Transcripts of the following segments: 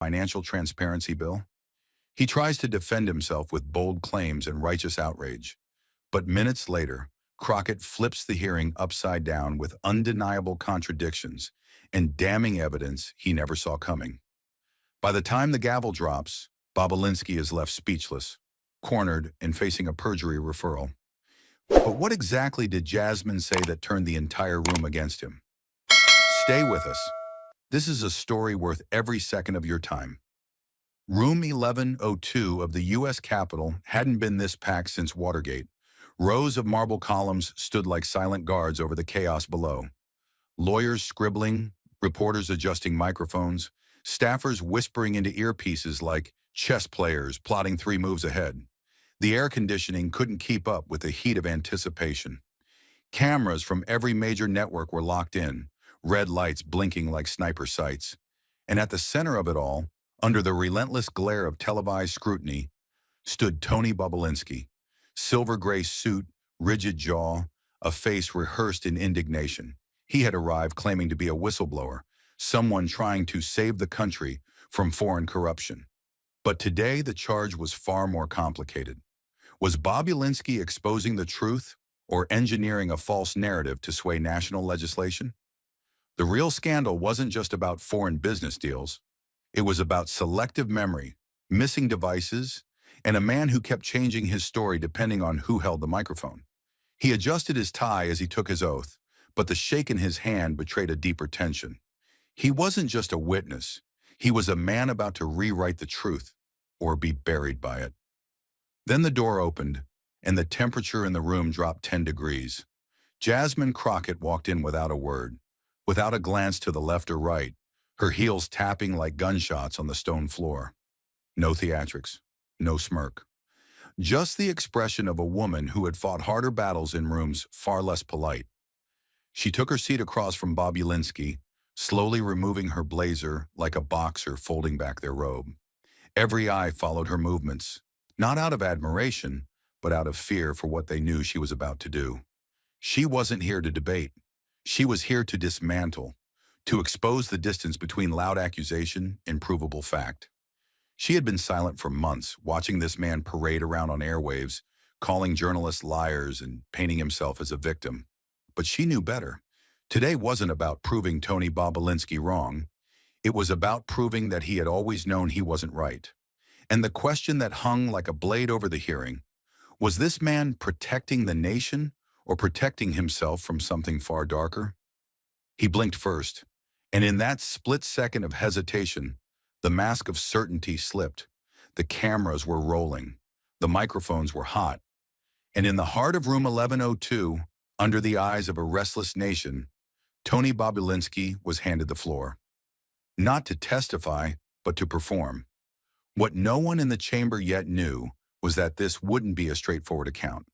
financial transparency bill? He tries to defend himself with bold claims and righteous outrage. But minutes later, Crockett flips the hearing upside down with undeniable contradictions and damning evidence he never saw coming. By the time the gavel drops, Bobulinski is left speechless, cornered and facing a perjury referral. But what exactly did Jasmine say that turned the entire room against him? Stay with us. This is a story worth every second of your time. Room 1102 of the U.S. Capitol hadn't been this packed since Watergate. Rows of marble columns stood like silent guards over the chaos below. Lawyers scribbling, reporters adjusting microphones, staffers whispering into earpieces like chess players plotting 3 moves ahead. The air conditioning couldn't keep up with the heat of anticipation. Cameras from every major network were locked in, red lights blinking like sniper sights. And at the center of it all, under the relentless glare of televised scrutiny, stood Tony Bobulinski, silver gray suit, rigid jaw, a face rehearsed in indignation. He had arrived claiming to be a whistleblower, someone trying to save the country from foreign corruption. But today the charge was far more complicated. Was Bobulinski exposing the truth or engineering a false narrative to sway national legislation? The real scandal wasn't just about foreign business deals. It was about selective memory, missing devices, and a man who kept changing his story depending on who held the microphone. He adjusted his tie as he took his oath, but the shake in his hand betrayed a deeper tension. He wasn't just a witness. He was a man about to rewrite the truth, or be buried by it. Then the door opened, and the temperature in the room dropped 10 degrees. Jasmine Crockett walked in without a word, without a glance to the left or right, her heels tapping like gunshots on the stone floor. No theatrics, no smirk. Just the expression of a woman who had fought harder battles in rooms far less polite. She took her seat across from Bobulinski, slowly removing her blazer like a boxer folding back their robe. Every eye followed her movements, not out of admiration, but out of fear for what they knew she was about to do. She wasn't here to debate. She was here to dismantle, to expose the distance between loud accusation and provable fact. She had been silent for months, watching this man parade around on airwaves, calling journalists liars and painting himself as a victim. But she knew better. Today wasn't about proving Tony Bobulinski wrong. It was about proving that he had always known he wasn't right. And the question that hung like a blade over the hearing, was this man protecting the nation or protecting himself from something far darker? He blinked first, and in that split second of hesitation, the mask of certainty slipped. The cameras were rolling. The microphones were hot. And in the heart of room 1102, under the eyes of a restless nation, Tony Bobulinski was handed the floor. Not to testify, but to perform. What no one in the chamber yet knew was that this wouldn't be a straightforward account.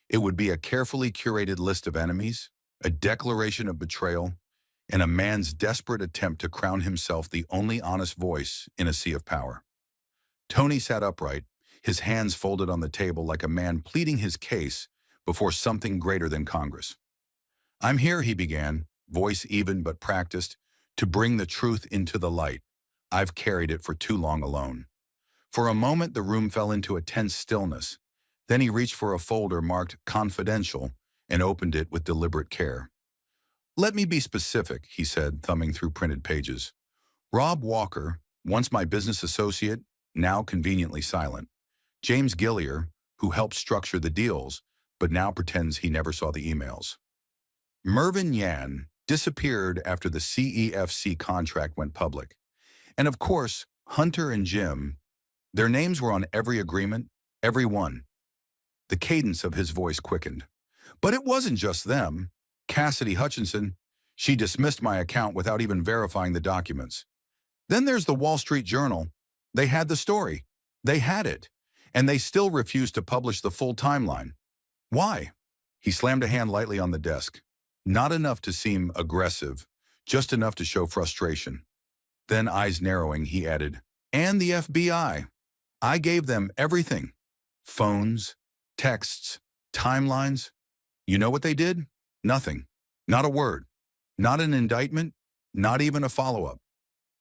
It would be a carefully curated list of enemies, a declaration of betrayal, and a man's desperate attempt to crown himself the only honest voice in a sea of power. Tony sat upright, his hands folded on the table like a man pleading his case before something greater than Congress. "I'm here," he began, voice even but practiced, "to bring the truth into the light. I've carried it for too long alone." For a moment, the room fell into a tense stillness. Then he reached for a folder marked "Confidential" and opened it with deliberate care. "Let me be specific," he said, thumbing through printed pages. "Rob Walker, once my business associate, now conveniently silent. James Gillier, who helped structure the deals, but now pretends he never saw the emails. Mervyn Yan disappeared after the CEFC contract went public. And of course, Hunter and Jim, their names were on every agreement, every one." The cadence of his voice quickened. "But it wasn't just them. Cassidy Hutchinson, she dismissed my account without even verifying the documents. Then there's the Wall Street Journal. They had the story. They had it. And they still refused to publish the full timeline. Why?" He slammed a hand lightly on the desk. Not enough to seem aggressive, just enough to show frustration. Then, eyes narrowing, he added, "And the FBI. I gave them everything. Phones, texts, timelines. You know what they did? Nothing. Not a word. Not an indictment. Not even a follow-up."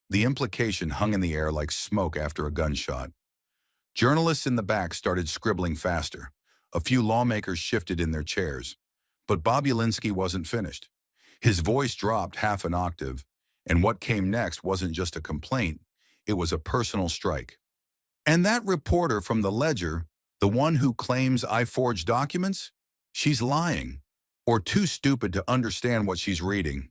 The implication hung in the air like smoke after a gunshot. Journalists in the back started scribbling faster. A few lawmakers shifted in their chairs. But Bobulinski wasn't finished. His voice dropped half an octave, and what came next wasn't just a complaint, it was a personal strike. And that reporter from the Ledger, the one who claims I forged documents? She's lying, or too stupid to understand what she's reading.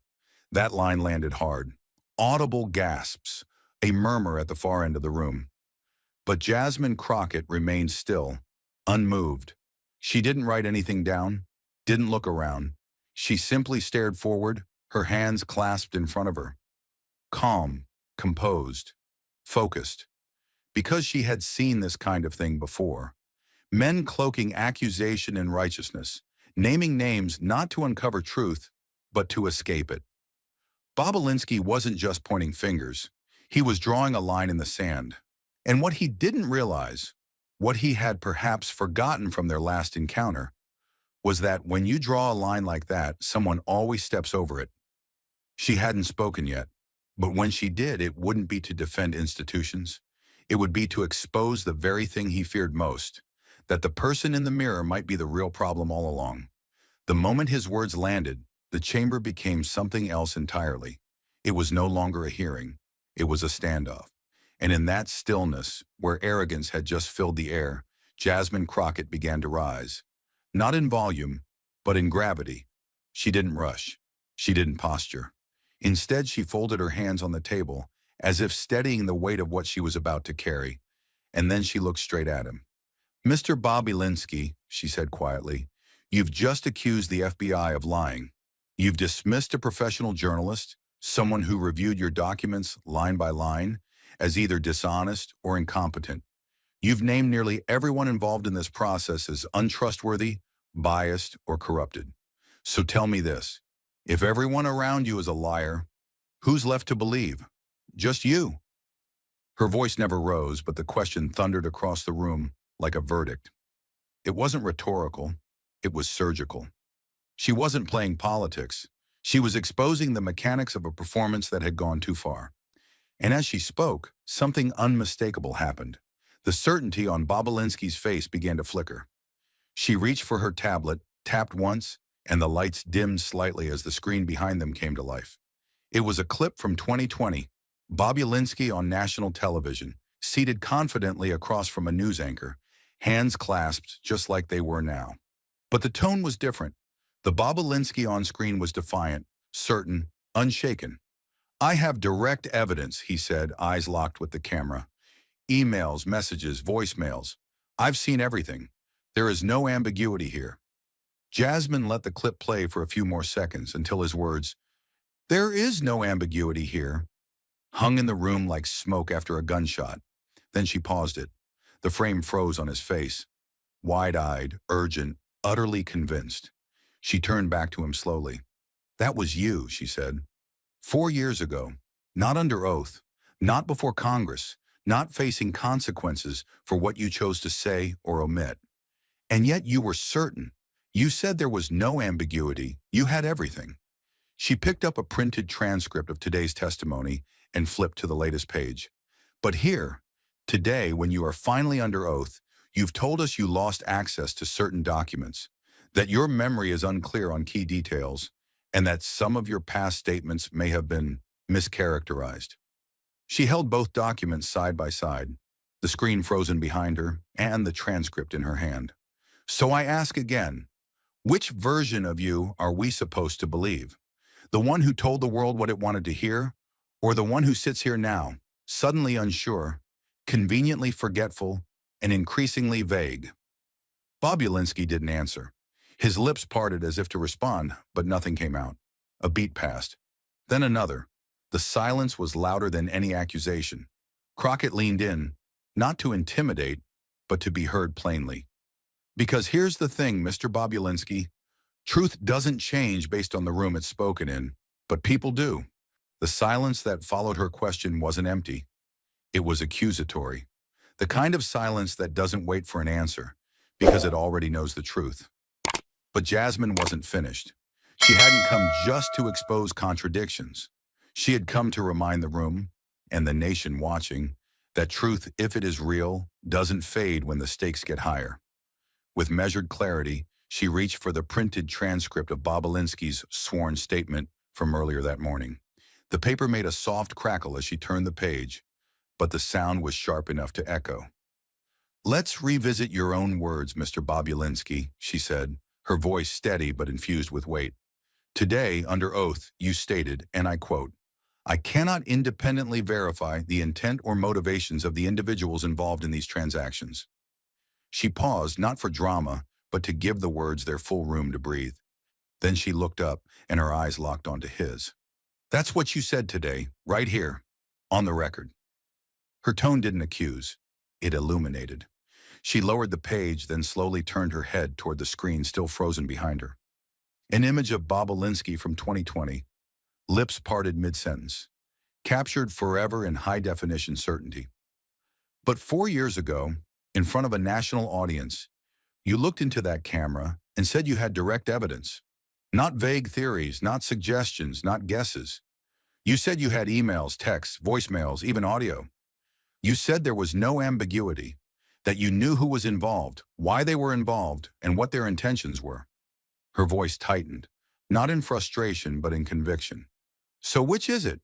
That line landed hard. Audible gasps, a murmur at the far end of the room. But Jasmine Crockett remained still, unmoved. She didn't write anything down, didn't look around. She simply stared forward, her hands clasped in front of her. Calm, composed, focused. Because she had seen this kind of thing before. Men cloaking accusation in righteousness, naming names not to uncover truth, but to escape it. Bobulinski wasn't just pointing fingers. He was drawing a line in the sand. And what he didn't realize, what he had perhaps forgotten from their last encounter, was that when you draw a line like that, someone always steps over it. She hadn't spoken yet, but when she did, it wouldn't be to defend institutions. It would be to expose the very thing he feared most, that the person in the mirror might be the real problem all along. The moment his words landed, the chamber became something else entirely. It was no longer a hearing. It was a standoff. And in that stillness, where arrogance had just filled the air, Jasmine Crockett began to rise. Not in volume, but in gravity. She didn't rush. She didn't posture. Instead, she folded her hands on the table, as if steadying the weight of what she was about to carry, and then she looked straight at him. "Mr. Bobulinski," she said quietly, "you've just accused the FBI of lying. You've dismissed a professional journalist, someone who reviewed your documents line by line, as either dishonest or incompetent. You've named nearly everyone involved in this process as untrustworthy, biased, or corrupted. So tell me this, if everyone around you is a liar, who's left to believe? Just you." Her voice never rose, but the question thundered across the room like a verdict. It wasn't rhetorical, it was surgical. She wasn't playing politics. She was exposing the mechanics of a performance that had gone too far. And as she spoke, something unmistakable happened. The certainty on Bobulinski's face began to flicker. She reached for her tablet, tapped once, and the lights dimmed slightly as the screen behind them came to life. It was a clip from 2020, Bobulinski on national television, seated confidently across from a news anchor, hands clasped just like they were now. But the tone was different. The Bobulinski on screen was defiant, certain, unshaken. "I have direct evidence," he said, eyes locked with the camera. "Emails, messages, voicemails. I've seen everything. There is no ambiguity here." Jasmine let the clip play for a few more seconds until his words, "There is no ambiguity here," hung in the room like smoke after a gunshot. Then she paused it. The frame froze on his face, wide-eyed, urgent, utterly convinced. She turned back to him slowly. "That was you," she said. 4 years ago, not under oath, not before Congress, not facing consequences for what you chose to say or omit. And yet you were certain. You said there was no ambiguity. You had everything. She picked up a printed transcript of today's testimony and flipped to the latest page. "But here, today, when you are finally under oath, you've told us you lost access to certain documents, that your memory is unclear on key details, and that some of your past statements may have been mischaracterized." She held both documents side by side, the screen frozen behind her and the transcript in her hand. "So I ask again, which version of you are we supposed to believe? The one who told the world what it wanted to hear, or the one who sits here now, suddenly unsure, conveniently forgetful, and increasingly vague?" Bobulinski didn't answer. His lips parted as if to respond, but nothing came out. A beat passed. Then another. The silence was louder than any accusation. Crockett leaned in, not to intimidate, but to be heard plainly. "Because here's the thing, Mr. Bobulinski. Truth doesn't change based on the room it's spoken in, but people do." The silence that followed her question wasn't empty. It was accusatory. The kind of silence that doesn't wait for an answer, because it already knows the truth. But Jasmine wasn't finished. She hadn't come just to expose contradictions. She had come to remind the room, and the nation watching, that truth, if it is real, doesn't fade when the stakes get higher. With measured clarity, she reached for the printed transcript of Bobulinski's sworn statement from earlier that morning. The paper made a soft crackle as she turned the page, but the sound was sharp enough to echo. "Let's revisit your own words, Mr. Bobulinski," she said, her voice steady but infused with weight. "Today, under oath, you stated, and I quote, 'I cannot independently verify the intent or motivations of the individuals involved in these transactions.'" She paused, not for drama, but to give the words their full room to breathe. Then she looked up, and her eyes locked onto his. "That's what you said today, right here, on the record." Her tone didn't accuse. It illuminated. She lowered the page, then slowly turned her head toward the screen still frozen behind her. An image of Bobulinski from 2020, lips parted mid-sentence, captured forever in high-definition certainty. But 4 years ago, in front of a national audience, you looked into that camera and said you had direct evidence. Not vague theories, not suggestions, not guesses. You said you had emails, texts, voicemails, even audio. You said there was no ambiguity, that you knew who was involved, why they were involved, and what their intentions were. Her voice tightened, not in frustration, but in conviction. "So which is it?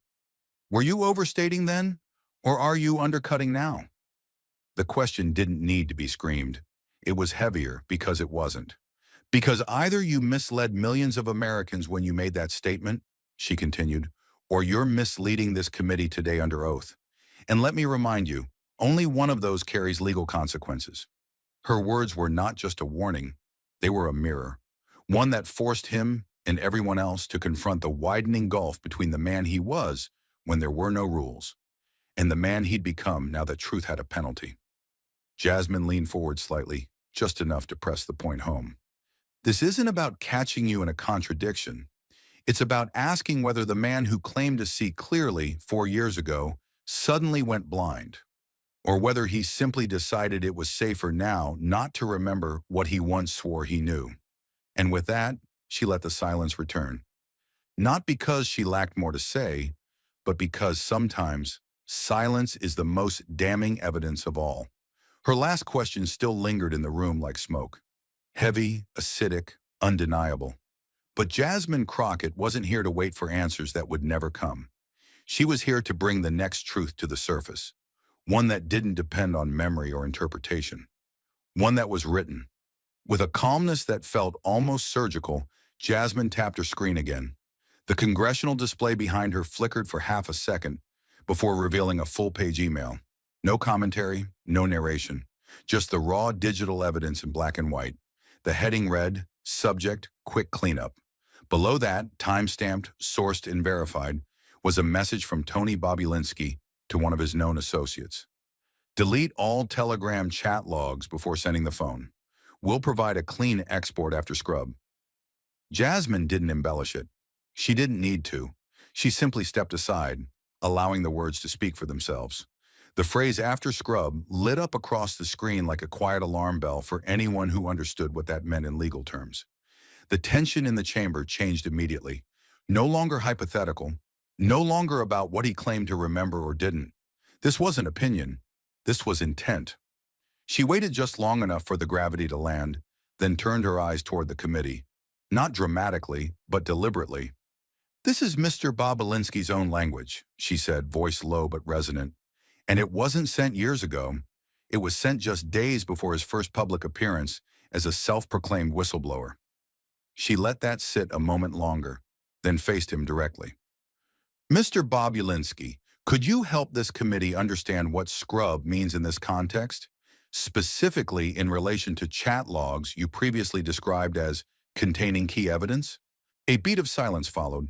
Were you overstating then, or are you undercutting now?" The question didn't need to be screamed. It was heavier because it wasn't. "Because either you misled millions of Americans when you made that statement," she continued, "or you're misleading this committee today under oath. And let me remind you, only one of those carries legal consequences." Her words were not just a warning, they were a mirror. One that forced him and everyone else to confront the widening gulf between the man he was when there were no rules, and the man he'd become now that truth had a penalty. Jasmine leaned forward slightly, just enough to press the point home. "This isn't about catching you in a contradiction. It's about asking whether the man who claimed to see clearly 4 years ago suddenly went blind, or whether he simply decided it was safer now not to remember what he once swore he knew." And with that, she let the silence return. Not because she lacked more to say, but because sometimes silence is the most damning evidence of all. Her last question still lingered in the room like smoke. Heavy, acidic, undeniable. But Jasmine Crockett wasn't here to wait for answers that would never come. She was here to bring the next truth to the surface, one that didn't depend on memory or interpretation, one that was written. With a calmness that felt almost surgical, Jasmine tapped her screen again. The congressional display behind her flickered for half a second before revealing a full-page email. No commentary, no narration, just the raw digital evidence in black and white. The heading read, "Subject, Quick Cleanup." Below that, time-stamped, sourced, and verified, was a message from Tony Bobulinski to one of his known associates. "Delete all Telegram chat logs before sending the phone. We'll provide a clean export after scrub." Jasmine didn't embellish it. She didn't need to. She simply stepped aside, allowing the words to speak for themselves. The phrase "after scrub" lit up across the screen like a quiet alarm bell for anyone who understood what that meant in legal terms. The tension in the chamber changed immediately. No longer hypothetical, no longer about what he claimed to remember or didn't. This wasn't opinion. This was intent. She waited just long enough for the gravity to land, then turned her eyes toward the committee. Not dramatically, but deliberately. "This is Mr. Bobulinski's own language," she said, voice low but resonant. "And it wasn't sent years ago. It was sent just days before his first public appearance as a self-proclaimed whistleblower." She let that sit a moment longer, then faced him directly. "Mr. Bobulinski, could you help this committee understand what scrub means in this context? Specifically in relation to chat logs you previously described as containing key evidence?" A beat of silence followed.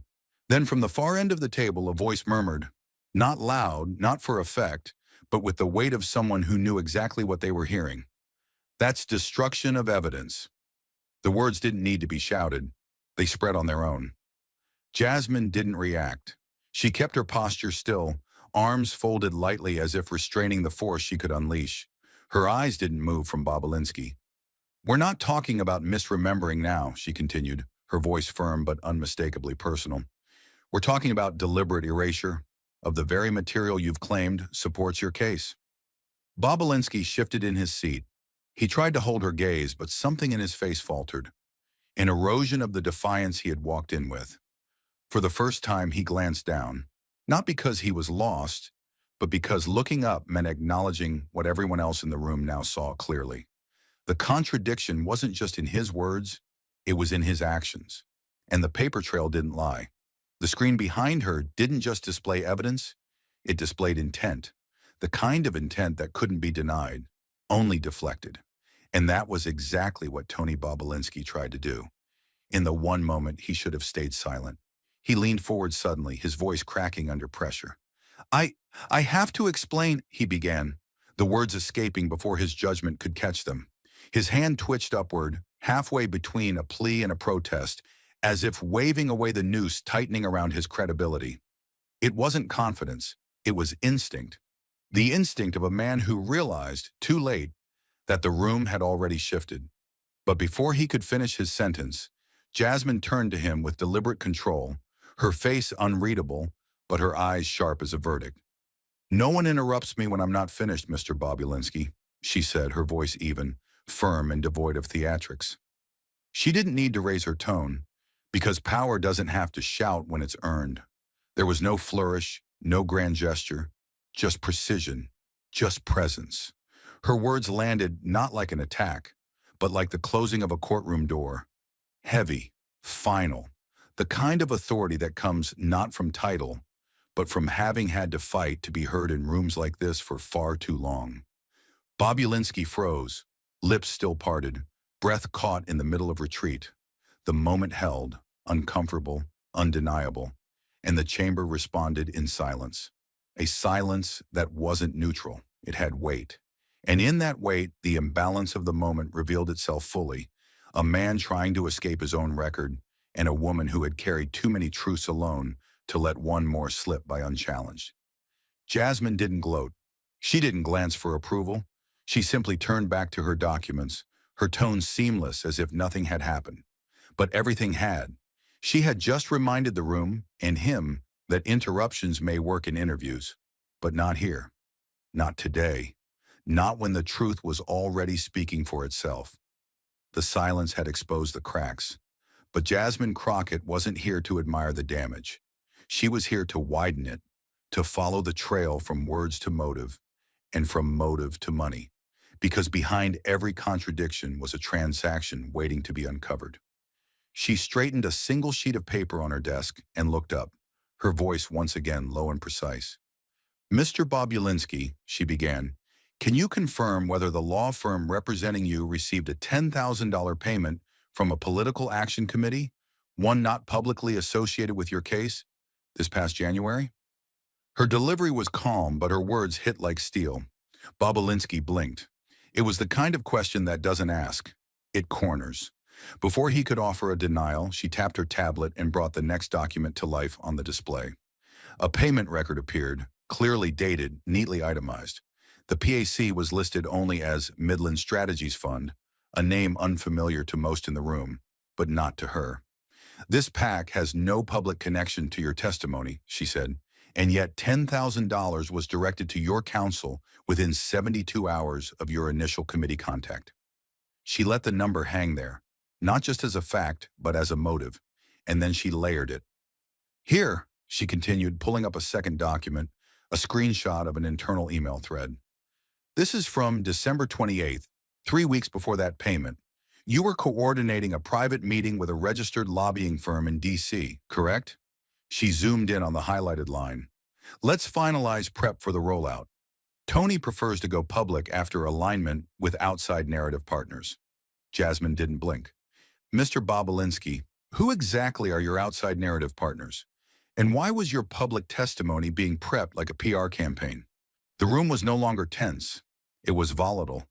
Then from the far end of the table a voice murmured, not loud, not for effect, but with the weight of someone who knew exactly what they were hearing. "That's destruction of evidence." The words didn't need to be shouted. They spread on their own. Jasmine didn't react. She kept her posture still, arms folded lightly as if restraining the force she could unleash. Her eyes didn't move from Bobulinski. "We're not talking about misremembering now," she continued, her voice firm but unmistakably personal. "We're talking about deliberate erasure. of the very material you've claimed supports your case." Bobulinski shifted in his seat. He tried to hold her gaze, but something in his face faltered, an erosion of the defiance he had walked in with. For the first time, he glanced down, not because he was lost, but because looking up meant acknowledging what everyone else in the room now saw clearly. The contradiction wasn't just in his words, it was in his actions. And the paper trail didn't lie. The screen behind her didn't just display evidence, it displayed intent. The kind of intent that couldn't be denied, only deflected. And that was exactly what Tony Bobulinski tried to do. In the one moment he should have stayed silent, he leaned forward suddenly, his voice cracking under pressure. I, I have to explain," he began, the words escaping before his judgment could catch them. His hand twitched upward, halfway between a plea and a protest, as if waving away the noose tightening around his credibility. It wasn't confidence, it was instinct. The instinct of a man who realized, too late, that the room had already shifted. But before he could finish his sentence, Jasmine turned to him with deliberate control, her face unreadable, but her eyes sharp as a verdict. "No one interrupts me when I'm not finished, Mr. Bobulinski," she said, her voice even, firm and devoid of theatrics. She didn't need to raise her tone, because power doesn't have to shout when it's earned. There was no flourish, no grand gesture, just precision, just presence. Her words landed not like an attack, but like the closing of a courtroom door. Heavy, final, the kind of authority that comes not from title, but from having had to fight to be heard in rooms like this for far too long. Bobulinski froze, lips still parted, breath caught in the middle of retreat. The moment held, uncomfortable, undeniable, and the chamber responded in silence. A silence that wasn't neutral, it had weight. And in that weight, the imbalance of the moment revealed itself fully. A man trying to escape his own record, and a woman who had carried too many truths alone to let one more slip by unchallenged. Jasmine didn't gloat. She didn't glance for approval. She simply turned back to her documents, her tone seamless as if nothing had happened. But everything had. She had just reminded the room, and him, that interruptions may work in interviews, but not here. Not today. Not when the truth was already speaking for itself. The silence had exposed the cracks. But Jasmine Crockett wasn't here to admire the damage. She was here to widen it, to follow the trail from words to motive, and from motive to money. Because behind every contradiction was a transaction waiting to be uncovered. She straightened a single sheet of paper on her desk and looked up, her voice once again low and precise. "Mr. Bobulinski," she began, "can you confirm whether the law firm representing you received a $10,000 payment from a political action committee, one not publicly associated with your case, this past January?" Her delivery was calm, but her words hit like steel. Bobulinski blinked. It was the kind of question that doesn't ask. It corners. Before he could offer a denial, she tapped her tablet and brought the next document to life on the display. A payment record appeared, clearly dated, neatly itemized. The PAC was listed only as Midland Strategies Fund, a name unfamiliar to most in the room, but not to her. "This PAC has no public connection to your testimony," she said, "and yet $10,000 was directed to your counsel within 72 hours of your initial committee contact." She let the number hang there, not just as a fact, but as a motive, and then she layered it. "Here," she continued, pulling up a second document, a screenshot of an internal email thread. "This is from December 28th, 3 weeks before that payment. You were coordinating a private meeting with a registered lobbying firm in D.C., correct?" She zoomed in on the highlighted line. "Let's finalize prep for the rollout. Tony prefers to go public after alignment with outside narrative partners." Jasmine didn't blink. "Mr. Bobulinski, who exactly are your outside narrative partners? And why was your public testimony being prepped like a PR campaign?" The room was no longer tense. It was volatile.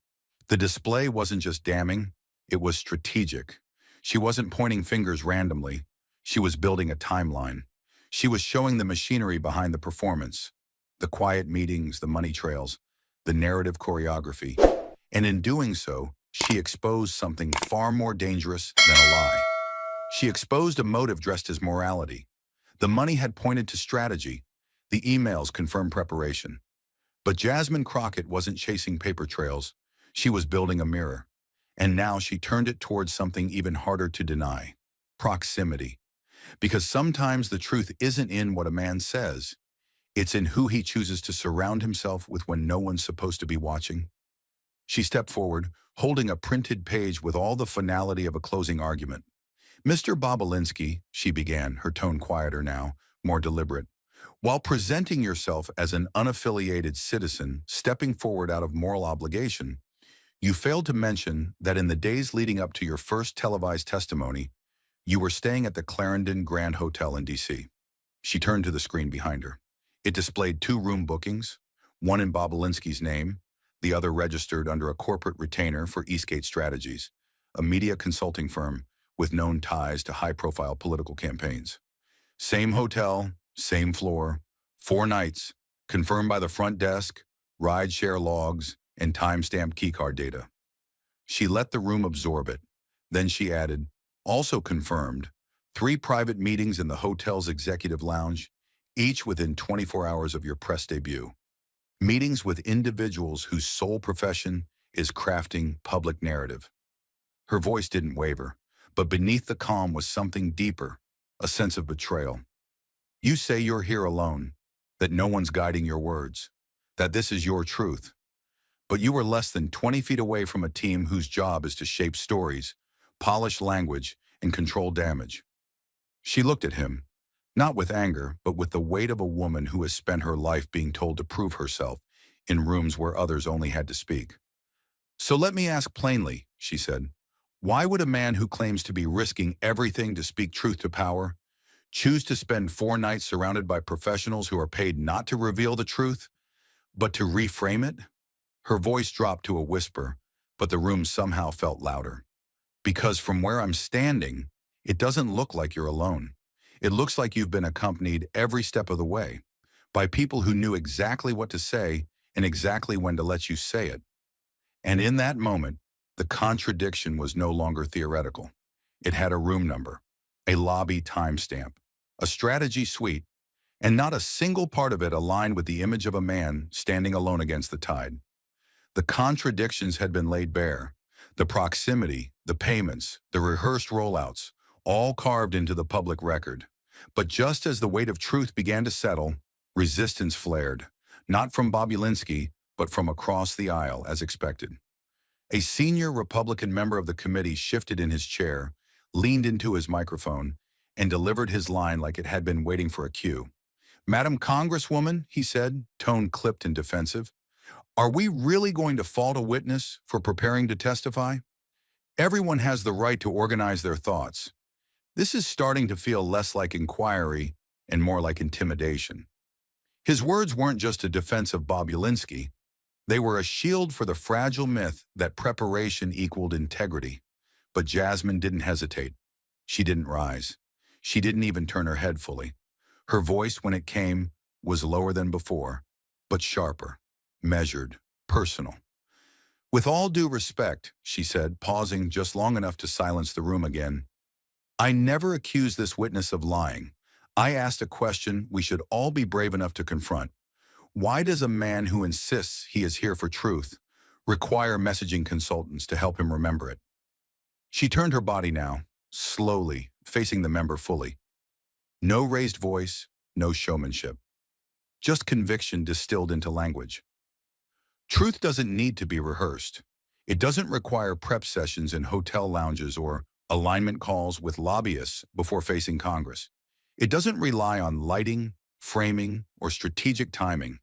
The display wasn't just damning, it was strategic. She wasn't pointing fingers randomly. She was building a timeline. She was showing the machinery behind the performance, the quiet meetings, the money trails, the narrative choreography. And in doing so, she exposed something far more dangerous than a lie. She exposed a motive dressed as morality. The money had pointed to strategy. The emails confirmed preparation. But Jasmine Crockett wasn't chasing paper trails. She was building a mirror. And now she turned it towards something even harder to deny: proximity. Because sometimes the truth isn't in what a man says. It's in who he chooses to surround himself with when no one's supposed to be watching. She stepped forward, holding a printed page with all the finality of a closing argument. "Mr. Bobulinski," she began, her tone quieter now, more deliberate, "while presenting yourself as an unaffiliated citizen stepping forward out of moral obligation, you failed to mention that in the days leading up to your first televised testimony, you were staying at the Clarendon Grand Hotel in D.C. She turned to the screen behind her. It displayed 2 room bookings, one in Bobulinski's name, the other registered under a corporate retainer for Eastgate Strategies, a media consulting firm with known ties to high-profile political campaigns. Same hotel, same floor, 4 nights, confirmed by the front desk, ride-share logs, and time-stamped keycard data. She let the room absorb it. Then she added, "Also confirmed, 3 private meetings in the hotel's executive lounge, each within 24 hours of your press debut. Meetings with individuals whose sole profession is crafting public narrative." Her voice didn't waver, but beneath the calm was something deeper, a sense of betrayal. "You say you're here alone, that no one's guiding your words, that this is your truth. But you were less than 20 feet away from a team whose job is to shape stories, polish language, and control damage." She looked at him, not with anger, but with the weight of a woman who has spent her life being told to prove herself in rooms where others only had to speak. "So let me ask plainly," she said, "why would a man who claims to be risking everything to speak truth to power choose to spend 4 nights surrounded by professionals who are paid not to reveal the truth, but to reframe it?" Her voice dropped to a whisper, but the room somehow felt louder. "Because from where I'm standing, it doesn't look like you're alone. It looks like you've been accompanied every step of the way by people who knew exactly what to say and exactly when to let you say it." And in that moment, the contradiction was no longer theoretical. It had a room number, a lobby timestamp, a strategy suite, and not a single part of it aligned with the image of a man standing alone against the tide. The contradictions had been laid bare. The proximity, the payments, the rehearsed rollouts, all carved into the public record. But just as the weight of truth began to settle, resistance flared, not from Bobulinski, but from across the aisle, as expected. A senior Republican member of the committee shifted in his chair, leaned into his microphone, and delivered his line like it had been waiting for a cue. "Madam Congresswoman," he said, tone clipped and defensive, "are we really going to fault a witness for preparing to testify? Everyone has the right to organize their thoughts. This is starting to feel less like inquiry and more like intimidation." His words weren't just a defense of Bobulinski. They were a shield for the fragile myth that preparation equaled integrity. But Jasmine didn't hesitate. She didn't rise. She didn't even turn her head fully. Her voice, when it came, was lower than before, but sharper, measured, personal. "With all due respect," she said, pausing just long enough to silence the room again, "I never accused this witness of lying. I asked a question we should all be brave enough to confront. Why does a man who insists he is here for truth require messaging consultants to help him remember it?" She turned her body now, slowly, facing the member fully. No raised voice, no showmanship. Just conviction distilled into language. Truth doesn't need to be rehearsed. It doesn't require prep sessions in hotel lounges or alignment calls with lobbyists before facing Congress. It doesn't rely on lighting, framing, or strategic timing.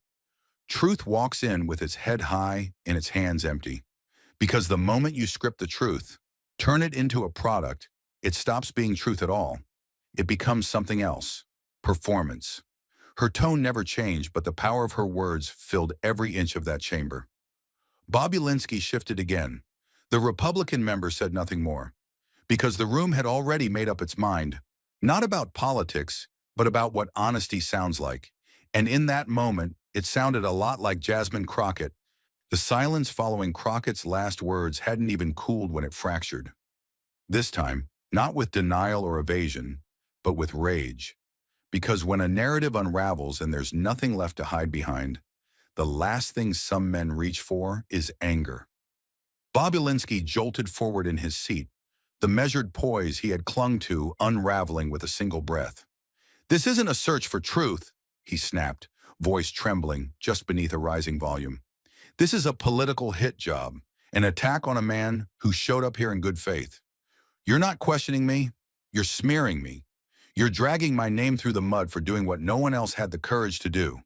Truth walks in with its head high and its hands empty. Because the moment you script the truth, turn it into a product, it stops being truth at all. It becomes something else. Performance. Her tone never changed, but the power of her words filled every inch of that chamber. Bobulinski shifted again. The Republican member said nothing more, because the room had already made up its mind, not about politics, but about what honesty sounds like. And in that moment, it sounded a lot like Jasmine Crockett. The silence following Crockett's last words hadn't even cooled when it fractured. This time, not with denial or evasion, but with rage. Because when a narrative unravels and there's nothing left to hide behind, the last thing some men reach for is anger. Bobulinski jolted forward in his seat, the measured poise he had clung to unraveling with a single breath. "This isn't a search for truth," he snapped, voice trembling just beneath a rising volume. "This is a political hit job, an attack on a man who showed up here in good faith. You're not questioning me, you're smearing me. You're dragging my name through the mud for doing what no one else had the courage to do."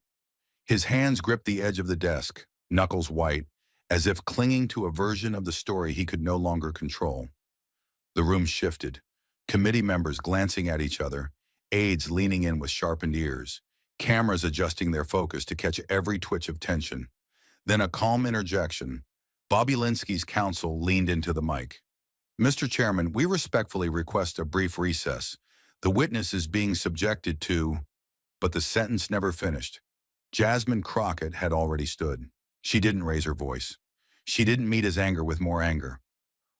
His hands gripped the edge of the desk, knuckles white, as if clinging to a version of the story he could no longer control. The room shifted, committee members glancing at each other, aides leaning in with sharpened ears, cameras adjusting their focus to catch every twitch of tension. Then a calm interjection. Bobulinski's counsel leaned into the mic. "Mr. Chairman, we respectfully request a brief recess. The witness is being subjected to—" But the sentence never finished. Jasmine Crockett had already stood. She didn't raise her voice. She didn't meet his anger with more anger.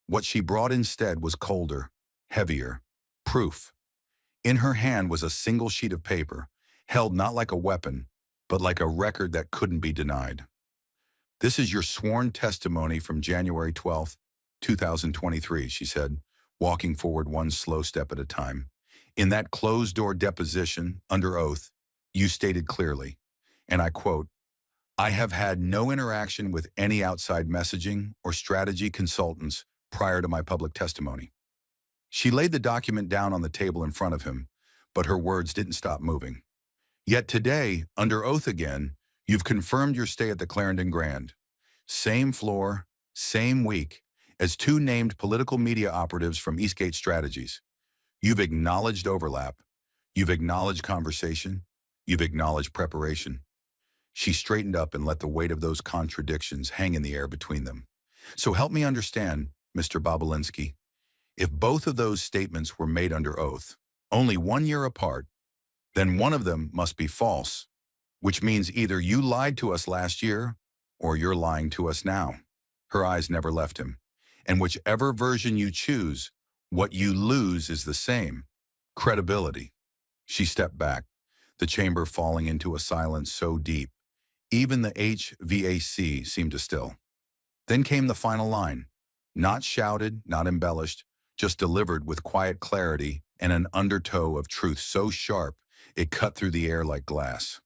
What she brought instead was colder, heavier, proof. In her hand was a single sheet of paper, held not like a weapon, but like a record that couldn't be denied. "This is your sworn testimony from January 12th, 2023, she said, walking forward one slow step at a time. "In that closed-door deposition, under oath, you stated clearly, and I quote, 'I have had no interaction with any outside messaging or strategy consultants prior to my public testimony.'" She laid the document down on the table in front of him, but her words didn't stop moving. "Yet today, under oath again, you've confirmed your stay at the Clarendon Grand. Same floor, same week, as two named political media operatives from Eastgate Strategies. You've acknowledged overlap. You've acknowledged conversation. You've acknowledged preparation." She straightened up and let the weight of those contradictions hang in the air between them. "So help me understand, Mr. Bobulinski. If both of those statements were made under oath, only 1 year apart, then one of them must be false, which means either you lied to us last year or you're lying to us now." Her eyes never left him. "And whichever version you choose, what you lose is the same: credibility." She stepped back, the chamber falling into a silence so deep, even the HVAC seemed to still. Then came the final line, not shouted, not embellished, just delivered with quiet clarity and an undertow of truth so sharp it cut through the air like glass.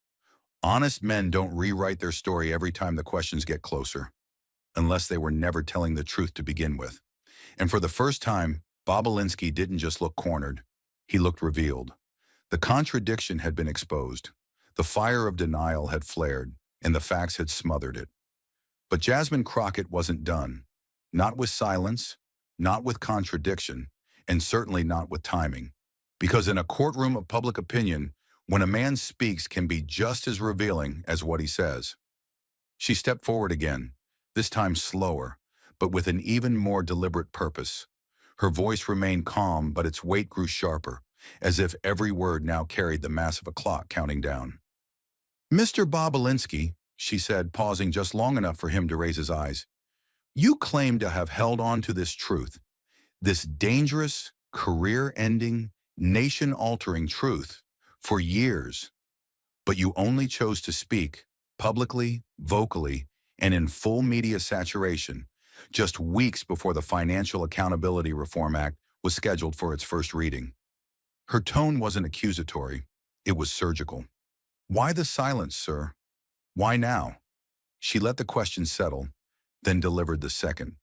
"Honest men don't rewrite their story every time the questions get closer, unless they were never telling the truth to begin with." And for the first time, Bobulinski didn't just look cornered, he looked revealed. The contradiction had been exposed. The fire of denial had flared, and the facts had smothered it. But Jasmine Crockett wasn't done. Not with silence, not with contradiction, and certainly not with timing. Because in a courtroom of public opinion, when a man speaks can be just as revealing as what he says. She stepped forward again, this time slower, but with an even more deliberate purpose. Her voice remained calm, but its weight grew sharper, as if every word now carried the mass of a clock counting down. "Mr. Bobulinski," she said, pausing just long enough for him to raise his eyes, "you claim to have held on to this truth, this dangerous, career-ending, nation-altering truth, for years, but you only chose to speak, publicly, vocally, and in full media saturation, just weeks before the Financial Accountability Reform Act was scheduled for its first reading." Her tone wasn't accusatory, it was surgical. "Why the silence, sir? Why now?" She let the question settle, then delivered the second.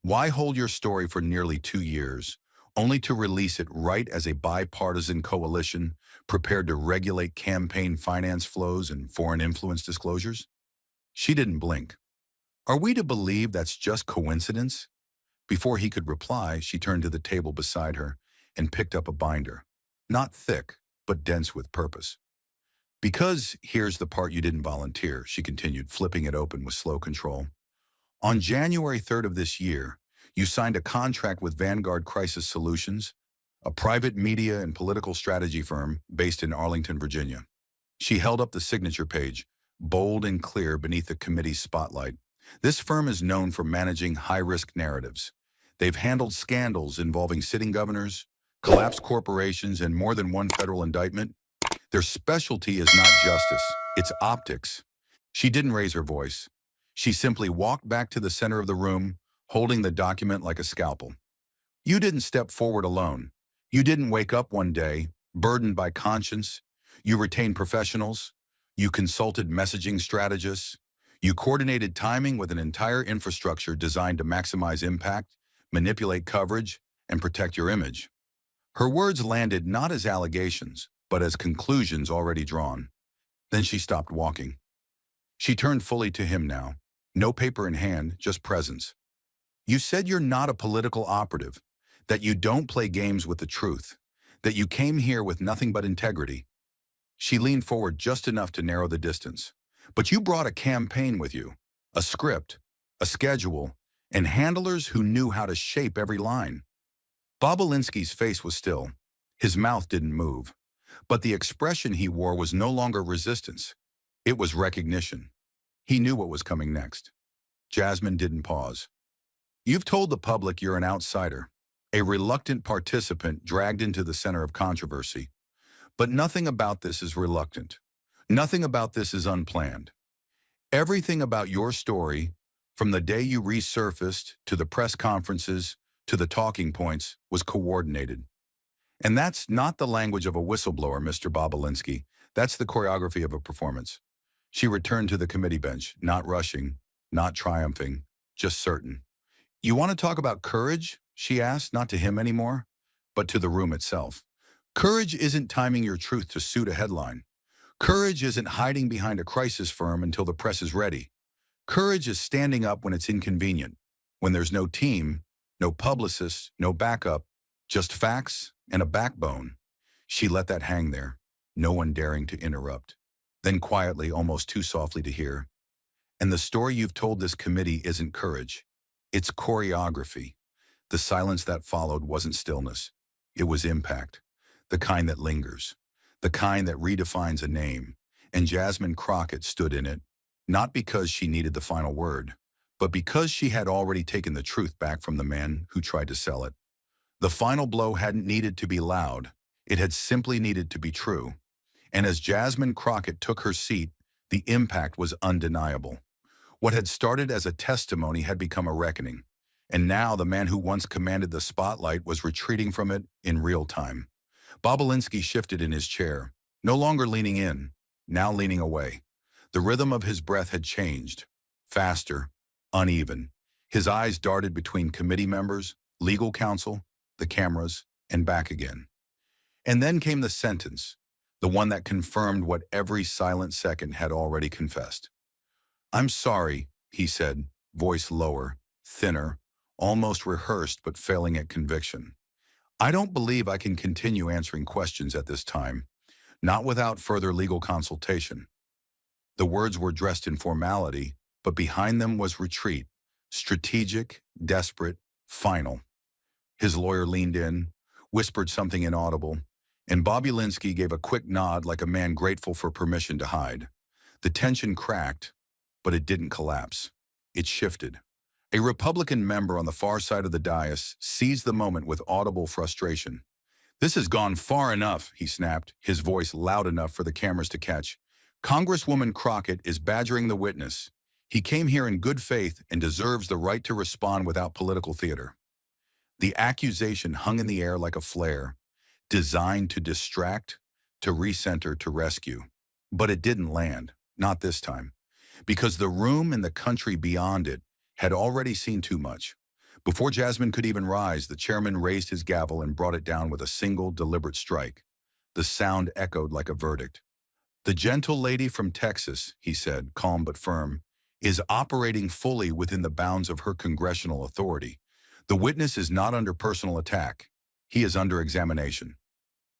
"Why hold your story for nearly 2 years, only to release it right as a bipartisan coalition prepared to regulate campaign finance flows and foreign influence disclosures?" She didn't blink. "Are we to believe that's just coincidence?" Before he could reply, she turned to the table beside her and picked up a binder. Not thick, but dense with purpose. "Because here's the part you didn't volunteer," she continued, flipping it open with slow control. "On January 3rd of this year, you signed a contract with Vanguard Crisis Solutions, a private media and political strategy firm based in Arlington, Virginia." She held up the signature page, bold and clear beneath the committee's spotlight. "This firm is known for managing high-risk narratives. They've handled scandals involving sitting governors, collapsed corporations, and more than one federal indictment. Their specialty is not justice, it's optics. She didn't raise her voice. She simply walked back to the center of the room, holding the document like a scalpel. You didn't step forward alone. You didn't wake up one day, burdened by conscience. You retained professionals. You consulted messaging strategists. You coordinated timing with an entire infrastructure designed to maximize impact, manipulate coverage, and protect your image. Her words landed not as allegations, but as conclusions already drawn. Then she stopped walking. She turned fully to him now. No paper in hand, just presence. You said you're not a political operative, that you don't play games with the truth, that you came here with nothing but integrity. She leaned forward just enough to narrow the distance. But you brought a campaign with you, a script, a schedule, and handlers who knew how to shape every line. Bobulinski's face was still. His mouth didn't move. But the expression he wore was no longer resistance. It was recognition. He knew what was coming next. Jasmine didn't pause. You've told the public you're an outsider, a reluctant participant dragged into the center of controversy. But nothing about this is reluctant. Nothing about this is unplanned. Everything about your story, from the day you resurfaced to the press conferences to the talking points, was coordinated. And that's not the language of a whistleblower, Mr. Bobulinski. That's the choreography of a performance. She returned to the committee bench, not rushing, not triumphing, just certain. You want to talk about courage? She asked, not to him anymore, but to the room itself. Courage isn't timing your truth to suit a headline. Courage isn't hiding behind a crisis firm until the press is ready. Courage is standing up when it's inconvenient, when there's no team, no publicist, no backup, just facts and a backbone. She let that hang there, no one daring to interrupt. Then quietly, almost too softly to hear, and the story you've told this committee isn't courage. It's choreography. The silence that followed wasn't stillness. It was impact, the kind that lingers, the kind that redefines a name. And Jasmine Crockett stood in it, not because she needed the final word, but because she had already taken the truth back from the man who tried to sell it. The final blow hadn't needed to be loud. It had simply needed to be true. And as Jasmine Crockett took her seat, the impact was undeniable. What had started as a testimony had become a reckoning. And now the man who once commanded the spotlight was retreating from it in real time. Bobulinski shifted in his chair, no longer leaning in, now leaning away. The rhythm of his breath had changed, faster, uneven. His eyes darted between committee members, legal counsel, the cameras, and back again. And then came the sentence, the one that confirmed what every silent second had already confessed. I'm sorry, he said, voice lower, thinner, almost rehearsed but failing at conviction. I don't believe I can continue answering questions at this time, not without further legal consultation. The words were dressed in formality, but behind them was retreat, strategic, desperate, final. His lawyer leaned in, whispered something inaudible, and Bobulinski gave a quick nod like a man grateful for permission to hide. The tension cracked, but it didn't collapse. It shifted. A Republican member on the far side of the dais seized the moment with audible frustration. This has gone far enough, he snapped, his voice loud enough for the cameras to catch. Congresswoman Crockett is badgering the witness. He came here in good faith and deserves the right to respond without political theater. The accusation hung in the air like a flare, designed to distract, to recenter, to rescue. But it didn't land, not this time, because the room and the country beyond it had already seen too much. Before Jasmine could even rise, the chairman raised his gavel and brought it down with a single, deliberate strike. The sound echoed like a verdict. The gentle lady from Texas, he said, calm but firm, is operating fully within the bounds of her congressional authority. The witness is not under personal attack. He is under examination.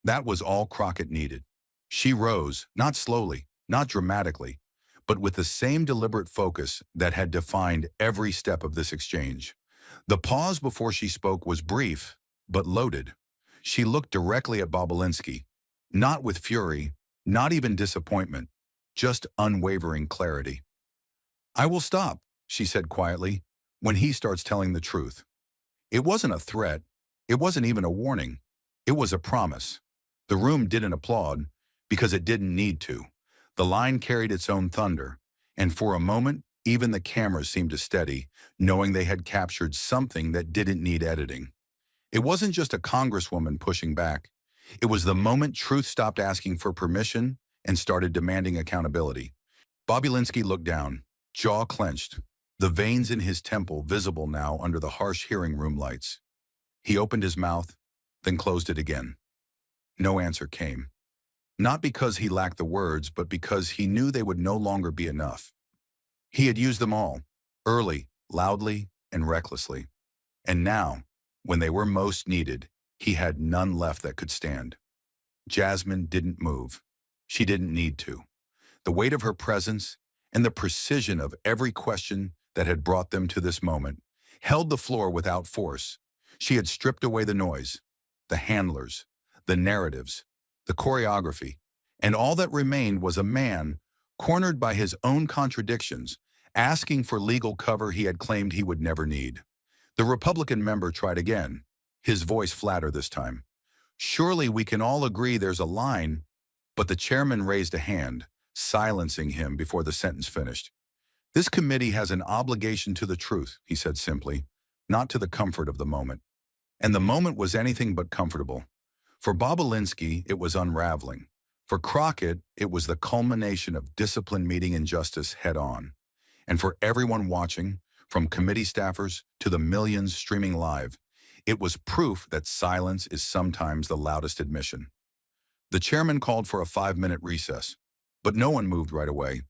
That was all Crockett needed. She rose, not slowly, not dramatically, but with the same deliberate focus that had defined every step of this exchange. The pause before she spoke was brief, but loaded. She looked directly at Bobulinski, not with fury, not even disappointment, just unwavering clarity. I will stop, she said quietly, when he starts telling the truth. It wasn't a threat. It wasn't even a warning. It was a promise. The room didn't applaud, because it didn't need to. The line carried its own thunder, and for a moment, even the cameras seemed to steady, knowing they had captured something that didn't need editing. It wasn't just a congresswoman pushing back. It was the moment truth stopped asking for permission and started demanding accountability. Bobulinski looked down, jaw clenched, the veins in his temple visible now under the harsh hearing room lights. He opened his mouth, then closed it again. No answer came. Not because he lacked the words, but because he knew they would no longer be enough. He had used them all, early, loudly, and recklessly. And now, when they were most needed, he had none left that could stand. Jasmine didn't move. She didn't need to. The weight of her presence and the precision of every question that had brought them to this moment held the floor without force. She had stripped away the noise, the handlers, the narratives, the choreography, and all that remained was a man, cornered by his own contradictions, asking for legal cover he had claimed he would never need. The Republican member tried again, his voice flatter this time. Surely we can all agree there's a line, but the chairman raised a hand, silencing him before the sentence finished. This committee has an obligation to the truth, he said simply, not to the comfort of the moment. And the moment was anything but comfortable. For Bobulinski, it was unraveling. For Crockett, it was the culmination of discipline meeting injustice head-on. And for everyone watching, from committee staffers to the millions streaming live, it was proof that silence is sometimes the loudest admission. The chairman called for a 5-minute recess, but no one moved right away.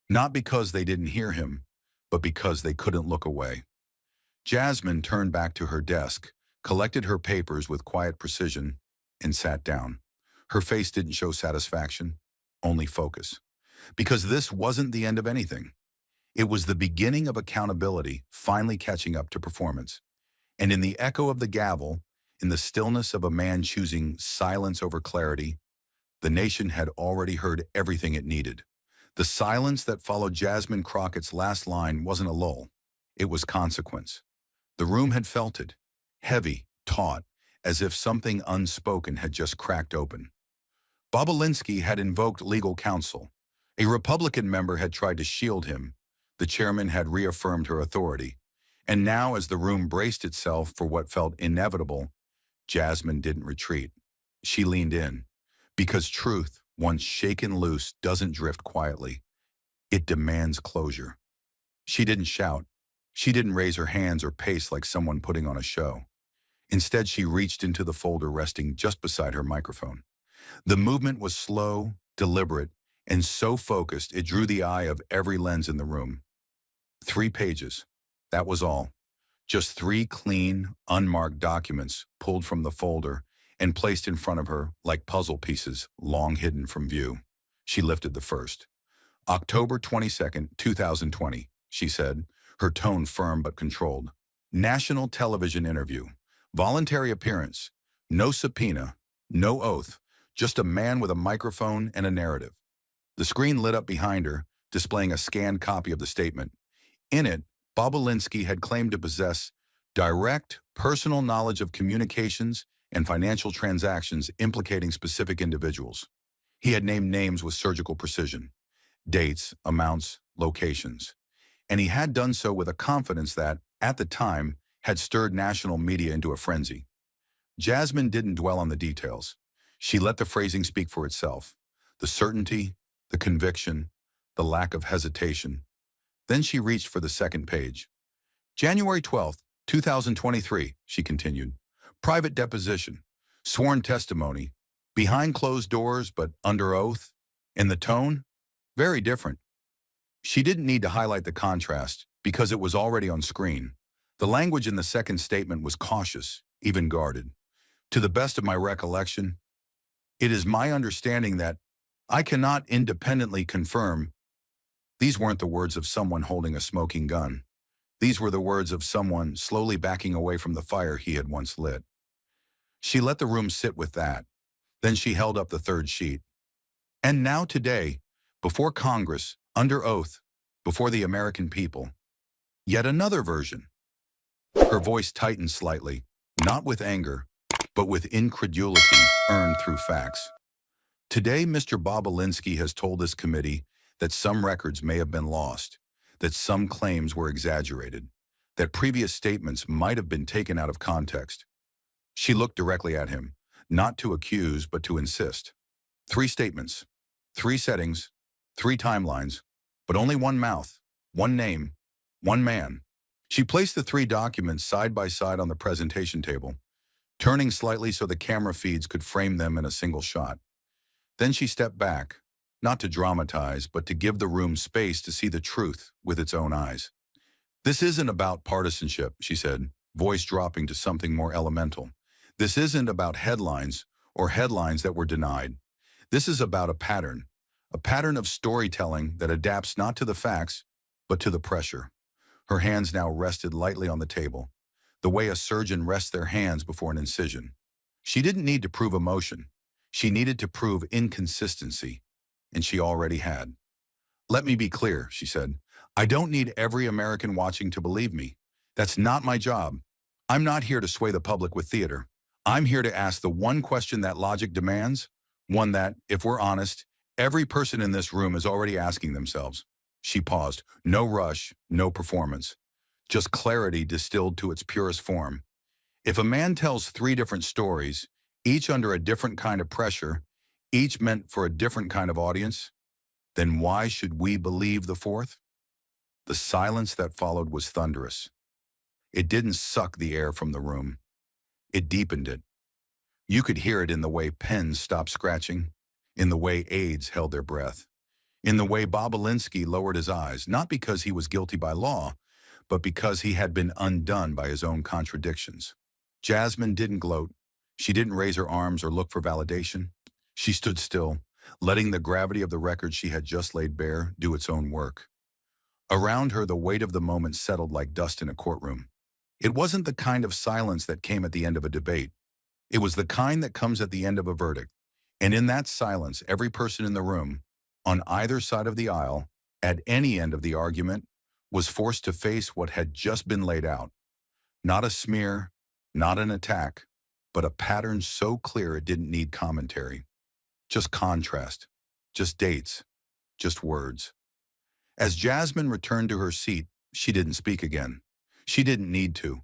Not because they didn't hear him, but because they couldn't look away. Jasmine turned back to her desk, collected her papers with quiet precision, and sat down. Her face didn't show satisfaction, only focus. Because this wasn't the end of anything. It was the beginning of accountability finally catching up to performance. And in the echo of the gavel, in the stillness of a man choosing silence over clarity, the nation had already heard everything it needed. The silence that followed Jasmine Crockett's last line wasn't a lull. It was consequence. The room had felt it, heavy, taut, as if something unspoken had just cracked open. Bobulinski had invoked legal counsel. A Republican member had tried to shield him. The chairman had reaffirmed her authority. And now, as the room braced itself for what felt inevitable, Jasmine didn't retreat. She leaned in. Because truth, once shaken loose, doesn't drift quietly. It demands closure. She didn't shout. She didn't raise her hands or pace like someone putting on a show. Instead, she reached into the folder resting just beside her microphone. The movement was slow, deliberate, and so focused it drew the eye of every lens in the room. 3 pages. That was all. Just 3 clean, unmarked documents pulled from the folder and placed in front of her like puzzle pieces long hidden from view. She lifted the first. October 22nd, 2020, she said, her tone firm but controlled. National television interview. Voluntary appearance. No subpoena. No oath. Just a man with a microphone and a narrative. The screen lit up behind her, displaying a scanned copy of the statement. In it, Bobulinski had claimed to possess direct, personal knowledge of communications and financial transactions implicating specific individuals. He had named names with surgical precision, dates, amounts, locations. And he had done so with a confidence that, at the time, had stirred national media into a frenzy. Jasmine didn't dwell on the details. She let the phrasing speak for itself. The certainty, the conviction, the lack of hesitation. Then she reached for the second page. January 12th, 2023, she continued. Private deposition, sworn testimony, behind closed doors but under oath. And the tone? Very different. She didn't need to highlight the contrast because it was already on screen. The language in the second statement was cautious, even guarded. To the best of my recollection, it is my understanding that I cannot independently confirm. These weren't the words of someone holding a smoking gun. These were the words of someone slowly backing away from the fire he had once lit. She let the room sit with that. Then she held up the third sheet. And now today, before Congress, under oath, before the American people, yet another version. Her voice tightened slightly, not with anger, but with incredulity earned through facts. Today, Mr. Bobulinski has told this committee that some records may have been lost, that some claims were exaggerated, that previous statements might have been taken out of context. She looked directly at him, not to accuse, but to insist. 3 statements, 3 settings, 3 timelines, but only one mouth, one name, one man. She placed the 3 documents side by side on the presentation table, turning slightly so the camera feeds could frame them in a single shot. Then she stepped back, not to dramatize, but to give the room space to see the truth with its own eyes. This isn't about partisanship, she said, voice dropping to something more elemental. This isn't about headlines or headlines that were denied. This is about a pattern of storytelling that adapts not to the facts, but to the pressure. Her hands now rested lightly on the table, the way a surgeon rests their hands before an incision. She didn't need to prove emotion. She needed to prove inconsistency, and she already had. Let me be clear, she said. I don't need every American watching to believe me. That's not my job. I'm not here to sway the public with theater. I'm here to ask the one question that logic demands, one that, if we're honest, every person in this room is already asking themselves. She paused. No rush, no performance. Just clarity distilled to its purest form. If a man tells 3 different stories, each under a different kind of pressure, each meant for a different kind of audience, then why should we believe the 4th? The silence that followed was thunderous. It didn't suck the air from the room. It deepened it. You could hear it in the way pens stopped scratching, in the way aides held their breath, in the way Bobulinski lowered his eyes, not because he was guilty by law, but because he had been undone by his own contradictions. Jasmine didn't gloat. She didn't raise her arms or look for validation. She stood still, letting the gravity of the record she had just laid bare do its own work. Around her, the weight of the moment settled like dust in a courtroom. It wasn't the kind of silence that came at the end of a debate. It was the kind that comes at the end of a verdict. And in that silence, every person in the room, on either side of the aisle, at any end of the argument, was forced to face what had just been laid out. Not a smear, not an attack, but a pattern so clear it didn't need commentary. Just contrast, just dates, just words. As Jasmine returned to her seat, she didn't speak again. She didn't need to.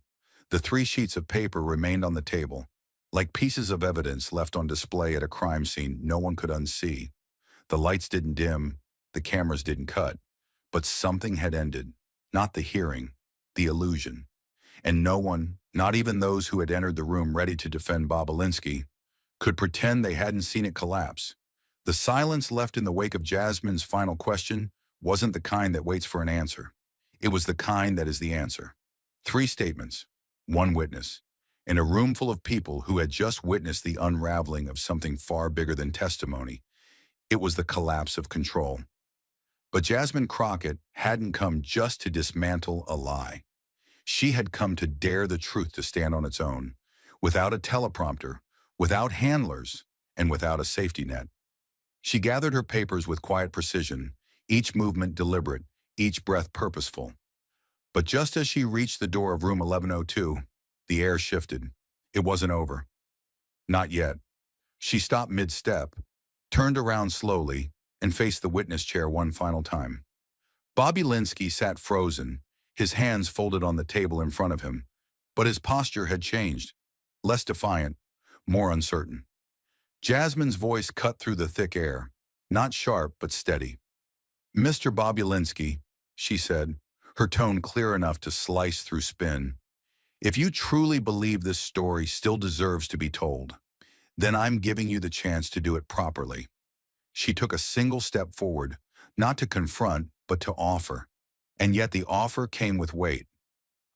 The 3 sheets of paper remained on the table, like pieces of evidence left on display at a crime scene no one could unsee. The lights didn't dim, the cameras didn't cut, but something had ended. Not the hearing, the illusion. And no one, not even those who had entered the room ready to defend Bobulinski, could pretend they hadn't seen it collapse. The silence left in the wake of Jasmine's final question wasn't the kind that waits for an answer. It was the kind that is the answer. 3 statements, 1 witness, in a room full of people who had just witnessed the unraveling of something far bigger than testimony. It was the collapse of control. But Jasmine Crockett hadn't come just to dismantle a lie. She had come to dare the truth to stand on its own, without a teleprompter, without handlers, and without a safety net. She gathered her papers with quiet precision, each movement deliberate, each breath purposeful. But just as she reached the door of room 1102, the air shifted. It wasn't over. Not yet. She stopped mid-step, turned around slowly, and faced the witness chair one final time. Bobulinski sat frozen, his hands folded on the table in front of him, but his posture had changed, less defiant, more uncertain. Jasmine's voice cut through the thick air, not sharp but steady. "Mr. Bobulinski," she said, her tone clear enough to slice through spin, "if you truly believe this story still deserves to be told, then I'm giving you the chance to do it properly." She took a single step forward, not to confront, but to offer. And yet the offer came with weight.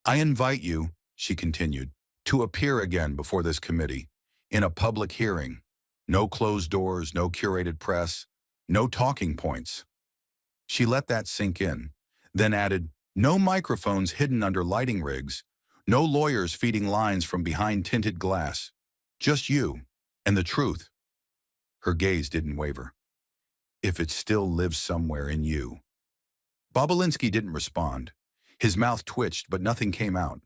"I invite you," she continued, "to appear again before this committee, in a public hearing. No closed doors, no curated press, no talking points." She let that sink in, then added, "No microphones hidden under lighting rigs, no lawyers feeding lines from behind tinted glass. Just you, and the truth." Her gaze didn't waver. "If it still lives somewhere in you." Bobulinski didn't respond. His mouth twitched, but nothing came out.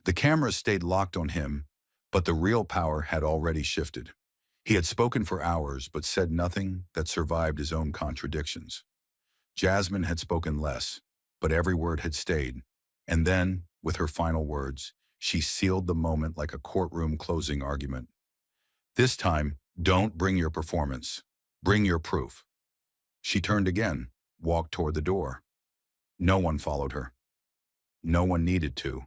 The cameras stayed locked on him, but the real power had already shifted. He had spoken for hours, but said nothing that survived his own contradictions. Jasmine had spoken less, but every word had stayed. And then, with her final words, she sealed the moment like a courtroom closing argument. This time, don't bring your performance. Bring your proof. She turned again, walked toward the door. No one followed her. No one needed to.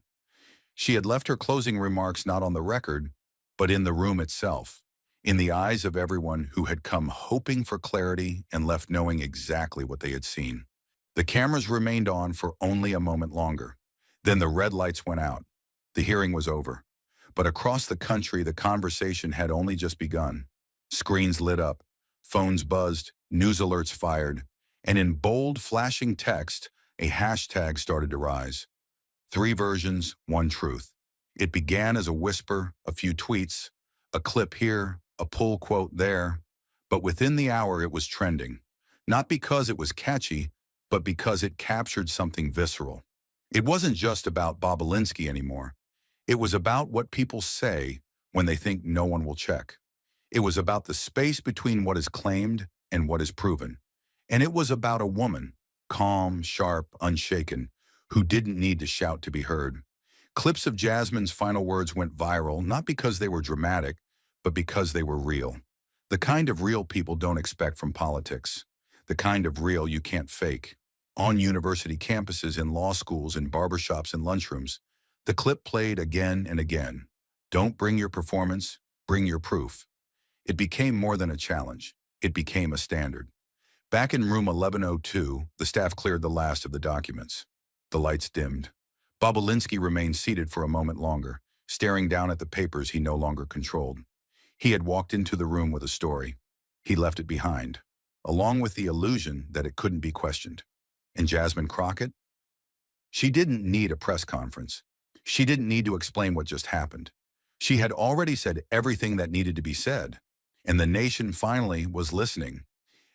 She had left her closing remarks not on the record, but in the room itself, in the eyes of everyone who had come hoping for clarity and left knowing exactly what they had seen. The cameras remained on for only a moment longer. Then the red lights went out. The hearing was over. But across the country, the conversation had only just begun. Screens lit up, phones buzzed, news alerts fired, and in bold, flashing text, a hashtag started to rise. 3 versions, 1 truth. It began as a whisper, a few tweets, a clip here, a pull quote there, but within the hour it was trending. Not because it was catchy, but because it captured something visceral. It wasn't just about Bobulinski anymore. It was about what people say when they think no one will check. It was about the space between what is claimed and what is proven. And it was about a woman, calm, sharp, unshaken, who didn't need to shout to be heard. Clips of Jasmine's final words went viral, not because they were dramatic, but because they were real. The kind of real people don't expect from politics. The kind of real you can't fake. On university campuses, in law schools, in barbershops, and lunchrooms, the clip played again and again. Don't bring your performance, bring your proof. It became more than a challenge. It became a standard. Back in room 1102, the staff cleared the last of the documents. The lights dimmed. Bobulinski remained seated for a moment longer, staring down at the papers he no longer controlled. He had walked into the room with a story. He left it behind, along with the illusion that it couldn't be questioned. And Jasmine Crockett? She didn't need a press conference. She didn't need to explain what just happened. She had already said everything that needed to be said, and the nation finally was listening.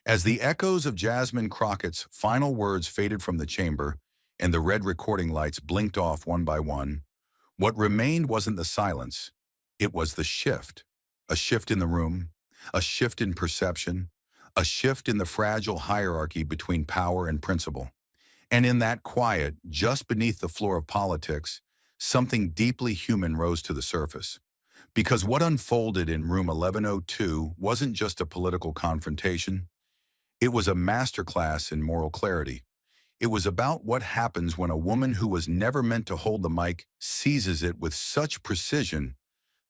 As the echoes of Jasmine Crockett's final words faded from the chamber and the red recording lights blinked off one by one, what remained wasn't the silence. It was the shift. A shift in the room, a shift in perception, a shift in the fragile hierarchy between power and principle. And in that quiet, just beneath the floor of politics, something deeply human rose to the surface. Because what unfolded in room 1102 wasn't just a political confrontation. It was a masterclass in moral clarity. It was about what happens when a woman who was never meant to hold the mic seizes it with such precision,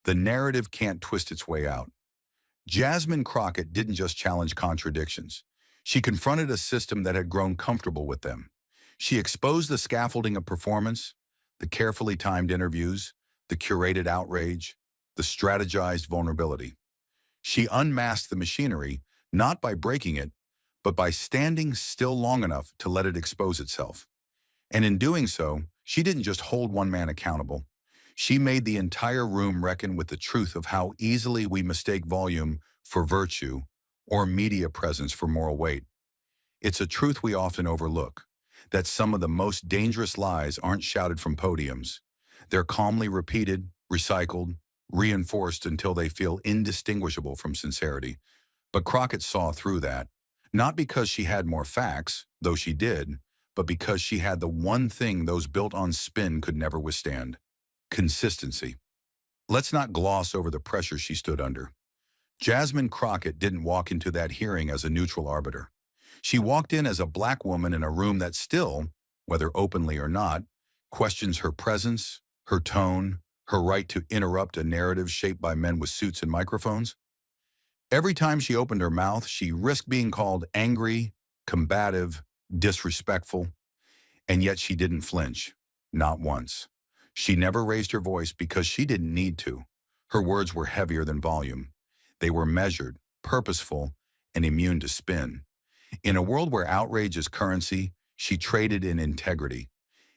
the narrative can't twist its way out. Jasmine Crockett didn't just challenge contradictions. She confronted a system that had grown comfortable with them. She exposed the scaffolding of performance, the carefully timed interviews, the curated outrage, the strategized vulnerability. She unmasked the machinery, not by breaking it, but by standing still long enough to let it expose itself. And in doing so, she didn't just hold one man accountable. She made the entire room reckon with the truth of how easily we mistake volume for virtue or media presence for moral weight. It's a truth we often overlook, that some of the most dangerous lies aren't shouted from podiums. They're calmly repeated, recycled, reinforced until they feel indistinguishable from sincerity. But Crockett saw through that, not because she had more facts, though she did, but because she had the one thing those built on spin could never withstand: consistency. Let's not gloss over the pressure she stood under. Jasmine Crockett didn't walk into that hearing as a neutral arbiter. She walked in as a black woman in a room that still, whether openly or not, questions her presence, her tone, her right to interrupt a narrative shaped by men with suits and microphones. Every time she opened her mouth, she risked being called angry, combative, disrespectful, and yet she didn't flinch, not once. She never raised her voice because she didn't need to. Her words were heavier than volume. They were measured, purposeful, and immune to spin. In a world where outrage is currency, she traded in integrity,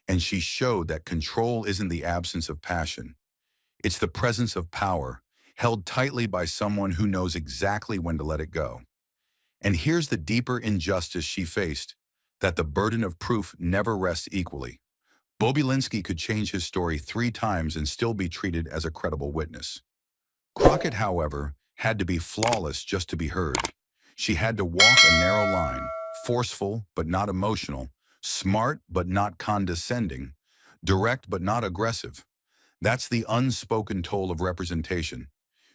and she showed that control isn't the absence of passion. It's the presence of power, held tightly by someone who knows exactly when to let it go. And here's the deeper injustice she faced, that the burden of proof never rests equally. Bobulinski could change his story 3 times and still be treated as a credible witness. Crockett, however, had to be flawless just to be heard. She had to walk a narrow line, forceful but not emotional, smart but not condescending, direct but not aggressive. That's the unspoken toll of representation.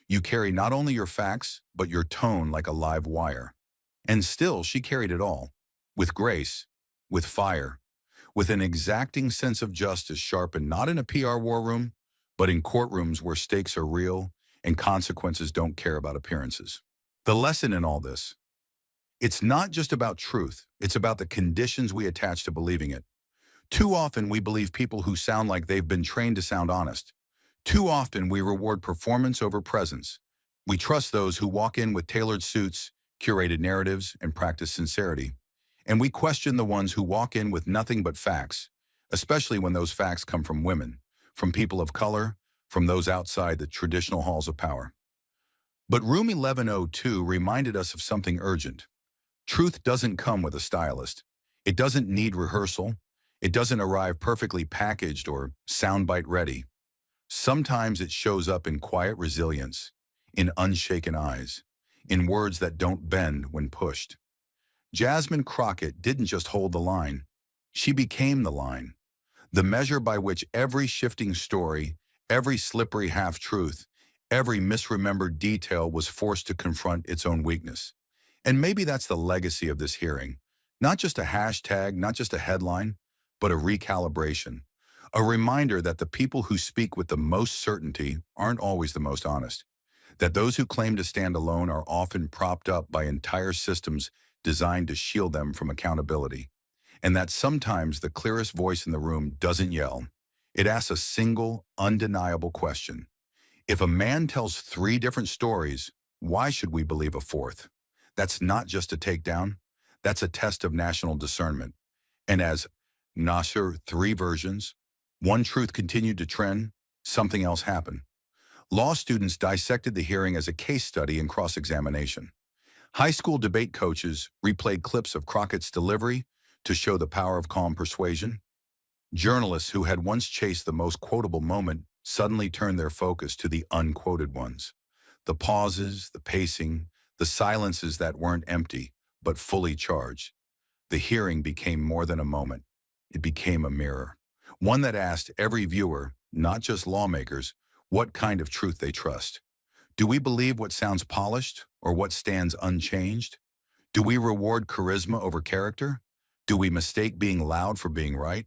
You carry not only your facts, but your tone like a live wire. And still, she carried it all. With grace, with fire, with an exacting sense of justice sharpened not in a PR war room, but in courtrooms where stakes are real and consequences don't care about appearances. The lesson in all this, it's not just about truth, it's about the conditions we attach to believing it. Too often we believe people who sound like they've been trained to sound honest. Too often we reward performance over presence. We trust those who walk in with tailored suits, curated narratives, and practice sincerity. And we question the ones who walk in with nothing but facts, especially when those facts come from women, from people of color, from those outside the traditional halls of power. But Room 1102 reminded us of something urgent. Truth doesn't come with a stylist. It doesn't need rehearsal. It doesn't arrive perfectly packaged or soundbite ready. Sometimes it shows up in quiet resilience, in unshaken eyes, in words that don't bend when pushed. Jasmine Crockett didn't just hold the line. She became the line, the measure by which every shifting story, every slippery half-truth, every misremembered detail was forced to confront its own weakness. And maybe that's the legacy of this hearing. Not just a hashtag, not just a headline, but a recalibration. A reminder that the people who speak with the most certainty aren't always the most honest. That those who claim to stand alone are often propped up by entire systems designed to shield them from accountability. And that sometimes the clearest voice in the room doesn't yell. It asks a single, undeniable question. If a man tells 3 different stories, why should we believe a fourth? That's not just a takedown. That's a test of national discernment. And as Nasser 3 versions, one truth continued to trend, something else happened. Law students dissected the hearing as a case study in cross-examination. High school debate coaches replayed clips of Crockett's delivery to show the power of calm persuasion. Journalists who had once chased the most quotable moment suddenly turned their focus to the unquoted ones. The pauses, the pacing, the silences that weren't empty, but fully charged. The hearing became more than a moment. It became a mirror. One that asked every viewer, not just lawmakers, what kind of truth they trust. Do we believe what sounds polished or what stands unchanged? Do we reward charisma over character? Do we mistake being loud for being right?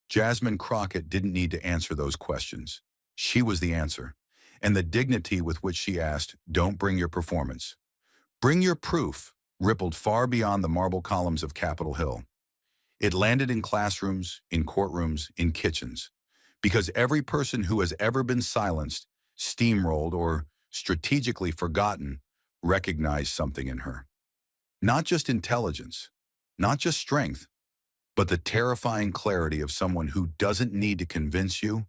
Jasmine Crockett didn't need to answer those questions. She was the answer. And the dignity with which she asked, "Don't bring your performance. Bring your proof," rippled far beyond the marble columns of Capitol Hill. It landed in classrooms, in courtrooms, in kitchens. Because every person who has ever been silenced, steamrolled, or strategically forgotten recognized something in her. Not just intelligence, not just strength, but the terrifying clarity of someone who doesn't need to convince you,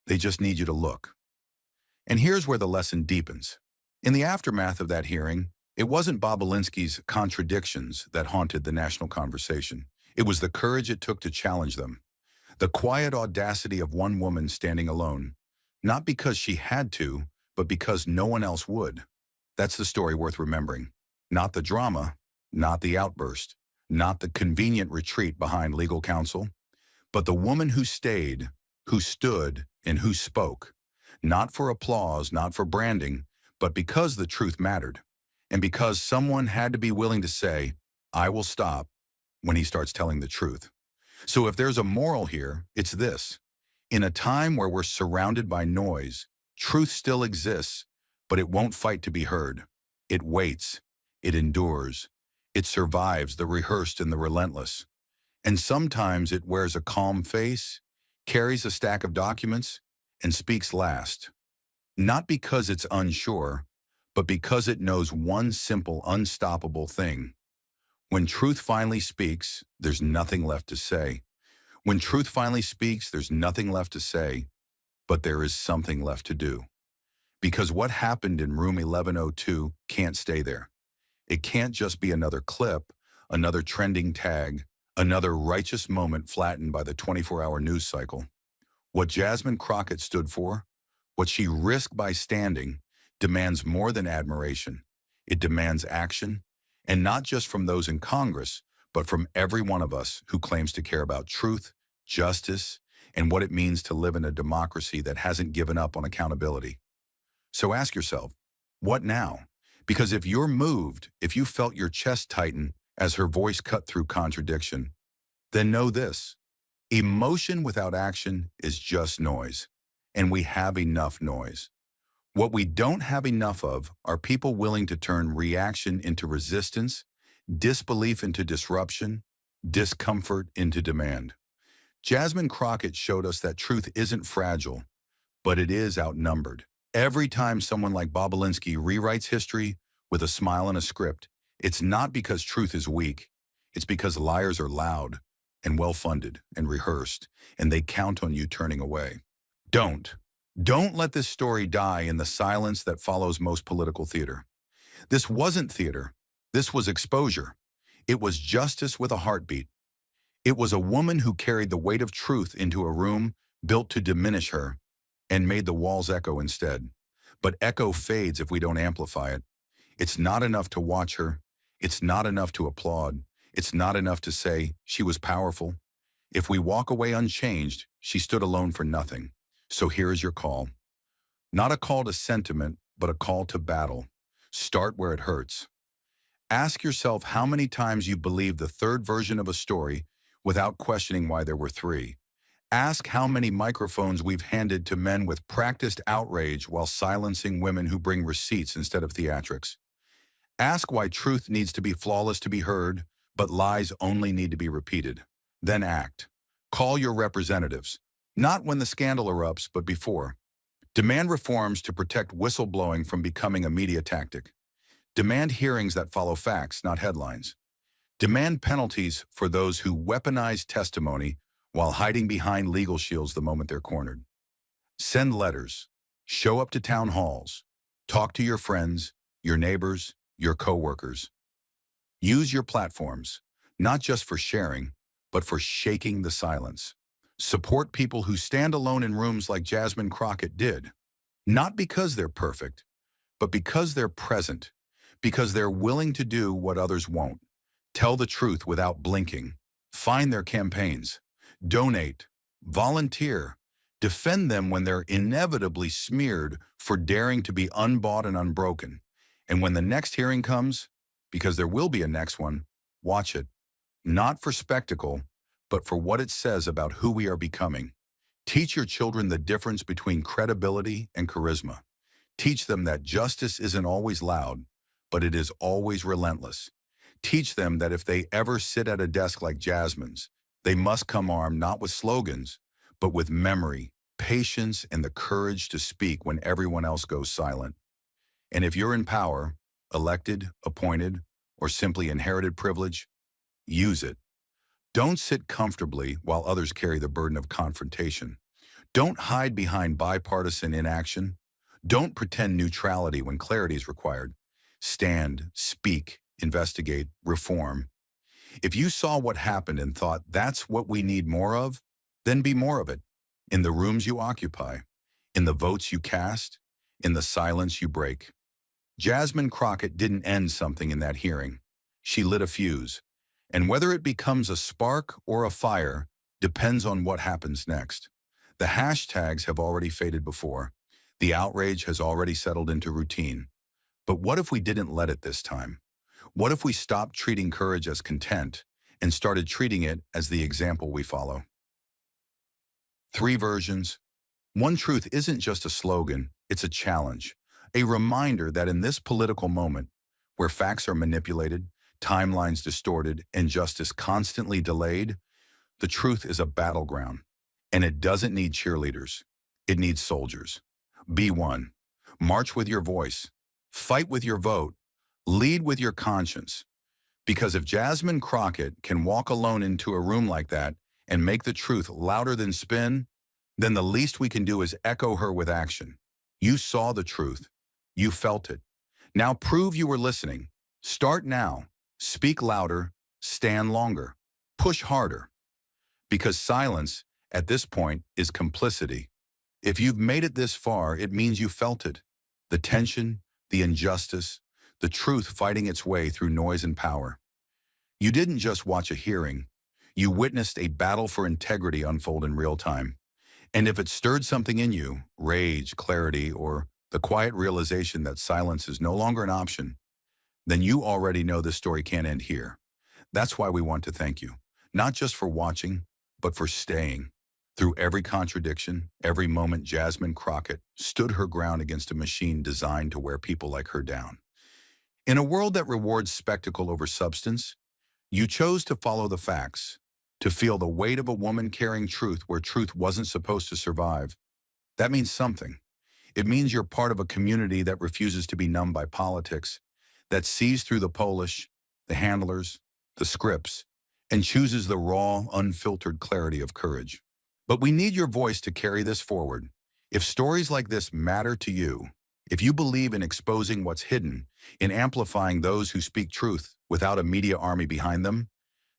they just need you to look. And here's where the lesson deepens. In the aftermath of that hearing, it wasn't Bobulinski's contradictions that haunted the national conversation. It was the courage it took to challenge them. The quiet audacity of one woman standing alone, not because she had to, but because no one else would. That's the story worth remembering. Not the drama, not the outburst, not the convenient retreat behind legal counsel, but the woman who stayed, who stood, and who spoke. Not for applause, not for branding, but because the truth mattered. And because someone had to be willing to say, "I will stop," when he starts telling the truth. So if there's a moral here, it's this. In a time where we're surrounded by noise, truth still exists, but it won't fight to be heard. It waits. It endures. It survives the rehearsed and the relentless. And sometimes it wears a calm face, carries a stack of documents, and speaks last. Not because it's unsure, but because it knows one simple, unstoppable thing. When truth finally speaks, there's nothing left to say. When truth finally speaks, there's nothing left to say, but there is something left to do. Because what happened in room 1102 can't stay there. It can't just be another clip, another trending tag, another righteous moment flattened by the 24-hour news cycle. What Jasmine Crockett stood for, what she risked by standing, demands more than admiration. It demands action, and not just from those in Congress, but from every one of us who claims to care about truth, justice, and what it means to live in a democracy that hasn't given up on accountability. So ask yourself, what now? Because if you're moved, if you felt your chest tighten as her voice cut through contradiction, then know this: emotion without action is just noise, and we have enough noise. What we don't have enough of are people willing to turn reaction into resistance, disbelief into disruption, discomfort into demand. Jasmine Crockett showed us that truth isn't fragile, but it is outnumbered. Every time someone like Bobulinski rewrites history with a smile and a script, it's not because truth is weak. It's because liars are loud and well-funded and rehearsed, and they count on you turning away. Don't. Don't let this story die in the silence that follows most political theater. This wasn't theater. This was exposure. It was justice with a heartbeat. It was a woman who carried the weight of truth into a room built to diminish her and made the walls echo instead. But echo fades if we don't amplify it. It's not enough to watch her. It's not enough to applaud. It's not enough to say she was powerful. If we walk away unchanged, she stood alone for nothing. So here is your call. Not a call to sentiment, but a call to battle. Start where it hurts. Ask yourself how many times you believed the third version of a story without questioning why there were three. Ask how many microphones we've handed to men with practiced outrage while silencing women who bring receipts instead of theatrics. Ask why truth needs to be flawless to be heard, but lies only need to be repeated. Then act. Call your representatives, not when the scandal erupts, but before. Demand reforms to protect whistleblowing from becoming a media tactic. Demand hearings that follow facts, not headlines. Demand penalties for those who weaponize testimony while hiding behind legal shields the moment they're cornered. Send letters. Show up to town halls. Talk to your friends, your neighbors, your coworkers. Use your platforms, not just for sharing, but for shaking the silence. Support people who stand alone in rooms like Jasmine Crockett did. Not because they're perfect, but because they're present, because they're willing to do what others won't. Tell the truth without blinking. Find their campaigns. Donate. Volunteer. Defend them when they're inevitably smeared for daring to be unbought and unbroken. And when the next hearing comes, because there will be a next one, watch it. Not for spectacle, but for what it says about who we are becoming. Teach your children the difference between credibility and charisma. Teach them that justice isn't always loud, but it is always relentless. Teach them that if they ever sit at a desk like Jasmine's, they must come armed not with slogans, but with memory, patience, and the courage to speak when everyone else goes silent. And if you're in power, elected, appointed, or simply inherited privilege, use it. Don't sit comfortably while others carry the burden of confrontation. Don't hide behind bipartisan inaction. Don't pretend neutrality when clarity is required. Stand, speak, investigate, reform. If you saw what happened and thought that's what we need more of, then be more of it. In the rooms you occupy, in the votes you cast, in the silence you break. Jasmine Crockett didn't end something in that hearing. She lit a fuse. And whether it becomes a spark or a fire depends on what happens next. The hashtags have already faded before. The outrage has already settled into routine. But what if we didn't let it this time? What if we stopped treating courage as content and started treating it as the example we follow? Three versions. One truth isn't just a slogan, it's a challenge. A reminder that in this political moment, where facts are manipulated, timelines distorted, and justice constantly delayed, the truth is a battleground. And it doesn't need cheerleaders. It needs soldiers. Be one. March with your voice. Fight with your vote. Lead with your conscience. Because if Jasmine Crockett can walk alone into a room like that and make the truth louder than spin, then the least we can do is echo her with action. You saw the truth. You felt it. Now prove you were listening. Start now. Speak louder. Stand longer. Push harder. Because silence, at this point, is complicity. If you've made it this far, it means you felt it. The tension, the injustice, the truth fighting its way through noise and power. You didn't just watch a hearing. You witnessed a battle for integrity unfold in real time. And if it stirred something in you, rage, clarity, or the quiet realization that silence is no longer an option, then you already know this story can't end here. That's why we want to thank you, not just for watching, but for staying. Through every contradiction, every moment, Jasmine Crockett stood her ground against a machine designed to wear people like her down. In a world that rewards spectacle over substance, you chose to follow the facts, to feel the weight of a woman carrying truth where truth wasn't supposed to survive. That means something. It means you're part of a community that refuses to be numbed by politics, that sees through the polish, the handlers, the scripts, and chooses the raw, unfiltered clarity of courage. But we need your voice to carry this forward. If stories like this matter to you, if you believe in exposing what's hidden, in amplifying those who speak truth without a media army behind them,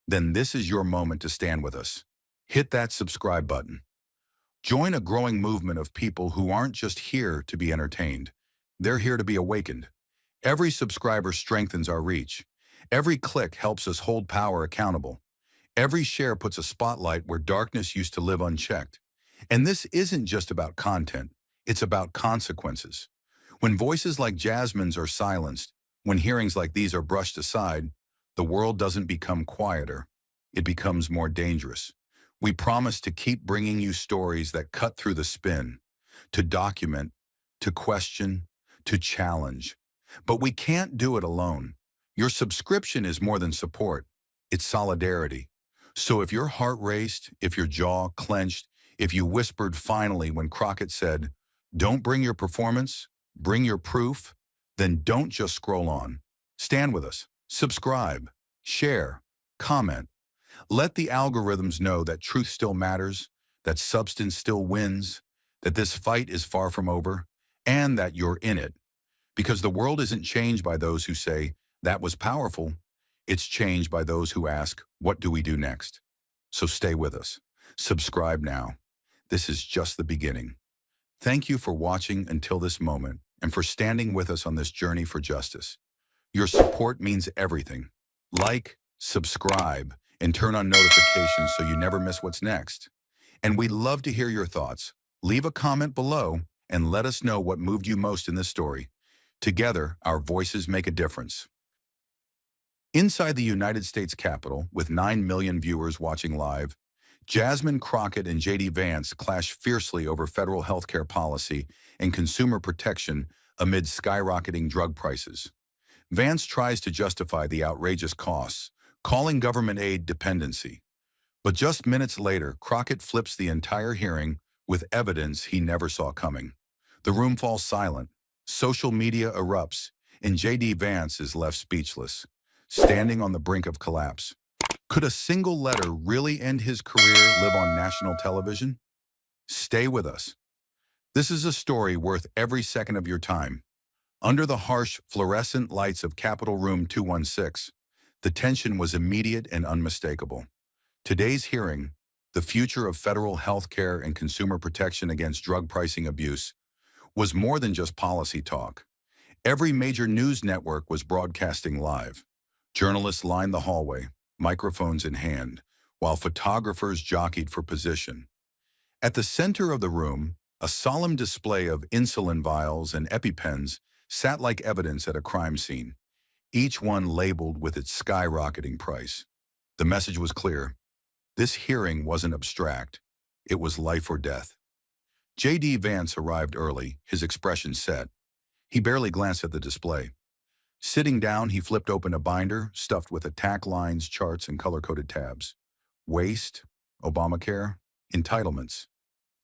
then this is your moment to stand with us. Hit that subscribe button. Join a growing movement of people who aren't just here to be entertained. They're here to be awakened. Every subscriber strengthens our reach. Every click helps us hold power accountable. Every share puts a spotlight where darkness used to live unchecked. And this isn't just about content, it's about consequences. When voices like Jasmine's are silenced, when hearings like these are brushed aside, the world doesn't become quieter, it becomes more dangerous. We promise to keep bringing you stories that cut through the spin, to document, to question, to challenge. But we can't do it alone. Your subscription is more than support, it's solidarity. So if your heart raced, if your jaw clenched, if you whispered finally when Crockett said, "Don't bring your performance, bring your proof," then don't just scroll on. Stand with us, subscribe, share, comment. Let the algorithms know that truth still matters, that substance still wins, that this fight is far from over, and that you're in it. Because the world isn't changed by those who say, "That was powerful." It's changed by those who ask, "What do we do next?" So stay with us. Subscribe now. This is just the beginning. Thank you for watching until this moment and for standing with us on this journey for justice. Your support means everything. Like, subscribe, and turn on notifications so you never miss what's next. And we'd love to hear your thoughts. Leave a comment below and let us know what moved you most in this story. Together, our voices make a difference. Inside the United States Capitol, with 9 million viewers watching live, Jasmine Crockett and J.D. Vance clash fiercely over federal healthcare policy and consumer protection amid skyrocketing drug prices. Vance tries to justify the outrageous costs, calling government aid dependency. But just minutes later, Crockett flips the entire hearing with evidence he never saw coming. The room falls silent, social media erupts, and J.D. Vance is left speechless, standing on the brink of collapse. Could a single letter really end his career, live on national television? Stay with us. This is a story worth every second of your time. Under the harsh, fluorescent lights of Capitol Room 216, the tension was immediate and unmistakable. Today's hearing, the future of federal health care and consumer protection against drug pricing abuse, was more than just policy talk. Every major news network was broadcasting live. Journalists lined the hallway, microphones in hand, while photographers jockeyed for position. At the center of the room, a solemn display of insulin vials and EpiPens sat like evidence at a crime scene, each one labeled with its skyrocketing price. The message was clear. This hearing wasn't abstract. It was life or death. J.D. Vance arrived early, his expression set. He barely glanced at the display. Sitting down, he flipped open a binder stuffed with attack lines, charts, and color-coded tabs. Waste, Obamacare, entitlements.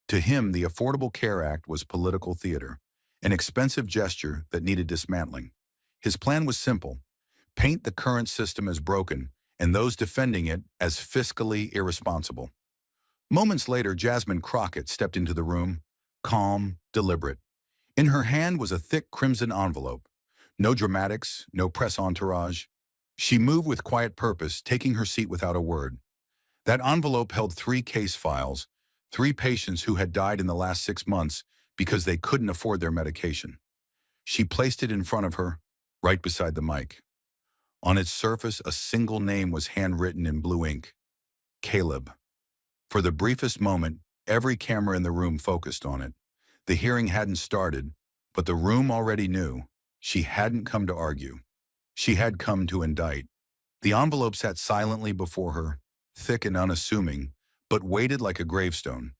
To him, the Affordable Care Act was political theater, an expensive gesture that needed dismantling. His plan was simple: paint the current system as broken and those defending it as fiscally irresponsible. Moments later, Jasmine Crockett stepped into the room, calm, deliberate. In her hand was a thick crimson envelope. No dramatics, no press entourage. She moved with quiet purpose, taking her seat without a word. That envelope held 3 case files, 3 patients who had died in the last 6 months because they couldn't afford their medication. She placed it in front of her, right beside the mic. On its surface, a single name was handwritten in blue ink: Caleb. For the briefest moment, every camera in the room focused on it. The hearing hadn't started, but the room already knew. She hadn't come to argue. She had come to indict. The envelope sat silently before her, thick and unassuming, but weighted like a gravestone.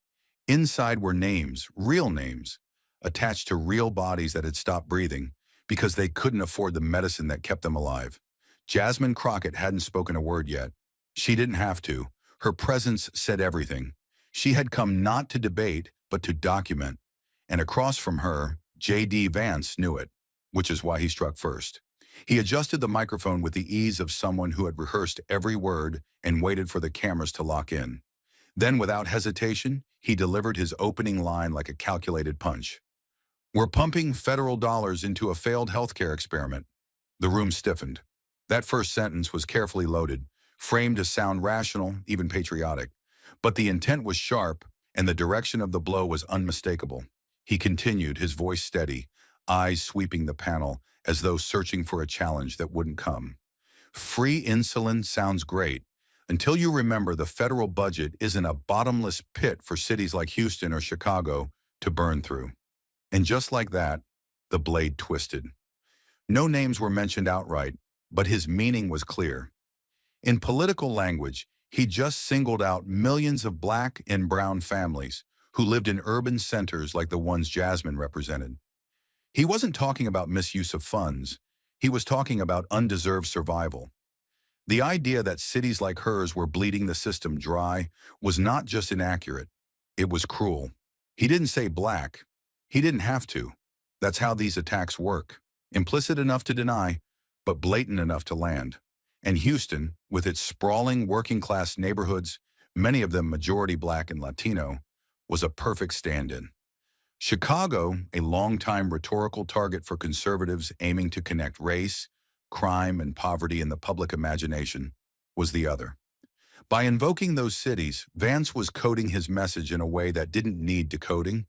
Inside were names, real names, attached to real bodies that had stopped breathing because they couldn't afford the medicine that kept them alive. Jasmine Crockett hadn't spoken a word yet. She didn't have to. Her presence said everything. She had come not to debate, but to document. And across from her, J.D. Vance knew it, which is why he struck first. He adjusted the microphone with the ease of someone who had rehearsed every word and waited for the cameras to lock in. Then, without hesitation, he delivered his opening line like a calculated punch. "We're pumping federal dollars into a failed healthcare experiment." The room stiffened. That first sentence was carefully loaded, framed to sound rational, even patriotic. But the intent was sharp, and the direction of the blow was unmistakable. He continued, his voice steady, eyes sweeping the panel as though searching for a challenge that wouldn't come. "Free insulin sounds great, until you remember the federal budget isn't a bottomless pit for cities like Houston or Chicago to burn through." And just like that, the blade twisted. No names were mentioned outright, but his meaning was clear. In political language, he just singled out millions of black and brown families who lived in urban centers like the ones Jasmine represented. He wasn't talking about misuse of funds. He was talking about undeserved survival. The idea that cities like hers were bleeding the system dry was not just inaccurate, it was cruel. He didn't say black. He didn't have to. That's how these attacks work. Implicit enough to deny, but blatant enough to land. And Houston, with its sprawling working-class neighborhoods, many of them majority black and Latino, was a perfect stand-in. Chicago, a long-time rhetorical target for conservatives aiming to connect race, crime, and poverty in the public imagination, was the other. By invoking those cities, Vance was coding his message in a way that didn't need decoding.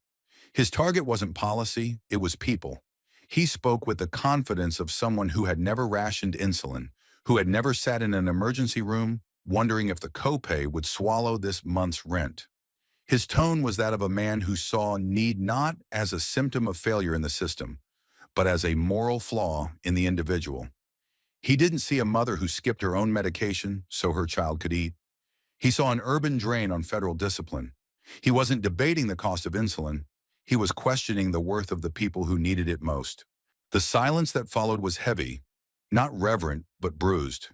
His target wasn't policy, it was people. He spoke with the confidence of someone who had never rationed insulin, who had never sat in an emergency room wondering if the copay would swallow this month's rent. His tone was that of a man who saw need not as a symptom of failure in the system, but as a moral flaw in the individual. He didn't see a mother who skipped her own medication so her child could eat. He saw an urban drain on federal discipline. He wasn't debating the cost of insulin. He was questioning the worth of the people who needed it most. The silence that followed was heavy, not reverent, but bruised.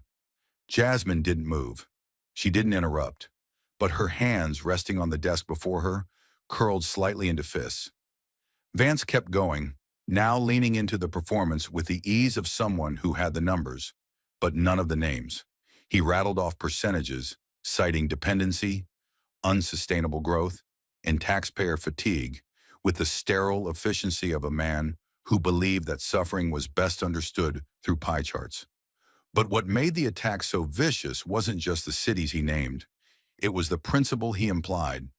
Jasmine didn't move. She didn't interrupt, but her hands resting on the desk before her curled slightly into fists. Vance kept going, now leaning into the performance with the ease of someone who had the numbers, but none of the names. He rattled off percentages, citing dependency, unsustainable growth, and taxpayer fatigue, with the sterile efficiency of a man who believed that suffering was best understood through pie charts. But what made the attack so vicious wasn't just the cities he named. It was the principle he implied,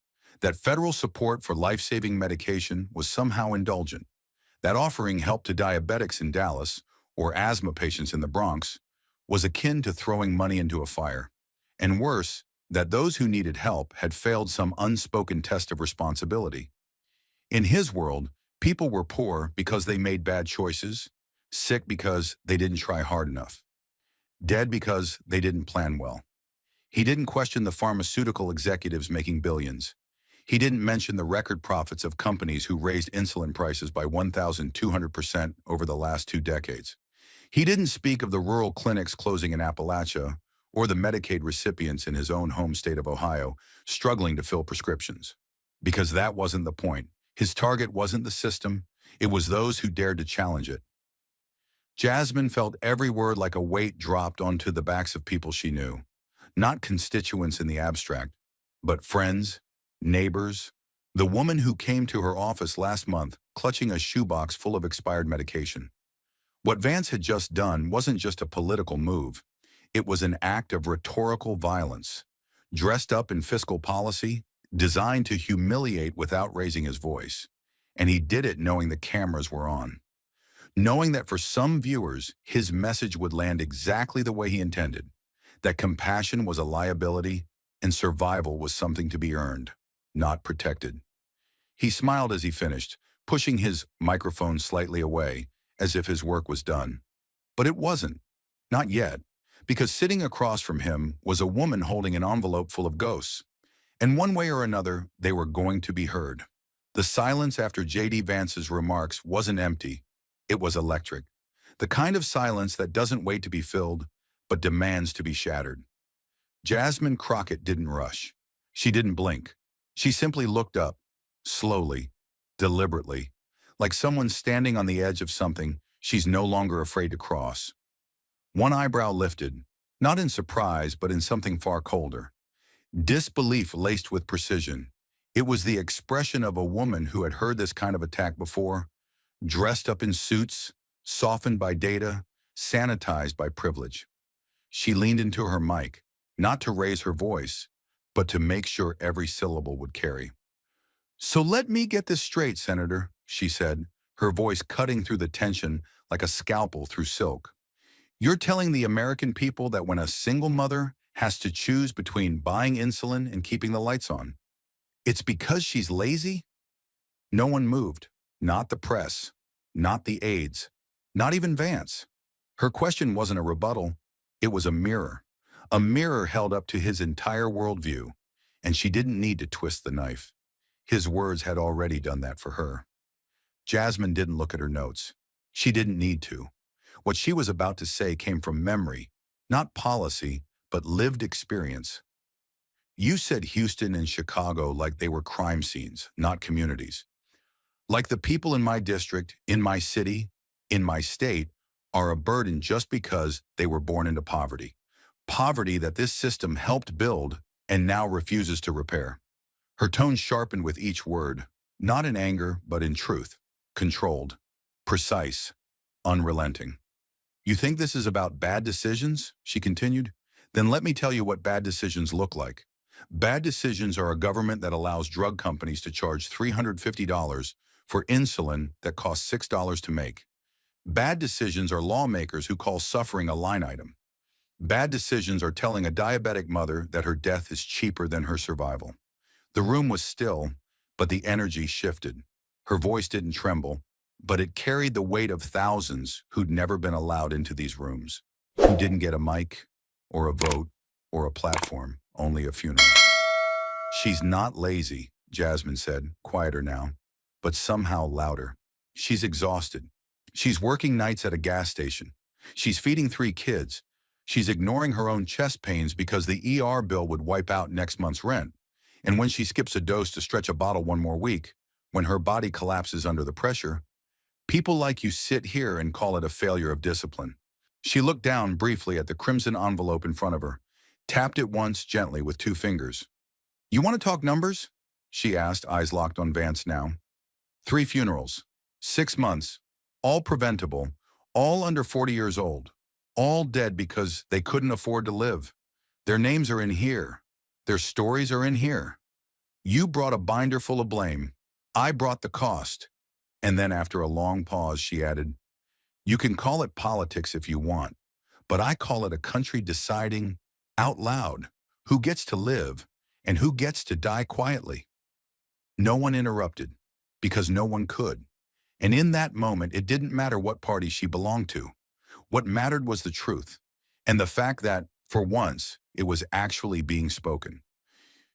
that federal support for life-saving medication was somehow indulgent, that offering help to diabetics in Dallas or asthma patients in the Bronx was akin to throwing money into a fire. And worse, that those who needed help had failed some unspoken test of responsibility. In his world, people were poor because they made bad choices, sick because they didn't try hard enough, dead because they didn't plan well. He didn't question the pharmaceutical executives making billions. He didn't mention the record profits of companies who raised insulin prices by 1,200% over the last 2 decades. He didn't speak of the rural clinics closing in Appalachia or the Medicaid recipients in his own home state of Ohio struggling to fill prescriptions. Because that wasn't the point. His target wasn't the system, it was those who dared to challenge it. Jasmine felt every word like a weight dropped onto the backs of people she knew. Not constituents in the abstract, but friends, neighbors, the woman who came to her office last month clutching a shoebox full of expired medication. What Vance had just done wasn't just a political move. It was an act of rhetorical violence, dressed up in fiscal policy, designed to humiliate without raising his voice. And he did it knowing the cameras were on. knowing that for some viewers, his message would land exactly the way he intended, that compassion was a liability and survival was something to be earned, not protected. He smiled as he finished, pushing his microphone slightly away, as if his work was done. But it wasn't. Not yet, because sitting across from him was a woman holding an envelope full of ghosts. And one way or another, they were going to be heard. The silence after J.D. Vance's remarks wasn't empty. It was electric. The kind of silence that doesn't wait to be filled, but demands to be shattered. Jasmine Crockett didn't rush. She didn't blink. She simply looked up, slowly, deliberately, like someone standing on the edge of something she's no longer afraid to cross. One eyebrow lifted, not in surprise, but in something far colder. Disbelief laced with precision. It was the expression of a woman who had heard this kind of attack before, dressed up in suits, softened by data, sanitized by privilege. She leaned into her mic, not to raise her voice, but to make sure every syllable would carry. "So let me get this straight, Senator," she said, her voice cutting through the tension like a scalpel through silk. "You're telling the American people that when a single mother has to choose between buying insulin and keeping the lights on, it's because she's lazy?" No one moved. Not the press. Not the aides. Not even Vance. Her question wasn't a rebuttal. It was a mirror. A mirror held up to his entire worldview, and she didn't need to twist the knife. His words had already done that for her. Jasmine didn't look at her notes. She didn't need to. What she was about to say came from memory, not policy, but lived experience. "You said Houston and Chicago like they were crime scenes, not communities. Like the people in my district, in my city, in my state, are a burden just because they were born into poverty. Poverty that this system helped build and now refuses to repair." Her tone sharpened with each word, not in anger, but in truth. Controlled, precise, unrelenting. "You think this is about bad decisions?" she continued. "Then let me tell you what bad decisions look like. Bad decisions are a government that allows drug companies to charge $350 for insulin that costs $6 to make. Bad decisions are lawmakers who call suffering a line item. Bad decisions are telling a diabetic mother that her death is cheaper than her survival." The room was still, but the energy shifted. Her voice didn't tremble, but it carried the weight of thousands who'd never been allowed into these rooms, who didn't get a mic, or a vote, or a platform, only a funeral. "She's not lazy," Jasmine said, quieter now, but somehow louder. "She's exhausted. She's working nights at a gas station. She's feeding 3 kids. She's ignoring her own chest pains because the ER bill would wipe out next month's rent. And when she skips a dose to stretch a bottle one more week, when her body collapses under the pressure, people like you sit here and call it a failure of discipline." She looked down briefly at the crimson envelope in front of her, tapped it once gently with 2 fingers. "You want to talk numbers?" she asked, eyes locked on Vance now. 3 funerals, 6 months, all preventable, all under 40 years old, all dead because they couldn't afford to live. Their names are in here. Their stories are in here. You brought a binder full of blame. I brought the cost." And then after a long pause, she added, "You can call it politics if you want, but I call it a country deciding, out loud, who gets to live and who gets to die quietly." No one interrupted, because no one could. And in that moment, it didn't matter what party she belonged to. What mattered was the truth, and the fact that, for once, it was actually being spoken.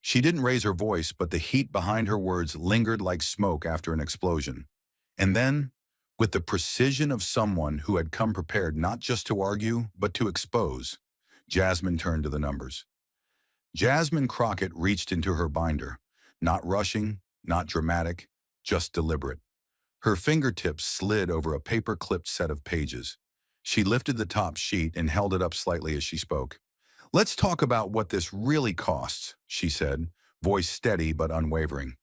She didn't raise her voice, but the heat behind her words lingered like smoke after an explosion. And then, with the precision of someone who had come prepared not just to argue, but to expose, Jasmine turned to the numbers. Jasmine Crockett reached into her binder, not rushing, not dramatic, just deliberate. Her fingertips slid over a paper-clipped set of pages. She lifted the top sheet and held it up slightly as she spoke. "Let's talk about what this really costs," she said, voice steady but unwavering.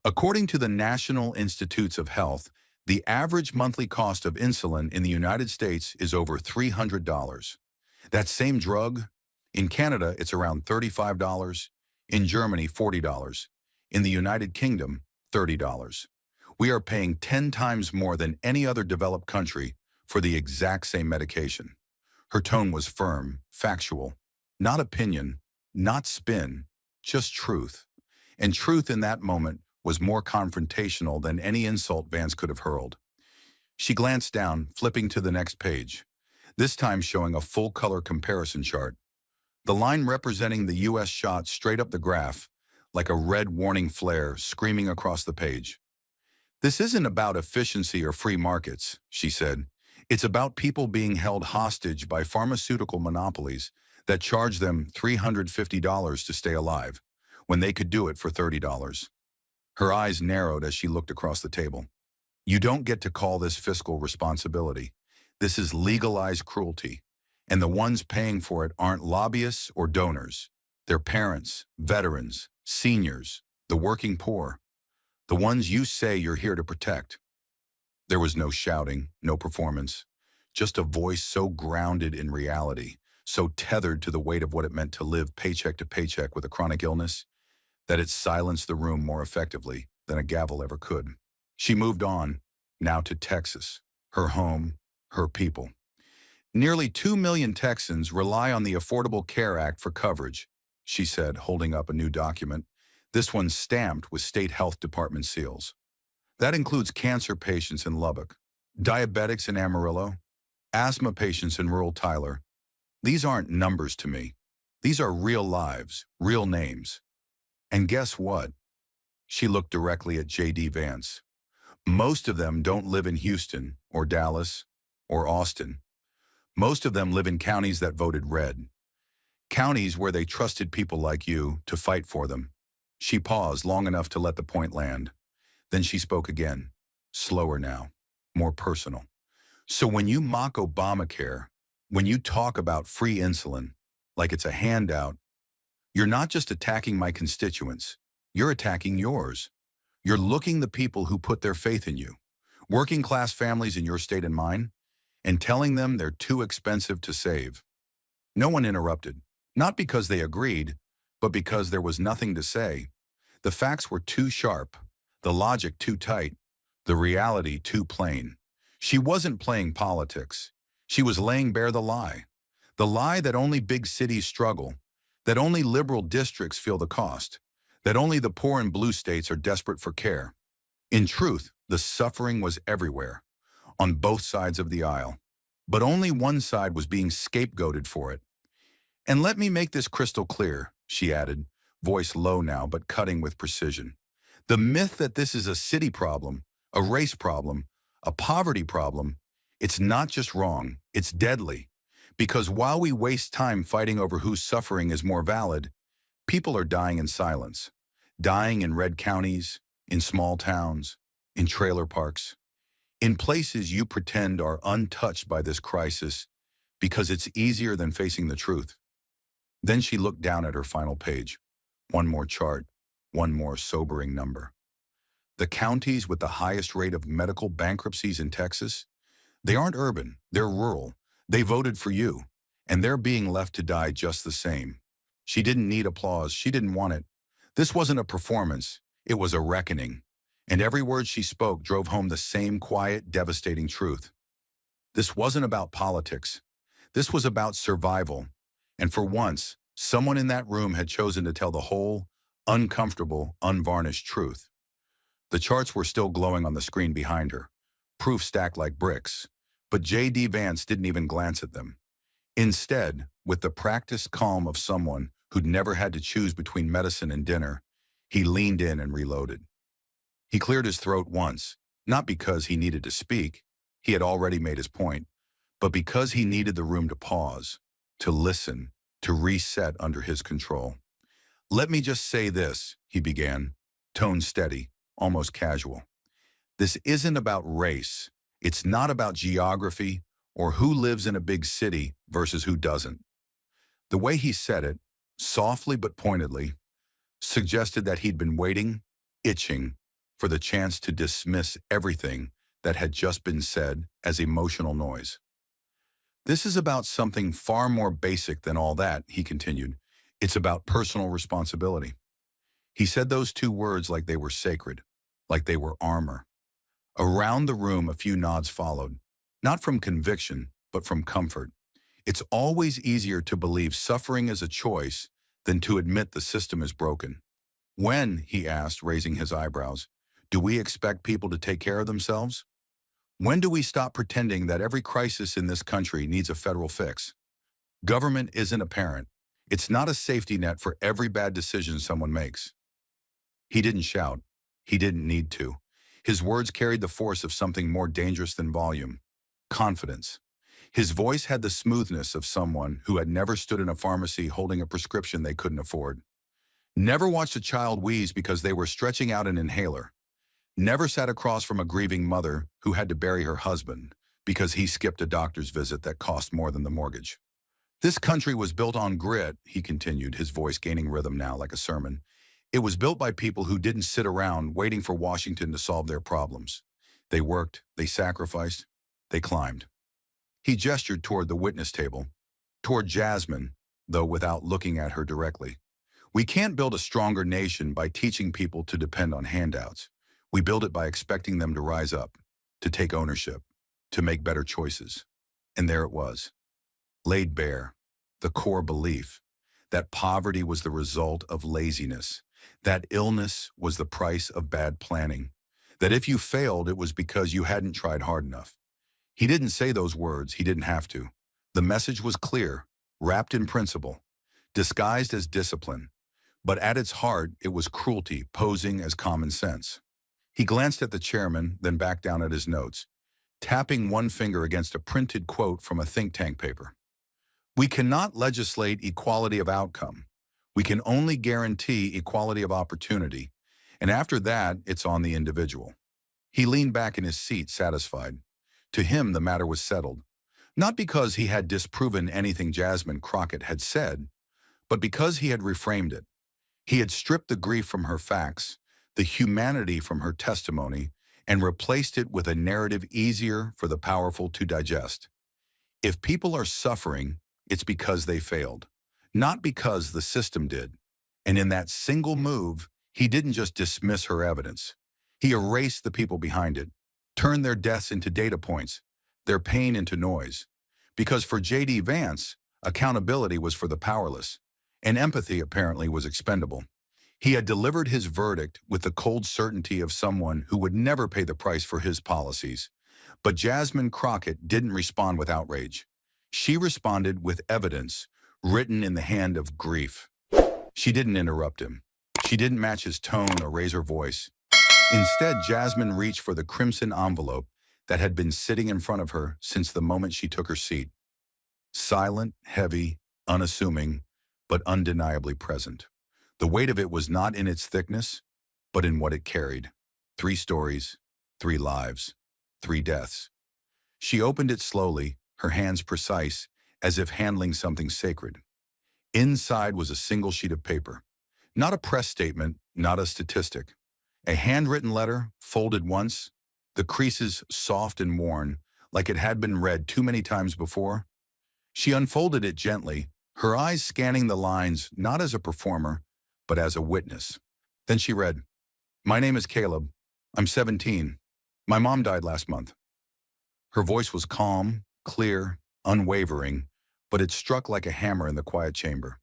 "According to the National Institutes of Health, the average monthly cost of insulin in the United States is over $300. That same drug, in Canada, it's around $35, in Germany, $40, in the United Kingdom, $30. We are paying 10 times more than any other developed country for the exact same medication. Her tone was firm, factual, not opinion, not spin, just truth. And truth in that moment was more confrontational than any insult Vance could have hurled. She glanced down, flipping to the next page, this time showing a full-color comparison chart. The line representing the U.S. shot straight up the graph, like a red warning flare screaming across the page. This isn't about efficiency or free markets, she said. It's about people being held hostage by pharmaceutical monopolies that charge them $350 to stay alive, when they could do it for $30. Her eyes narrowed as she looked across the table. You don't get to call this fiscal responsibility. This is legalized cruelty. And the ones paying for it aren't lobbyists or donors. They're parents, veterans, seniors, the working poor, the ones you say you're here to protect. There was no shouting, no performance, just a voice so grounded in reality, so tethered to the weight of what it meant to live paycheck to paycheck with a chronic illness, that it silenced the room more effectively than a gavel ever could. She moved on, now to Texas, her home, her people. Nearly 2 million Texans rely on the Affordable Care Act for coverage, she said, holding up a new document, this one stamped with state health department seals. That includes cancer patients in Lubbock, diabetics in Amarillo, asthma patients in rural Tyler. These aren't numbers to me. These are real lives, real names. And guess what? She looked directly at J.D. Vance. Most of them don't live in Houston or Dallas or Austin. Most of them live in counties that voted red. Counties where they trusted people like you to fight for them. She paused long enough to let the point land. Then she spoke again, slower now, more personal. So when you mock Obamacare, when you talk about free insulin like it's a handout, you're not just attacking my constituents, you're attacking yours. You're looking the people who put their faith in you, working class families in your state and mine, and telling them they're too expensive to save. No one interrupted, not because they agreed, but because there was nothing to say. The facts were too sharp, the logic too tight, the reality too plain. She wasn't playing politics. She was laying bare the lie that only big cities struggle, that only liberal districts feel the cost, that only the poor in blue states are desperate for care. In truth, the suffering was everywhere, on both sides of the aisle. But only one side was being scapegoated for it. And let me make this crystal clear, she added, voice low now but cutting with precision. The myth that this is a city problem, a race problem, a poverty problem, it's not just wrong, it's deadly. Because while we waste time fighting over whose suffering is more valid, people are dying in silence, dying in red counties, in small towns, in trailer parks, in places you pretend are untouched by this crisis because it's easier than facing the truth. Then she looked down at her final page. One more chart, one more sobering number. The counties with the highest rate of medical bankruptcies in Texas, they aren't urban, they're rural. They voted for you, and they're being left to die just the same. She didn't need applause, she didn't want it. This wasn't a performance, it was a reckoning. And every word she spoke drove home the same quiet, devastating truth. This wasn't about politics. This was about survival. And for once, someone in that room had chosen to tell the whole, uncomfortable, unvarnished truth. The charts were still glowing on the screen behind her, proof stacked like bricks, but J.D. Vance didn't even glance at them. Instead, with the practiced calm of someone who'd never had to choose between medicine and dinner, he leaned in and reloaded. He cleared his throat once, not because he needed to speak, he had already made his point, but because he needed the room to pause, to listen, to reset under his control. Let me just say this, he began, tone steady, almost casual. This isn't about race. It's not about geography or who lives in a big city versus who doesn't. The way he said it, softly but pointedly, suggested that he'd been waiting, itching, for the chance to dismiss everything that had just been said as emotional noise. This is about something far more basic than all that, he continued. It's about personal responsibility. He said those two words like they were sacred, like they were armor. Around the room, a few nods followed. Not from conviction, but from comfort. It's always easier to believe suffering is a choice than to admit the system is broken. When, he asked, raising his eyebrows, do we expect people to take care of themselves? When do we stop pretending that every crisis in this country needs a federal fix? Government isn't a parent. It's not a safety net for every bad decision someone makes. He didn't shout. He didn't need to. His words carried the force of something more dangerous than volume: confidence. His voice had the smoothness of someone who had never stood in a pharmacy holding a prescription they couldn't afford. Never watched a child wheeze because they were stretching out an inhaler. Never sat across from a grieving mother who had to bury her husband because he skipped a doctor's visit that cost more than the mortgage. This country was built on grit, he continued, his voice gaining rhythm now like a sermon. It was built by people who didn't sit around waiting for Washington to solve their problems. They worked, they sacrificed, they climbed. He gestured toward the witness table, toward Jasmine, though without looking at her directly. We can't build a stronger nation by teaching people to depend on handouts. We build it by expecting them to rise up, to take ownership, to make better choices. And there it was, laid bare, the core belief that poverty was the result of laziness, that illness was the price of bad planning, that if you failed, it was because you hadn't tried hard enough. He didn't say those words, he didn't have to. The message was clear, wrapped in principle, disguised as discipline, but at its heart, it was cruelty posing as common sense. He glanced at the chairman, then back down at his notes, tapping one finger against a printed quote from a think tank paper. We cannot legislate equality of outcome. We can only guarantee equality of opportunity, and after that, it's on the individual. He leaned back in his seat, satisfied. To him, the matter was settled, not because he had disproven anything Jasmine Crockett had said, but because he had reframed it. He had stripped the grief from her facts, the humanity from her testimony, and replaced it with a narrative easier for the powerful to digest. If people are suffering, it's because they failed, not because the system did. And in that single move, he didn't just dismiss her evidence. He erased the people behind it, turned their deaths into data points, their pain into noise. Because for J.D. Vance, accountability was for the powerless, and empathy apparently was expendable. He had delivered his verdict with the cold certainty of someone who would never pay the price for his policies. But Jasmine Crockett didn't respond with outrage. She responded with evidence written in the hand of grief. She didn't interrupt him. She didn't match his tone or raise her voice. Instead, Jasmine reached for the crimson envelope that had been sitting in front of her since the moment she took her seat. Silent, heavy, unassuming, but undeniably present. The weight of it was not in its thickness, but in what it carried. 3 stories, 3 lives, 3 deaths. She opened it slowly, her hands precise, as if handling something sacred. Inside was a single sheet of paper. Not a press statement, not a statistic. A handwritten letter, folded once, the creases soft and worn, like it had been read too many times before. She unfolded it gently, her eyes scanning the lines not as a performer, but as a witness. Then she read, "My name is Caleb. I'm 17. My mom died last month." Her voice was calm, clear, unwavering, but it struck like a hammer in the quiet chamber.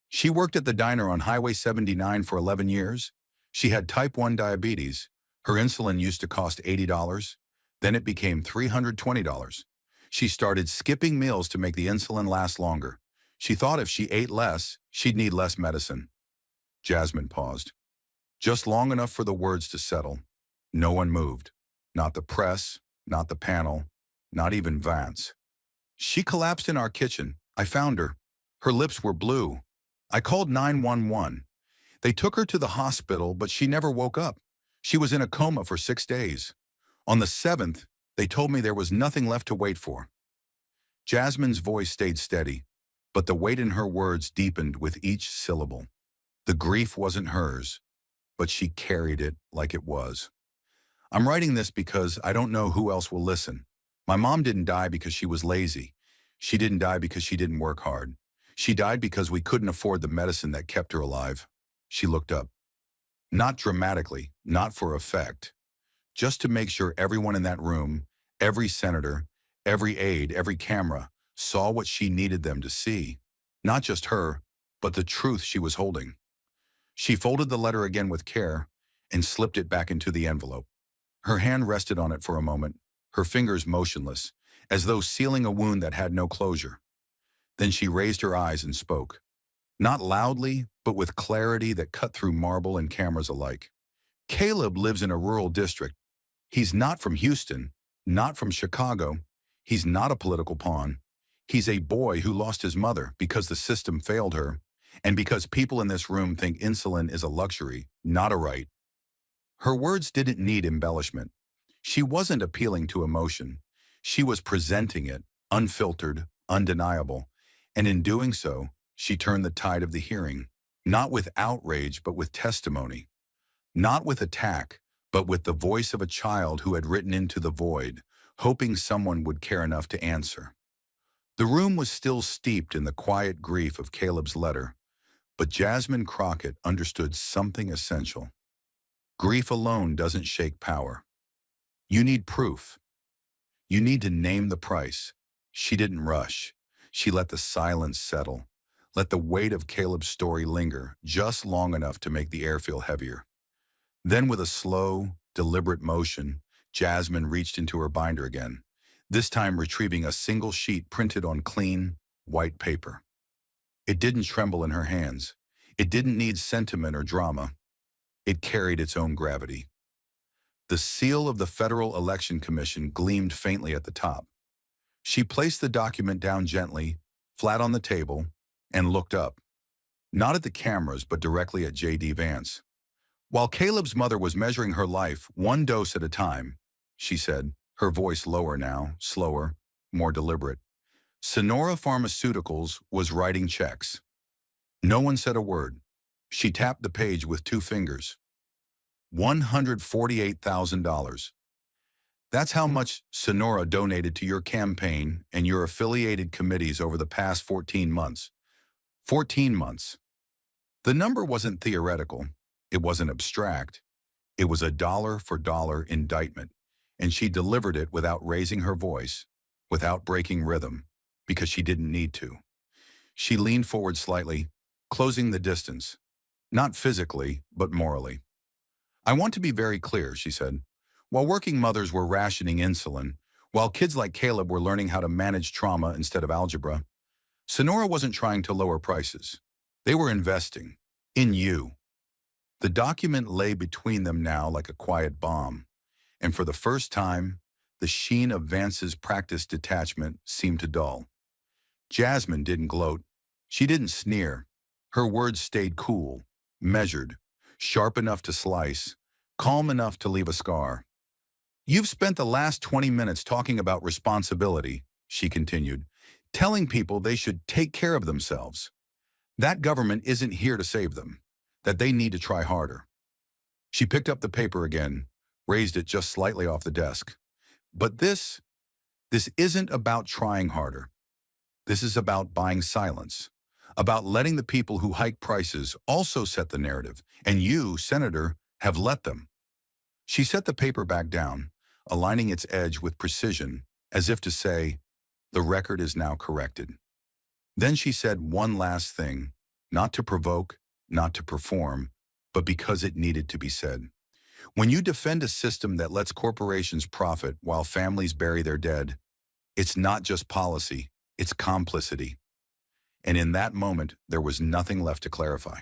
She worked at the diner on Highway 79 for 11 years. She had type 1 diabetes. Her insulin used to cost $80. Then it became $320. She started skipping meals to make the insulin last longer. She thought if she ate less, she'd need less medicine. Jasmine paused. Just long enough for the words to settle. No one moved. Not the press, not the panel, not even Vance. "She collapsed in our kitchen. I found her. Her lips were blue. I called 911. They took her to the hospital, but she never woke up. She was in a coma for 6 days. On the 7th, they told me there was nothing left to wait for." Jasmine's voice stayed steady, but the weight in her words deepened with each syllable. The grief wasn't hers, but she carried it like it was. "I'm writing this because I don't know who else will listen. My mom didn't die because she was lazy. She didn't die because she didn't work hard. She died because we couldn't afford the medicine that kept her alive." She looked up. Not dramatically, not for effect, just to make sure everyone in that room, every senator, Every aide, every camera, saw what she needed them to see. Not just her, but the truth she was holding. She folded the letter again with care and slipped it back into the envelope. Her hand rested on it for a moment, her fingers motionless, as though sealing a wound that had no closure. Then she raised her eyes and spoke. Not loudly, but with clarity that cut through marble and cameras alike. Caleb lives in a rural district. He's not from Houston, not from Chicago. He's not a political pawn. He's a boy who lost his mother because the system failed her, and because people in this room think insulin is a luxury, not a right. Her words didn't need embellishment. She wasn't appealing to emotion. She was presenting it, unfiltered, undeniable, and in doing so, she turned the tide of the hearing, not with outrage, but with testimony. Not with attack, but with the voice of a child who had written into the void, hoping someone would care enough to answer. The room was still steeped in the quiet grief of Caleb's letter, but Jasmine Crockett understood something essential. Grief alone doesn't shake power. You need proof. You need to name the price. She didn't rush. She let the silence settle, let the weight of Caleb's story linger just long enough to make the air feel heavier. Then with a slow, deliberate motion, Jasmine reached into her binder again, this time retrieving a single sheet printed on clean, white paper. It didn't tremble in her hands. It didn't need sentiment or drama. It carried its own gravity. The seal of the Federal Election Commission gleamed faintly at the top. She placed the document down gently, flat on the table, and looked up. Not at the cameras, but directly at J.D. Vance. While Caleb's mother was measuring her life one dose at a time, she said, her voice lower now, slower, more deliberate, Sonora Pharmaceuticals was writing checks. No one said a word. She tapped the page with 2 fingers. $148,000. That's how much Sonora donated to your campaign and your affiliated committees over the past 14 months. 14 months. The number wasn't theoretical. It wasn't abstract. It was a dollar-for-dollar indictment, and she delivered it without raising her voice, without breaking rhythm, because she didn't need to. She leaned forward slightly, closing the distance, not physically, but morally. I want to be very clear, she said. While working mothers were rationing insulin, while kids like Caleb were learning how to manage trauma instead of algebra, Sonora wasn't trying to lower prices. They were investing in you. The document lay between them now like a quiet bomb, and for the first time, the sheen of Vance's practiced detachment seemed to dull. Jasmine didn't gloat. She didn't sneer. Her words stayed cool, measured, sharp enough to slice, calm enough to leave a scar. You've spent the last 20 minutes talking about responsibility, she continued, telling people they should take care of themselves. That government isn't here to save them, that they need to try harder. She picked up the paper again, raised it just slightly off the desk. But this isn't about trying harder. This is about buying silence, about letting the people who hike prices also set the narrative, and you, Senator, have let them. She set the paper back down, aligning its edge with precision, as if to say, the record is now corrected. Then she said one last thing, not to provoke, not to perform, but because it needed to be said. When you defend a system that lets corporations profit while families bury their dead, it's not just policy, it's complicity. And in that moment, there was nothing left to clarify.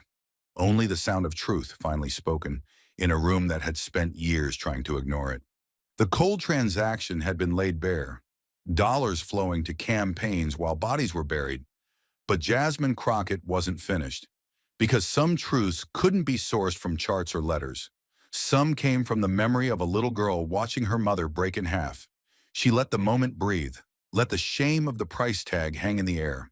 Only the sound of truth finally spoken in a room that had spent years trying to ignore it. The cold transaction had been laid bare, dollars flowing to campaigns while bodies were buried. But Jasmine Crockett wasn't finished, because some truths couldn't be sourced from charts or letters. Some came from the memory of a little girl watching her mother break in half. She let the moment breathe, let the shame of the price tag hang in the air.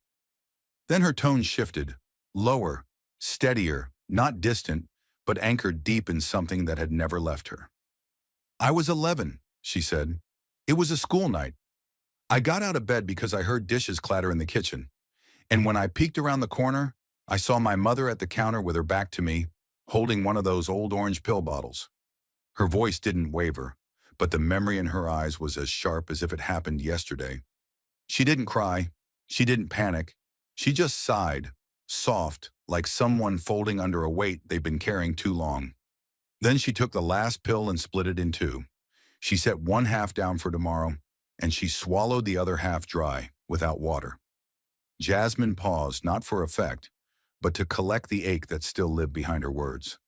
Then her tone shifted, lower, steadier, not distant, but anchored deep in something that had never left her. I was 11, she said. It was a school night. I got out of bed because I heard dishes clatter in the kitchen. And when I peeked around the corner, I saw my mother at the counter with her back to me, holding one of those old orange pill bottles. Her voice didn't waver, but the memory in her eyes was as sharp as if it happened yesterday. She didn't cry. She didn't panic. She just sighed, soft, like someone folding under a weight they've been carrying too long. Then she took the last pill and split it in two. She set one half down for tomorrow, and she swallowed the other half dry, without water. Jasmine paused, not for effect, but to collect the ache that still lived behind her words.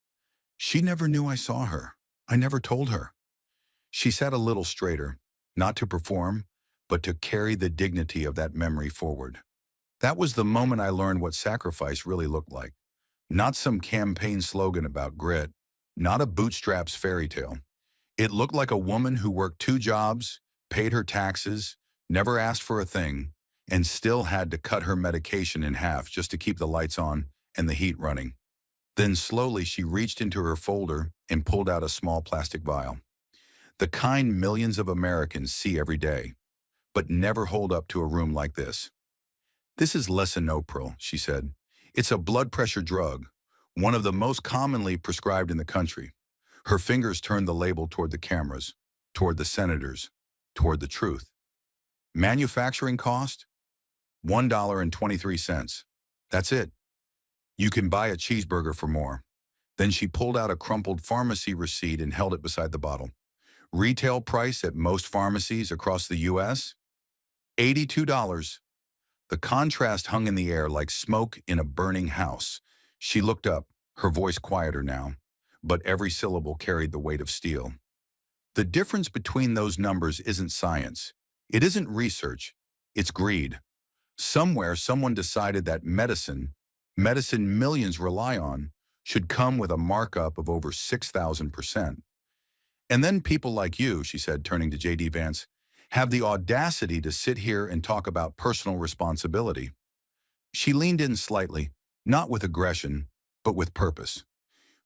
She never knew I saw her. I never told her. She sat a little straighter, not to perform, but to carry the dignity of that memory forward. That was the moment I learned what sacrifice really looked like. Not some campaign slogan about grit, not a bootstraps fairy tale. It looked like a woman who worked two jobs, paid her taxes, never asked for a thing, and still had to cut her medication in half just to keep the lights on and the heat running. Then slowly she reached into her folder and pulled out a small plastic vial. The kind millions of Americans see every day, but never hold up to a room like this. This is lisinopril, she said. It's a blood pressure drug, one of the most commonly prescribed in the country. Her fingers turned the label toward the cameras, toward the senators, toward the truth. Manufacturing cost? $1.23. That's it. You can buy a cheeseburger for more. Then she pulled out a crumpled pharmacy receipt and held it beside the bottle. Retail price at most pharmacies across the U.S.? $82. The contrast hung in the air like smoke in a burning house. She looked up, her voice quieter now, but every syllable carried the weight of steel. The difference between those numbers isn't science. It isn't research. It's greed. Somewhere, someone decided that medicine millions rely on, should come with a markup of over 6,000%. And then people like you, she said, turning to J.D. Vance, have the audacity to sit here and talk about personal responsibility. She leaned in slightly, not with aggression, but with purpose.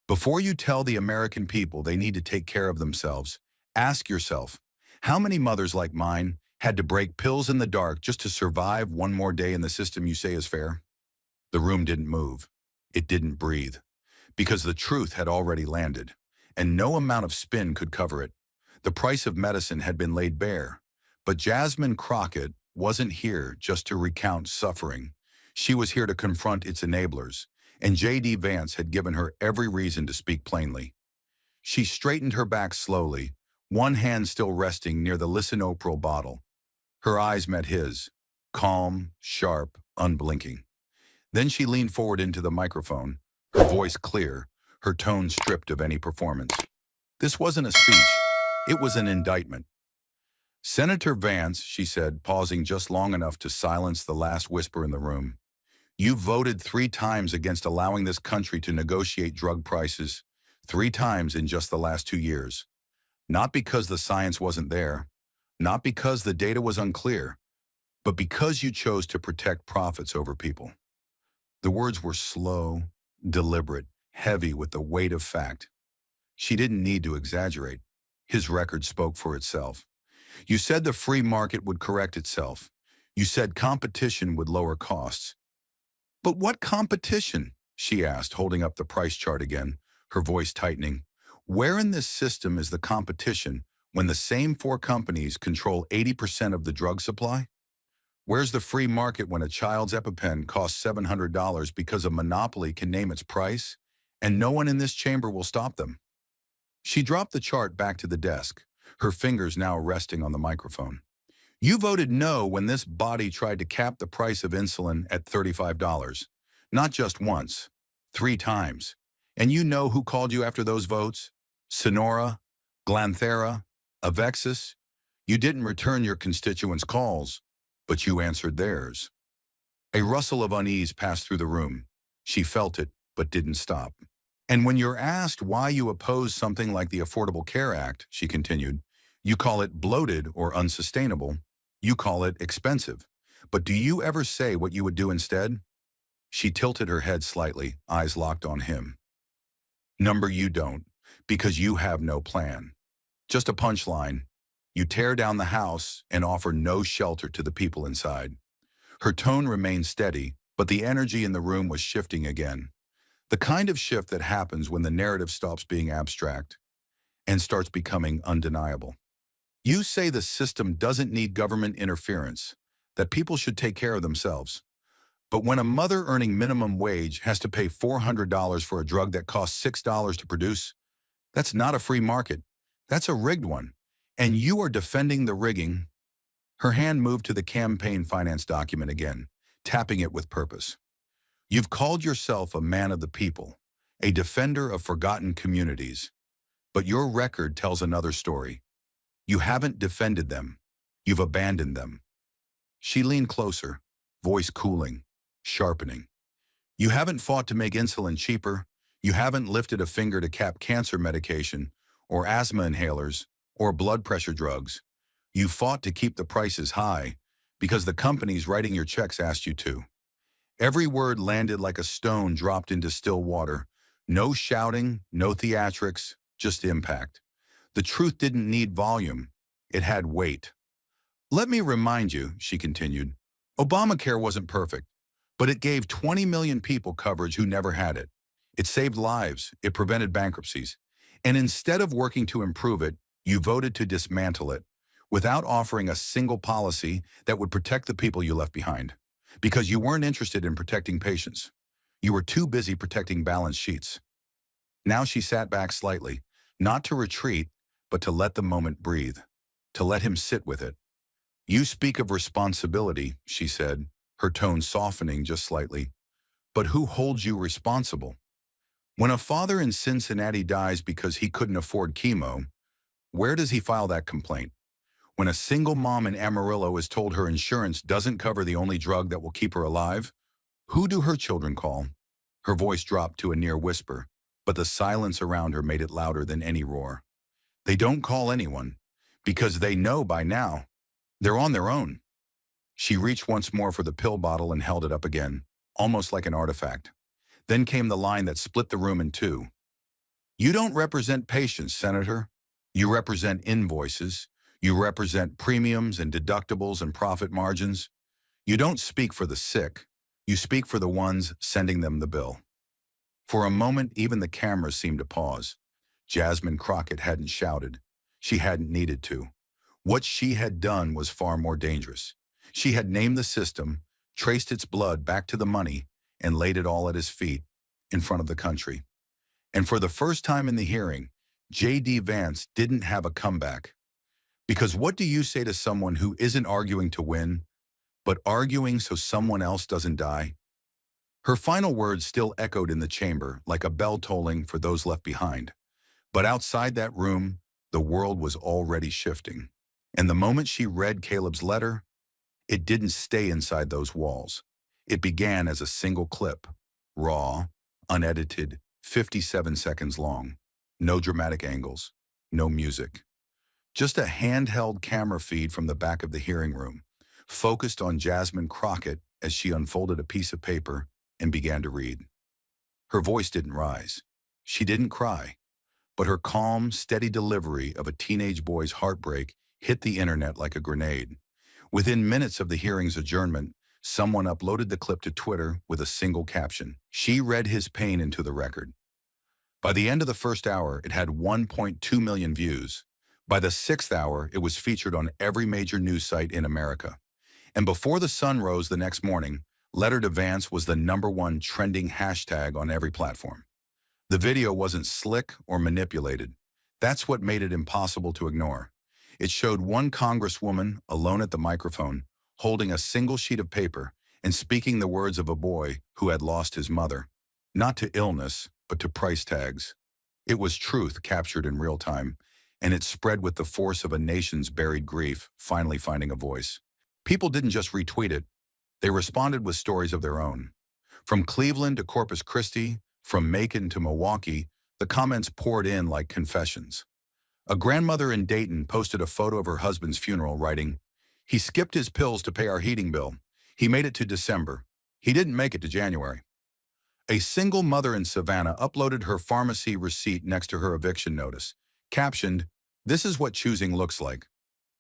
Before you tell the American people they need to take care of themselves, ask yourself, how many mothers like mine had to break pills in the dark just to survive one more day in the system you say is fair? The room didn't move. It didn't breathe. Because the truth had already landed, and no amount of spin could cover it. The price of medicine had been laid bare. But Jasmine Crockett wasn't here just to recount suffering. She was here to confront its enablers, and J.D. Vance had given her every reason to speak plainly. She straightened her back slowly, one hand still resting near the lisinopril bottle. Her eyes met his, calm, sharp, unblinking. Then she leaned forward into the microphone, her voice clear, her tone stripped of any performance. This wasn't a speech. It was an indictment. Senator Vance, she said, pausing just long enough to silence the last whisper in the room, you voted 3 times against allowing this country to negotiate drug prices, 3 times in just the last 2 years. Not because the science wasn't there, not because the data was unclear, but because you chose to protect profits over people. The words were slow, deliberate, heavy with the weight of fact. She didn't need to exaggerate. His record spoke for itself. You said the free market would correct itself. You said competition would lower costs. But what competition? She asked, holding up the price chart again, her voice tightening. Where in this system is the competition when the same 4 companies control 80% of the drug supply? Where's the free market when a child's EpiPen costs $700 because a monopoly can name its price, and no one in this chamber will stop them? She dropped the chart back to the desk, her fingers now resting on the microphone. You voted no when this body tried to cap the price of insulin at $35. Not just once, 3 times. And you know who called you after those votes? Sonora, Glanthera, Avexis. You didn't return your constituents' calls, but you answered theirs. A rustle of unease passed through the room. She felt it, but didn't stop. And when you're asked why you oppose something like the Affordable Care Act, she continued, you call it bloated or unsustainable. You call it expensive. But do you ever say what you would do instead? She tilted her head slightly, eyes locked on him. Number you don't, because you have no plan. Just a punchline. You tear down the house and offer no shelter to the people inside. Her tone remained steady, but the energy in the room was shifting again. The kind of shift that happens when the narrative stops being abstract and starts becoming undeniable. You say the system doesn't need government interference, that people should take care of themselves. But when a mother earning minimum wage has to pay $400 for a drug that costs $6 to produce, that's not a free market. That's a rigged one. And you are defending the rigging. Her hand moved to the campaign finance document again, tapping it with purpose. You've called yourself a man of the people, a defender of forgotten communities. But your record tells another story. You haven't defended them. You've abandoned them. She leaned closer, voice cooling, sharpening. You haven't fought to make insulin cheaper. You haven't lifted a finger to cap cancer medication, or asthma inhalers, or blood pressure drugs. You fought to keep the prices high because the companies writing your checks asked you to. Every word landed like a stone dropped into still water. No shouting, no theatrics, just impact. The truth didn't need volume. It had weight. Let me remind you, she continued, Obamacare wasn't perfect, but it gave 20 million people coverage who never had it. It saved lives. It prevented bankruptcies. And instead of working to improve it, you voted to dismantle it without offering a single policy that would protect the people you left behind. Because you weren't interested in protecting patients. You were too busy protecting balance sheets. Now she sat back slightly, not to retreat, but to let the moment breathe, to let him sit with it. You speak of responsibility, she said, her tone softening just slightly. But who holds you responsible? When a father in Cincinnati dies because he couldn't afford chemo, where does he file that complaint? When a single mom in Amarillo is told her insurance doesn't cover the only drug that will keep her alive, who do her children call? Her voice dropped to a near whisper, but the silence around her made it louder than any roar. They don't call anyone, because they know by now. They're on their own. She reached once more for the pill bottle and held it up again, almost like an artifact. Then came the line that split the room in two. You don't represent patients, Senator. You represent invoices. You represent premiums and deductibles and profit margins. You don't speak for the sick. You speak for the ones sending them the bill. For a moment, even the cameras seemed to pause. Jasmine Crockett hadn't shouted. She hadn't needed to. What she had done was far more dangerous. She had named the system, traced its blood back to the money, and laid it all at his feet, in front of the country. And for the first time in the hearing, J.D. Vance didn't have a comeback. Because what do you say to someone who isn't arguing to win, but arguing so someone else doesn't die? Her final words still echoed in the chamber like a bell tolling for those left behind. But outside that room, the world was already shifting. And the moment she read Caleb's letter, it didn't stay inside those walls. It began as a single clip, raw, unedited, 57 seconds long. No dramatic angles, no music. Just a handheld camera feed from the back of the hearing room, focused on Jasmine Crockett as she unfolded a piece of paper and began to read. Her voice didn't rise. She didn't cry. But her calm, steady delivery of a teenage boy's heartbreak hit the internet like a grenade. Within minutes of the hearing's adjournment, someone uploaded the clip to Twitter with a single caption. She read his pain into the record. By the end of the first hour, it had 1.2 million views. By the sixth hour, it was featured on every major news site in America. And before the sun rose the next morning, Letter to Vance was the #1 trending hashtag on every platform. The video wasn't slick or manipulated. That's what made it impossible to ignore. It showed one congresswoman, alone at the microphone, holding a single sheet of paper and speaking the words of a boy who had lost his mother. Not to illness, but to price tags. It was truth captured in real time, and it spread with the force of a nation's buried grief finally finding a voice. People didn't just retweet it. They responded with stories of their own. From Cleveland to Corpus Christi, from Macon to Milwaukee, the comments poured in like confessions. A grandmother in Dayton posted a photo of her husband's funeral, writing, "He skipped his pills to pay our heating bill. He made it to December. He didn't make it to January." A single mother in Savannah uploaded her pharmacy receipt next to her eviction notice, captioned, "This is what choosing looks like."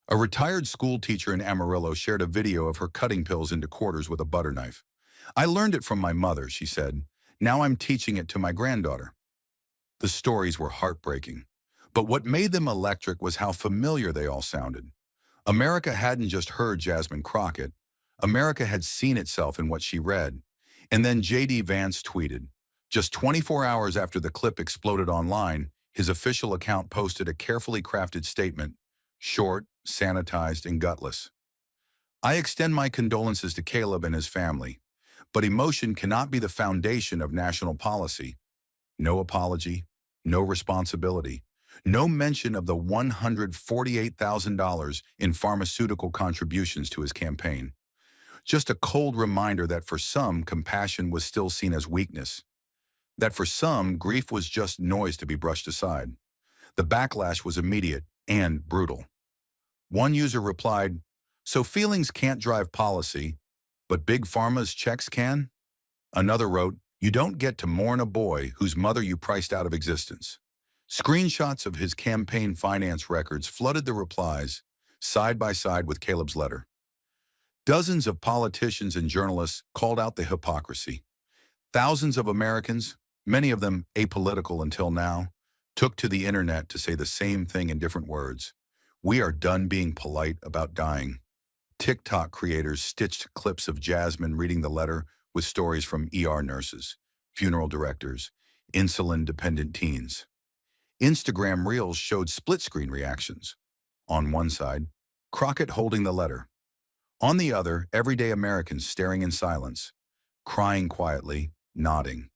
A retired school teacher in Amarillo shared a video of her cutting pills into quarters with a butter knife. "I learned it from my mother," she said. "Now I'm teaching it to my granddaughter." The stories were heartbreaking, But what made them electric was how familiar they all sounded. America hadn't just heard Jasmine Crockett. America had seen itself in what she read. And then J.D. Vance tweeted. Just 24 hours after the clip exploded online, his official account posted a carefully crafted statement, short, sanitized, and gutless. I extend my condolences to Caleb and his family, but emotion cannot be the foundation of national policy. No apology, no responsibility, no mention of the $148,000 in pharmaceutical contributions to his campaign. Just a cold reminder that for some, compassion was still seen as weakness, that for some, grief was just noise to be brushed aside. The backlash was immediate and brutal. One user replied, "So feelings can't drive policy, but Big Pharma's checks can?" Another wrote, "You don't get to mourn a boy whose mother you priced out of existence." Screenshots of his campaign finance records flooded the replies, side by side with Caleb's letter. Dozens of politicians and journalists called out the hypocrisy. Thousands of Americans, many of them apolitical until now, took to the internet to say the same thing in different words. We are done being polite about dying. TikTok creators stitched clips of Jasmine reading the letter with stories from ER nurses, funeral directors, insulin-dependent teens. Instagram Reels showed split-screen reactions. On one side, Crockett holding the letter. On the other, everyday Americans staring in silence, crying quietly, nodding.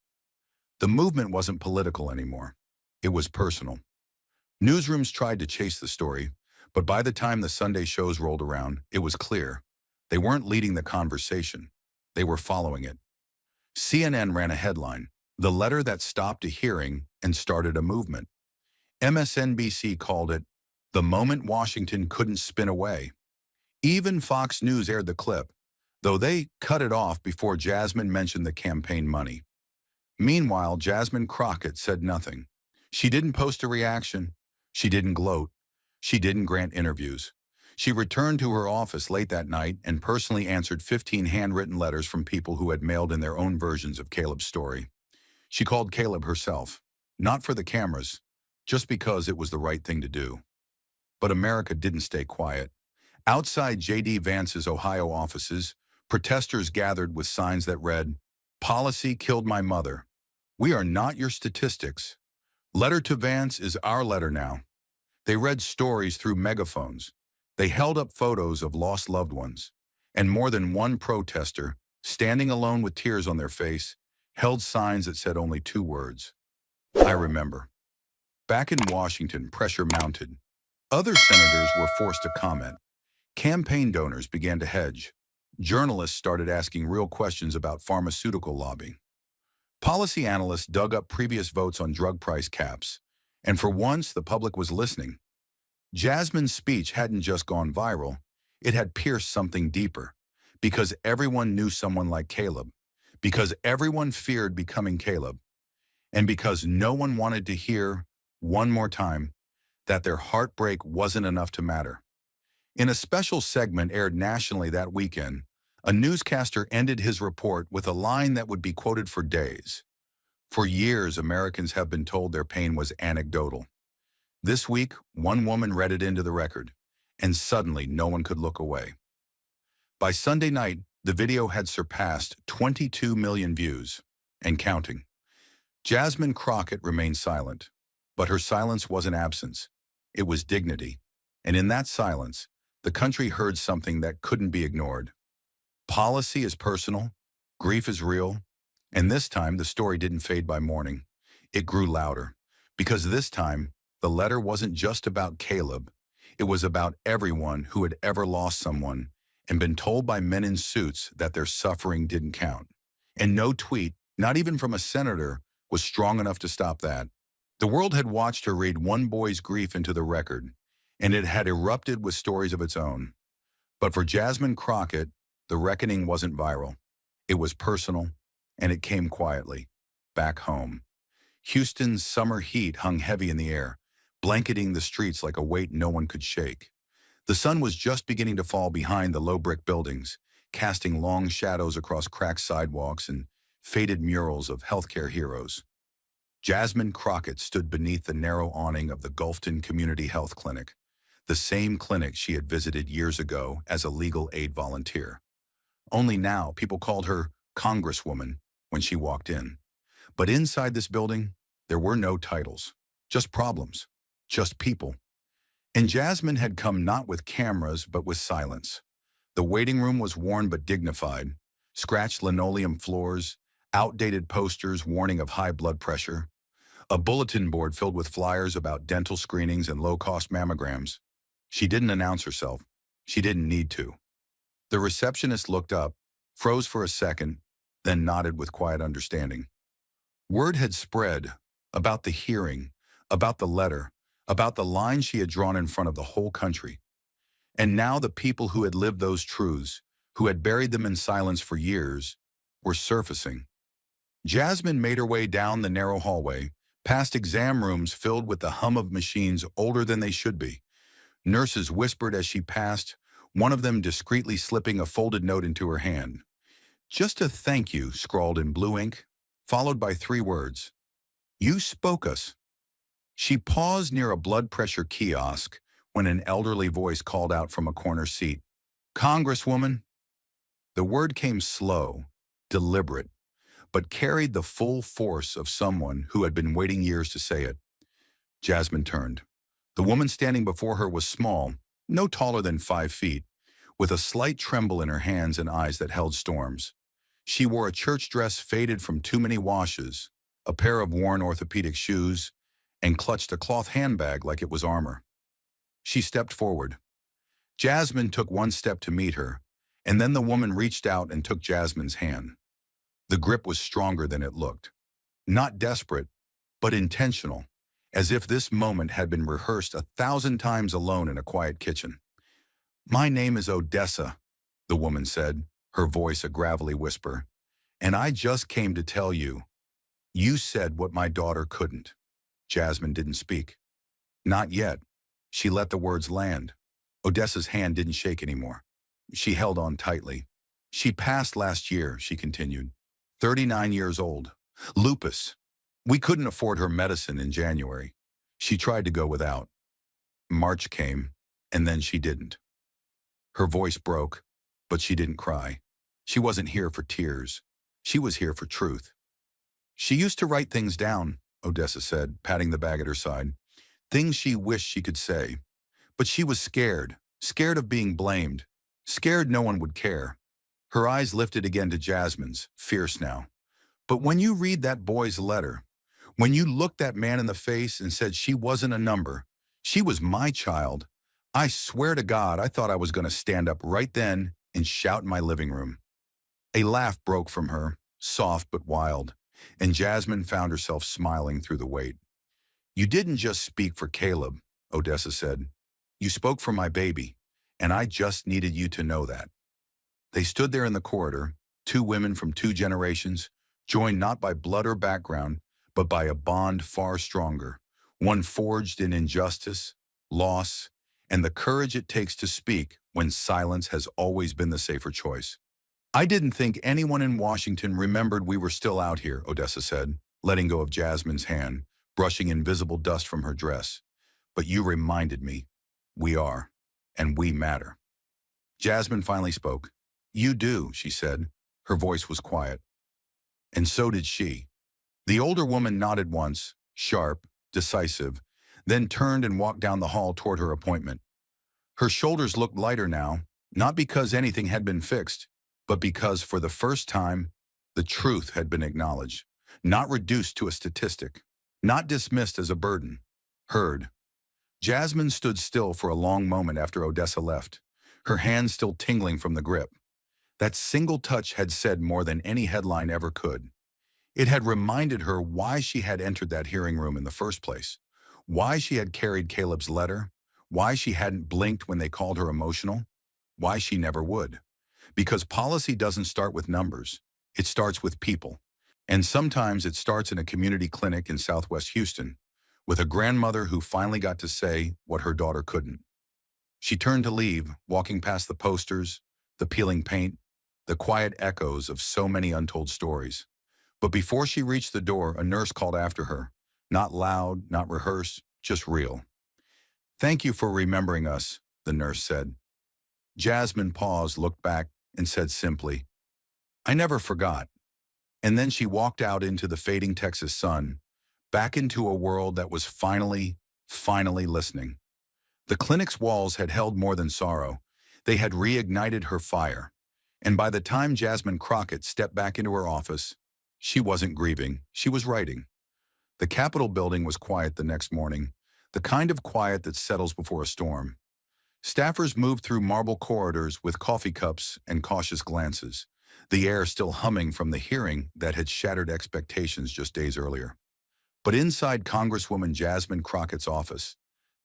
The movement wasn't political anymore. It was personal. Newsrooms tried to chase the story, but by the time the Sunday shows rolled around, it was clear. They weren't leading the conversation. They were following it. CNN ran a headline, "The letter that stopped a hearing and started a movement." MSNBC called it, "The moment Washington couldn't spin away." Even Fox News aired the clip, though they cut it off before Jasmine mentioned the campaign money. Meanwhile, Jasmine Crockett said nothing. She didn't post a reaction. She didn't gloat. She didn't grant interviews. She returned to her office late that night and personally answered 15 handwritten letters from people who had mailed in their own versions of Caleb's story. She called Caleb herself, not for the cameras, just because it was the right thing to do. But America didn't stay quiet. Outside J.D. Vance's Ohio offices, protesters gathered with signs that read, "Policy killed my mother. We are not your statistics. Letter to Vance is our letter now." They read stories through megaphones. They held up photos of lost loved ones. And more than one protester, standing alone with tears on their face, held signs that said only two words: I remember. Back in Washington, pressure mounted. Other senators were forced to comment. Campaign donors began to hedge. Journalists started asking real questions about pharmaceutical lobbying. Policy analysts dug up previous votes on drug price caps, and for once the public was listening. Jasmine's speech hadn't just gone viral, it had pierced something deeper, because everyone knew someone like Caleb, because everyone feared becoming Caleb, and because no one wanted to hear, one more time, that their heartbreak wasn't enough to matter. In a special segment aired nationally that weekend, a newscaster ended his report with a line that would be quoted for days. For years, Americans have been told their pain was anecdotal. This week, one woman read it into the record, and suddenly no one could look away. By Sunday night, the video had surpassed 22 million views, and counting. Jasmine Crockett remained silent, but her silence wasn't absence. It was dignity, and in that silence, the country heard something that couldn't be ignored. Policy is personal, grief is real, and this time the story didn't fade by morning. It grew louder, because this time, the letter wasn't just about Caleb. It was about everyone who had ever lost someone and been told by men in suits that their suffering didn't count. And no tweet, not even from a senator, was strong enough to stop that. The world had watched her read one boy's grief into the record, and it had erupted with stories of its own. But for Jasmine Crockett, the reckoning wasn't viral. It was personal, and it came quietly, back home. Houston's summer heat hung heavy in the air, blanketing the streets like a weight no one could shake. The sun was just beginning to fall behind the low brick buildings, casting long shadows across cracked sidewalks and faded murals of healthcare heroes. Jasmine Crockett stood beneath the narrow awning of the Gulfton Community Health Clinic, the same clinic she had visited years ago as a legal aid volunteer. Only now, people called her Congresswoman when she walked in. But inside this building, there were no titles, just problems, just people. And Jasmine had come not with cameras, but with silence. The waiting room was worn but dignified, scratched linoleum floors, outdated posters warning of high blood pressure, a bulletin board filled with flyers about dental screenings and low-cost mammograms. She didn't announce herself. She didn't need to. The receptionist looked up, froze for a second, then nodded with quiet understanding. Word had spread about the hearing, about the letter, about the line she had drawn in front of the whole country. And now the people who had lived those truths, who had buried them in silence for years, were surfacing. Jasmine made her way down the narrow hallway, past exam rooms filled with the hum of machines older than they should be. Nurses whispered as she passed, one of them discreetly slipping a folded note into her hand. Just a thank you, scrawled in blue ink, followed by 3 words. You spoke us. She paused near a blood pressure kiosk when an elderly voice called out from a corner seat, Congresswoman. The word came slow, deliberate, but carried the full force of someone who had been waiting years to say it. Jasmine turned. The woman standing before her was small, no taller than 5 feet, with a slight tremble in her hands and eyes that held storms. She wore a church dress faded from too many washes, a pair of worn orthopedic shoes, and clutched a cloth handbag like it was armor. She stepped forward. Jasmine took 1 step to meet her, and then the woman reached out and took Jasmine's hand. The grip was stronger than it looked. Not desperate, but intentional, as if this moment had been rehearsed 1,000 times alone in a quiet kitchen. My name is Odessa, the woman said, her voice a gravelly whisper, and I just came to tell you. You said what my daughter couldn't. Jasmine didn't speak. Not yet. She let the words land. Odessa's hand didn't shake anymore. She held on tightly. She passed last year, she continued. 39 years old. Lupus. We couldn't afford her medicine in January. She tried to go without. March came, and then she didn't. Her voice broke, but she didn't cry. She wasn't here for tears. She was here for truth. She used to write things down, Odessa said, patting the bag at her side. Things she wished she could say. But she was scared of being blamed, scared no one would care. Her eyes lifted again to Jasmine's, fierce now. But when you read that boy's letter, when you looked that man in the face and said she wasn't a number, she was my child, I swear to God I thought I was going to stand up right then and shout in my living room. A laugh broke from her, soft but wild, and Jasmine found herself smiling through the weight. You didn't just speak for Caleb, Odessa said. You spoke for my baby, and I just needed you to know that. They stood there in the corridor, 2 women from 2 generations, joined not by blood or background, but by a bond far stronger, one forged in injustice, loss, and the courage it takes to speak when silence has always been the safer choice. I didn't think anyone in Washington remembered we were still out here, Odessa said, letting go of Jasmine's hand, brushing invisible dust from her dress. But you reminded me. We are, and we matter. Jasmine finally spoke. You do, she said. Her voice was quiet. And so did she. The older woman nodded once, sharp, decisive, then turned and walked down the hall toward her appointment. Her shoulders looked lighter now, not because anything had been fixed, but because for the first time, the truth had been acknowledged, not reduced to a statistic, not dismissed as a burden, heard. Jasmine stood still for a long moment after Odessa left, her hands still tingling from the grip. That single touch had said more than any headline ever could. It had reminded her why she had entered that hearing room in the first place, why she had carried Caleb's letter, why she hadn't blinked when they called her emotional, why she never would. Because policy doesn't start with numbers, it starts with people. And sometimes it starts in a community clinic in Southwest Houston, with a grandmother who finally got to say what her daughter couldn't. She turned to leave, walking past the posters, the peeling paint, the quiet echoes of so many untold stories. But before she reached the door, a nurse called after her. Not loud, not rehearsed, just real. "Thank you for remembering us," the nurse said. Jasmine paused, looked back, and said simply, "I never forgot." And then she walked out into the fading Texas sun, back into a world that was finally listening. The clinic's walls had held more than sorrow. They had reignited her fire. And by the time Jasmine Crockett stepped back into her office, she wasn't grieving, she was writing. The Capitol building was quiet the next morning, the kind of quiet that settles before a storm. Staffers moved through marble corridors with coffee cups and cautious glances, the air still humming from the hearing that had shattered expectations just days earlier. But inside Congresswoman Jasmine Crockett's office,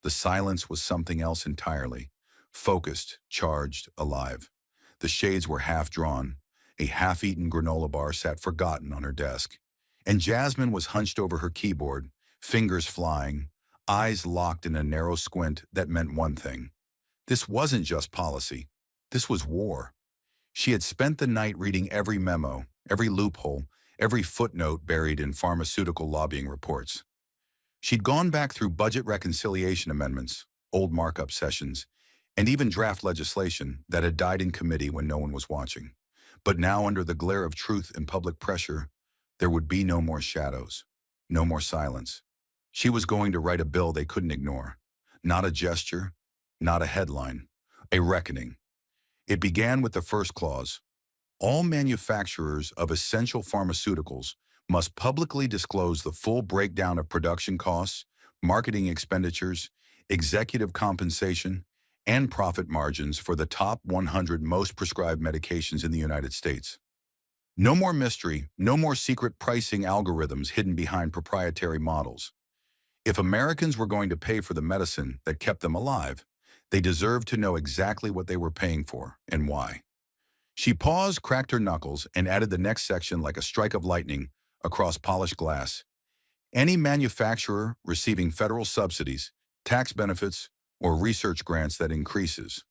the silence was something else entirely. Focused, charged, alive. The shades were half drawn. A half-eaten granola bar sat forgotten on her desk. And Jasmine was hunched over her keyboard, fingers flying, eyes locked in a narrow squint that meant one thing. This wasn't just policy. This was war. She had spent the night reading every memo, every loophole, every footnote buried in pharmaceutical lobbying reports. She'd gone back through budget reconciliation amendments, old markup sessions, and even draft legislation that had died in committee when no one was watching. But now, under the glare of truth and public pressure, there would be no more shadows, no more silence. She was going to write a bill they couldn't ignore. Not a gesture, not a headline, a reckoning. It began with the first clause. All manufacturers of essential pharmaceuticals must publicly disclose the full breakdown of production costs, marketing expenditures, executive compensation, and profit margins for the top 100 most prescribed medications in the United States. No more mystery, no more secret pricing algorithms hidden behind proprietary models. If Americans were going to pay for the medicine that kept them alive, they deserved to know exactly what they were paying for and why. She paused, cracked her knuckles, and added the next section like a strike of lightning across polished glass. Any manufacturer receiving federal subsidies, tax benefits, or research grants that increases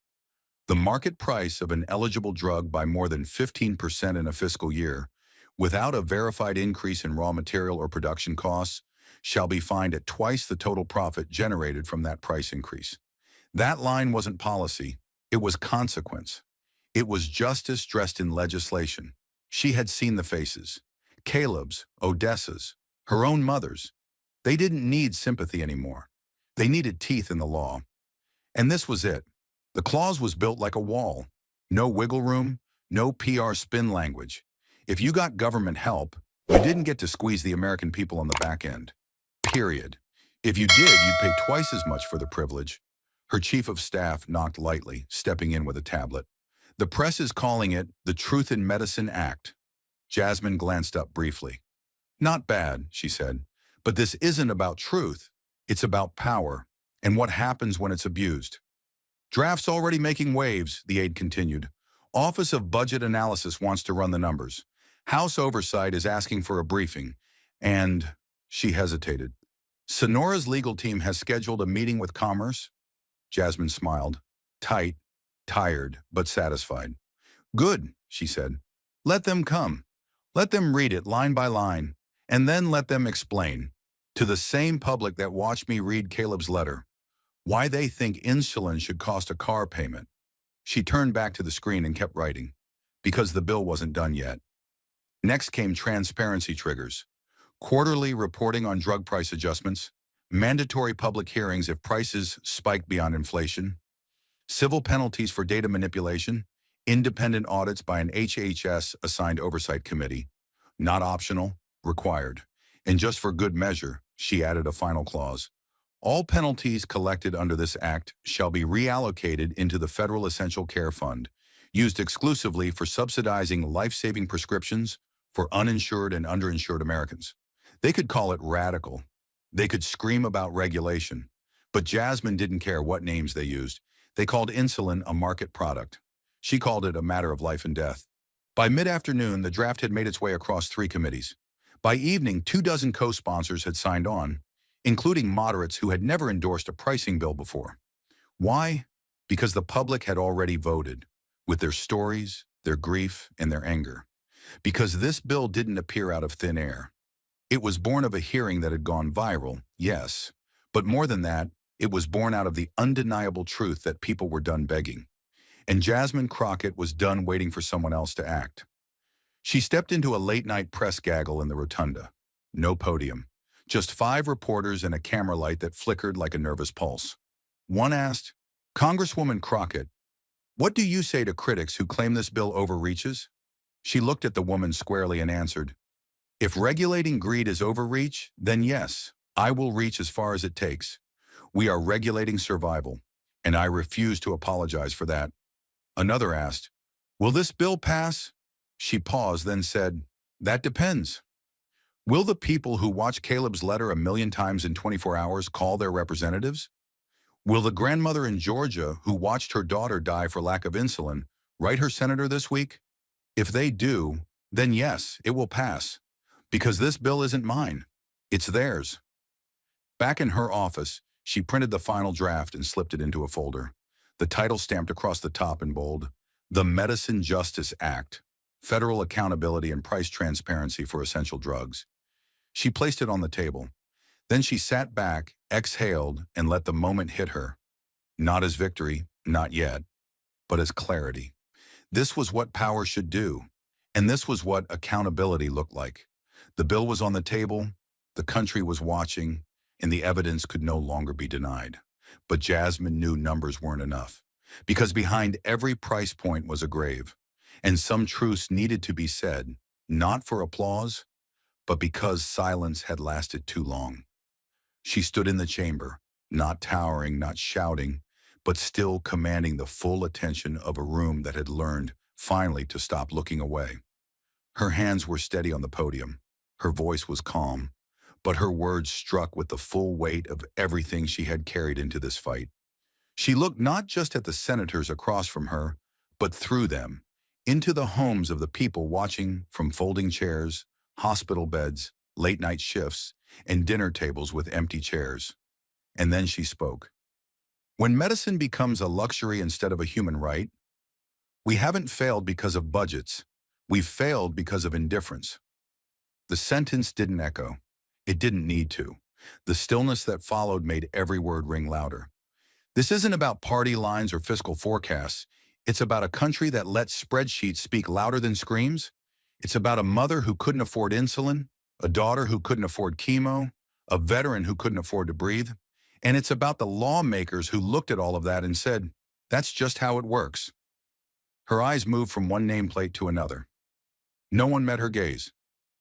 the market price of an eligible drug by more than 15% in a fiscal year, without a verified increase in raw material or production costs, shall be fined at twice the total profit generated from that price increase. That line wasn't policy, it was consequence. It was justice dressed in legislation. She had seen the faces. Caleb's, Odessa's, her own mother's. They didn't need sympathy anymore. They needed teeth in the law. And this was it. The clause was built like a wall. No wiggle room, no PR spin language. If you got government help, you didn't get to squeeze the American people on the back end. Period. If you did, you'd pay twice as much for the privilege. Her chief of staff knocked lightly, stepping in with a tablet. The press is calling it the Truth in Medicine Act. Jasmine glanced up briefly. Not bad, she said, but this isn't about truth. It's about power and what happens when it's abused. Draft's already making waves, the aide continued. Office of Budget Analysis wants to run the numbers. House Oversight is asking for a briefing. And she hesitated. Sonora's legal team has scheduled a meeting with Commerce. Jasmine smiled. Tight, tired, but satisfied. Good, she said. Let them come. Let them read it line by line, and then let them explain, to the same public that watched me read Caleb's letter, why they think insulin should cost a car payment. She turned back to the screen and kept writing, because the bill wasn't done yet. Next came transparency triggers, quarterly reporting on drug price adjustments, mandatory public hearings if prices spike beyond inflation, civil penalties for data manipulation, independent audits by an HHS-assigned oversight committee, not optional, required. And just for good measure, she added a final clause. All penalties collected under this act shall be reallocated into the Federal Essential Care Fund, used exclusively for subsidizing life-saving prescriptions for uninsured and underinsured Americans. They could call it radical. They could scream about regulation. But Jasmine didn't care what names they used. They called insulin a market product. She called it a matter of life and death. By mid-afternoon, the draft had made its way across 3 committees. By evening, 24 co-sponsors had signed on, including moderates who had never endorsed a pricing bill before. Why? Because the public had already voted, with their stories, their grief, and their anger. Because this bill didn't appear out of thin air. It was born of a hearing that had gone viral, yes, but more than that, it was born out of the undeniable truth that people were done begging. And Jasmine Crockett was done waiting for someone else to act. She stepped into a late-night press gaggle in the rotunda. No podium. Just 5 reporters and a camera light that flickered like a nervous pulse. One asked, "Congresswoman Crockett, what do you say to critics who claim this bill overreaches?" She looked at the woman squarely and answered, "If regulating greed is overreach, then yes, I will reach as far as it takes. We are regulating survival, and I refuse to apologize for that." Another asked, "Will this bill pass?" She paused, then said, "That depends. Will the people who watch Caleb's letter 1,000,000 times in 24 hours call their representatives? Will the grandmother in Georgia who watched her daughter die for lack of insulin write her senator this week? If they do, then yes, it will pass. Because this bill isn't mine. It's theirs." Back in her office, she printed the final draft and slipped it into a folder. The title stamped across the top in bold, "The Medicine Justice Act, Federal Accountability and Price Transparency for Essential Drugs." She placed it on the table. Then she sat back, exhaled, and let the moment hit her. Not as victory, not yet, but as clarity. This was what power should do, and this was what accountability looked like. The bill was on the table, the country was watching, and the evidence could no longer be denied. But Jasmine knew numbers weren't enough, because behind every price point was a grave, and some truths needed to be said, not for applause, but because silence had lasted too long. She stood in the chamber, not towering, not shouting, but still commanding the full attention of a room that had learned, finally, to stop looking away. Her hands were steady on the podium. Her voice was calm, but her words struck with the full weight of everything she had carried into this fight. She looked not just at the senators across from her, but through them, into the homes of the people watching from folding chairs, hospital beds, late-night shifts, and dinner tables with empty chairs. And then she spoke. "When medicine becomes a luxury instead of a human right, we haven't failed because of budgets. We've failed because of indifference." The sentence didn't echo. It didn't need to. The stillness that followed made every word ring louder. This isn't about party lines or fiscal forecasts. It's about a country that lets spreadsheets speak louder than screams. It's about a mother who couldn't afford insulin, a daughter who couldn't afford chemo, a veteran who couldn't afford to breathe. And it's about the lawmakers who looked at all of that and said, "That's just how it works." Her eyes moved from one nameplate to another. No one met her gaze.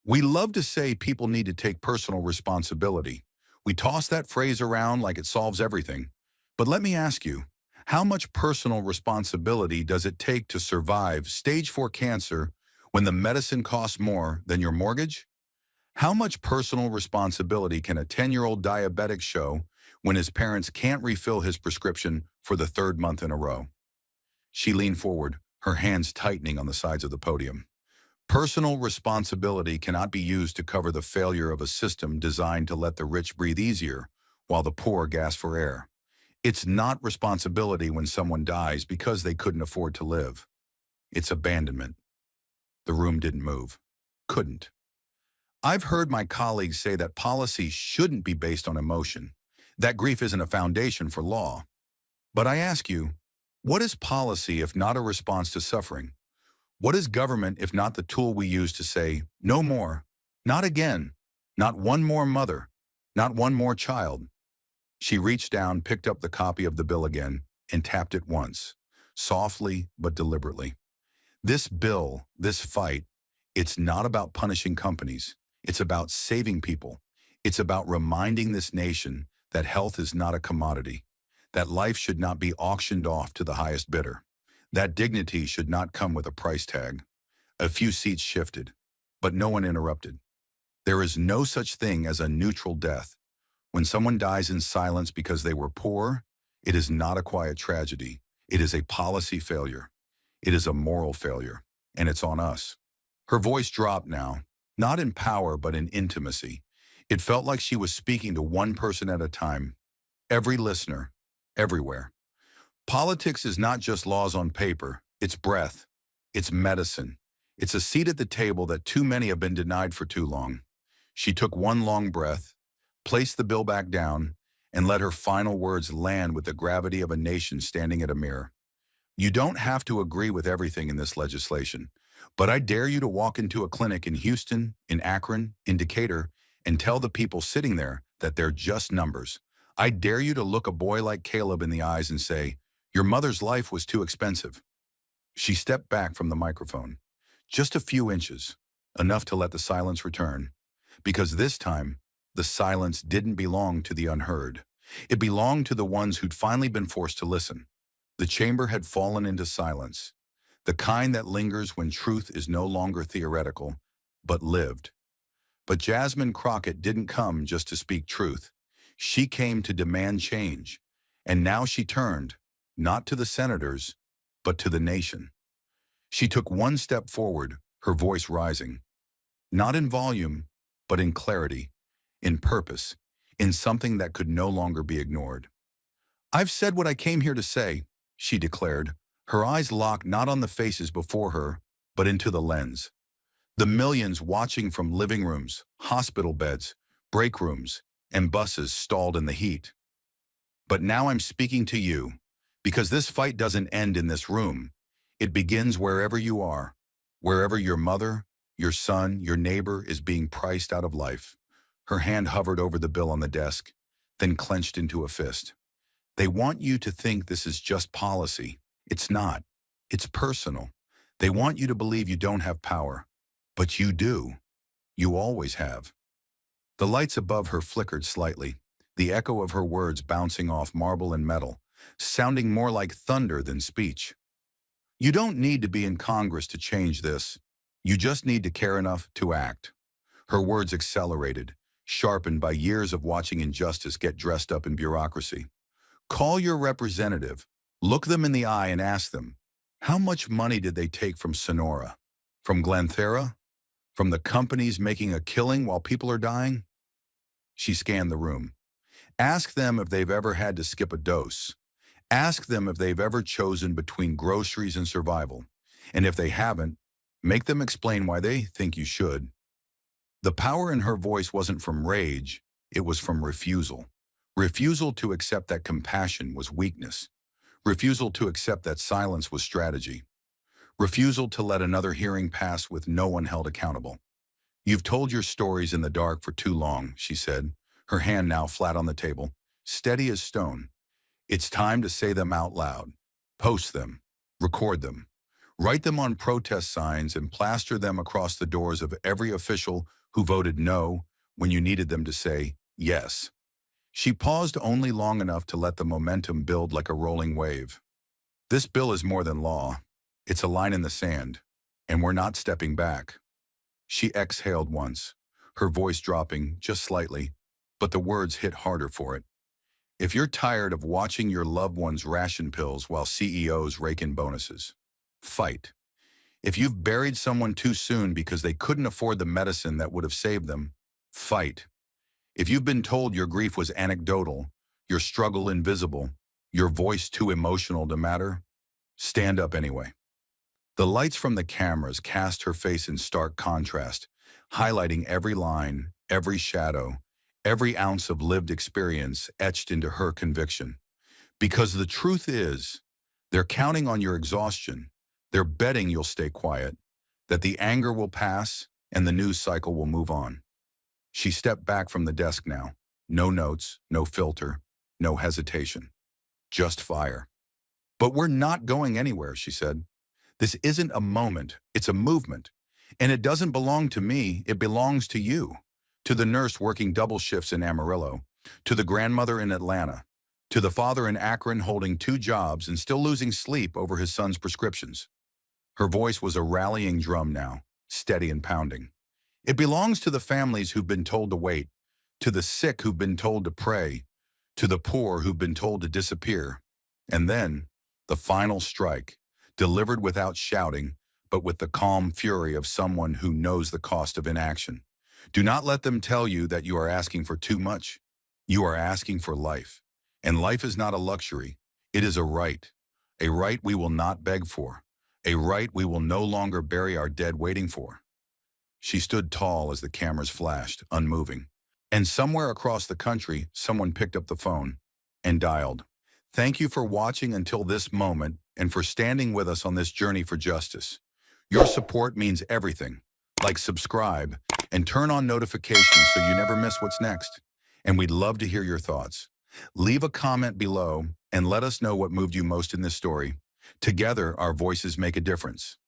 We love to say people need to take personal responsibility. We toss that phrase around like it solves everything. But let me ask you, how much personal responsibility does it take to survive stage 4 cancer when the medicine costs more than your mortgage? How much personal responsibility can a 10-year-old diabetic show when his parents can't refill his prescription for the 3rd month in a row? She leaned forward, her hands tightening on the sides of the podium. Personal responsibility cannot be used to cover the failure of a system designed to let the rich breathe easier while the poor gasp for air. It's not responsibility when someone dies because they couldn't afford to live. It's abandonment. The room didn't move. Couldn't. I've heard my colleagues say that policy shouldn't be based on emotion, that grief isn't a foundation for law. But I ask you, what is policy if not a response to suffering? What is government if not the tool we use to say, "No more, not again, not one more mother, not one more child"? She reached down, picked up the copy of the bill again, and tapped it once, softly but deliberately. This bill, this fight, it's not about punishing companies. It's about saving people. It's about reminding this nation that health is not a commodity, that life should not be auctioned off to the highest bidder, that dignity should not come with a price tag. A few seats shifted, but no one interrupted. There is no such thing as a neutral death. When someone dies in silence because they were poor, it is not a quiet tragedy. It is a policy failure. It is a moral failure, and it's on us. Her voice dropped now, not in power but in intimacy. It felt like she was speaking to one person at a time, every listener, everywhere. Politics is not just laws on paper. It's breath. It's medicine. It's a seat at the table that too many have been denied for too long. She took one long breath, placed the bill back down, and let her final words land with the gravity of a nation standing at a mirror. You don't have to agree with everything in this legislation, but I dare you to walk into a clinic in Houston, in Akron, in Decatur, and tell the people sitting there that they're just numbers. I dare you to look a boy like Caleb in the eyes and say, your mother's life was too expensive. She stepped back from the microphone, just a few inches, enough to let the silence return, because this time, the silence didn't belong to the unheard. It belonged to the ones who'd finally been forced to listen. The chamber had fallen into silence, the kind that lingers when truth is no longer theoretical, but lived. But Jasmine Crockett didn't come just to speak truth. She came to demand change, and now she turned, not to the senators, but to the nation. She took one step forward, her voice rising, not in volume, but in clarity, in purpose, in something that could no longer be ignored. I've said what I came here to say, she declared, her eyes locked not on the faces before her, but into the lens. The millions watching from living rooms, hospital beds, break rooms, and buses stalled in the heat. But now I'm speaking to you, because this fight doesn't end in this room. It begins wherever you are, wherever your mother, your son, your neighbor is being priced out of life. Her hand hovered over the bill on the desk, then clenched into a fist. They want you to think this is just policy. It's not. It's personal. They want you to believe you don't have power. But you do. You always have. The lights above her flickered slightly, the echo of her words bouncing off marble and metal, sounding more like thunder than speech. You don't need to be in Congress to change this. You just need to care enough to act. Her words accelerated, sharpened by years of watching injustice get dressed up in bureaucracy. Call your representative, look them in the eye and ask them, how much money did they take from Sonora? From Glenthera? From the companies making a killing while people are dying? She scanned the room. Ask them if they've ever had to skip a dose. Ask them if they've ever chosen between groceries and survival. And if they haven't, make them explain why they think you should. The power in her voice wasn't from rage, it was from refusal. Refusal to accept that compassion was weakness. Refusal to accept that silence was strategy. Refusal to let another hearing pass with no one held accountable. You've told your stories in the dark for too long, she said, her hand now flat on the table, steady as stone. It's time to say them out loud. Post them. Record them. Write them on protest signs and plaster them across the doors of every official who voted no when you needed them to say yes. She paused only long enough to let the momentum build like a rolling wave. This bill is more than law. It's a line in the sand, and we're not stepping back. She exhaled once, her voice dropping just slightly, but the words hit harder for it. If you're tired of watching your loved ones ration pills while CEOs rake in bonuses, fight. If you've buried someone too soon because they couldn't afford the medicine that would have saved them, fight. If you've been told your grief was anecdotal, your struggle invisible, your voice too emotional to matter, stand up anyway. The lights from the cameras cast her face in stark contrast, highlighting every line, every shadow, every ounce of lived experience etched into her conviction. Because the truth is, they're counting on your exhaustion. They're betting you'll stay quiet, that the anger will pass and the news cycle will move on. She stepped back from the desk now. No notes, no filter, no hesitation. Just fire. But we're not going anywhere, she said. This isn't a moment, it's a movement. And it doesn't belong to me, it belongs to you. To the nurse working double shifts in Amarillo, to the grandmother in Atlanta, to the father in Akron holding 2 jobs and still losing sleep over his son's prescriptions. Her voice was a rallying drum now, steady and pounding. It belongs to the families who've been told to wait, to the sick who've been told to pray, to the poor who've been told to disappear. And then, the final strike, delivered without shouting, but with the calm fury of someone who knows the cost of inaction. Do not let them tell you that you are asking for too much. You are asking for life. And life is not a luxury. It is a right we will not beg for, a right we will no longer bury our dead waiting for. She stood tall as the cameras flashed, unmoving. And somewhere across the country, someone picked up the phone and dialed. Thank you for watching until this moment and for standing with us on this journey for justice. Your support means everything. Like, subscribe, and turn on notifications so you never miss what's next. And we'd love to hear your thoughts. Leave a comment below and let us know what moved you most in this story. Together, our voices make a difference.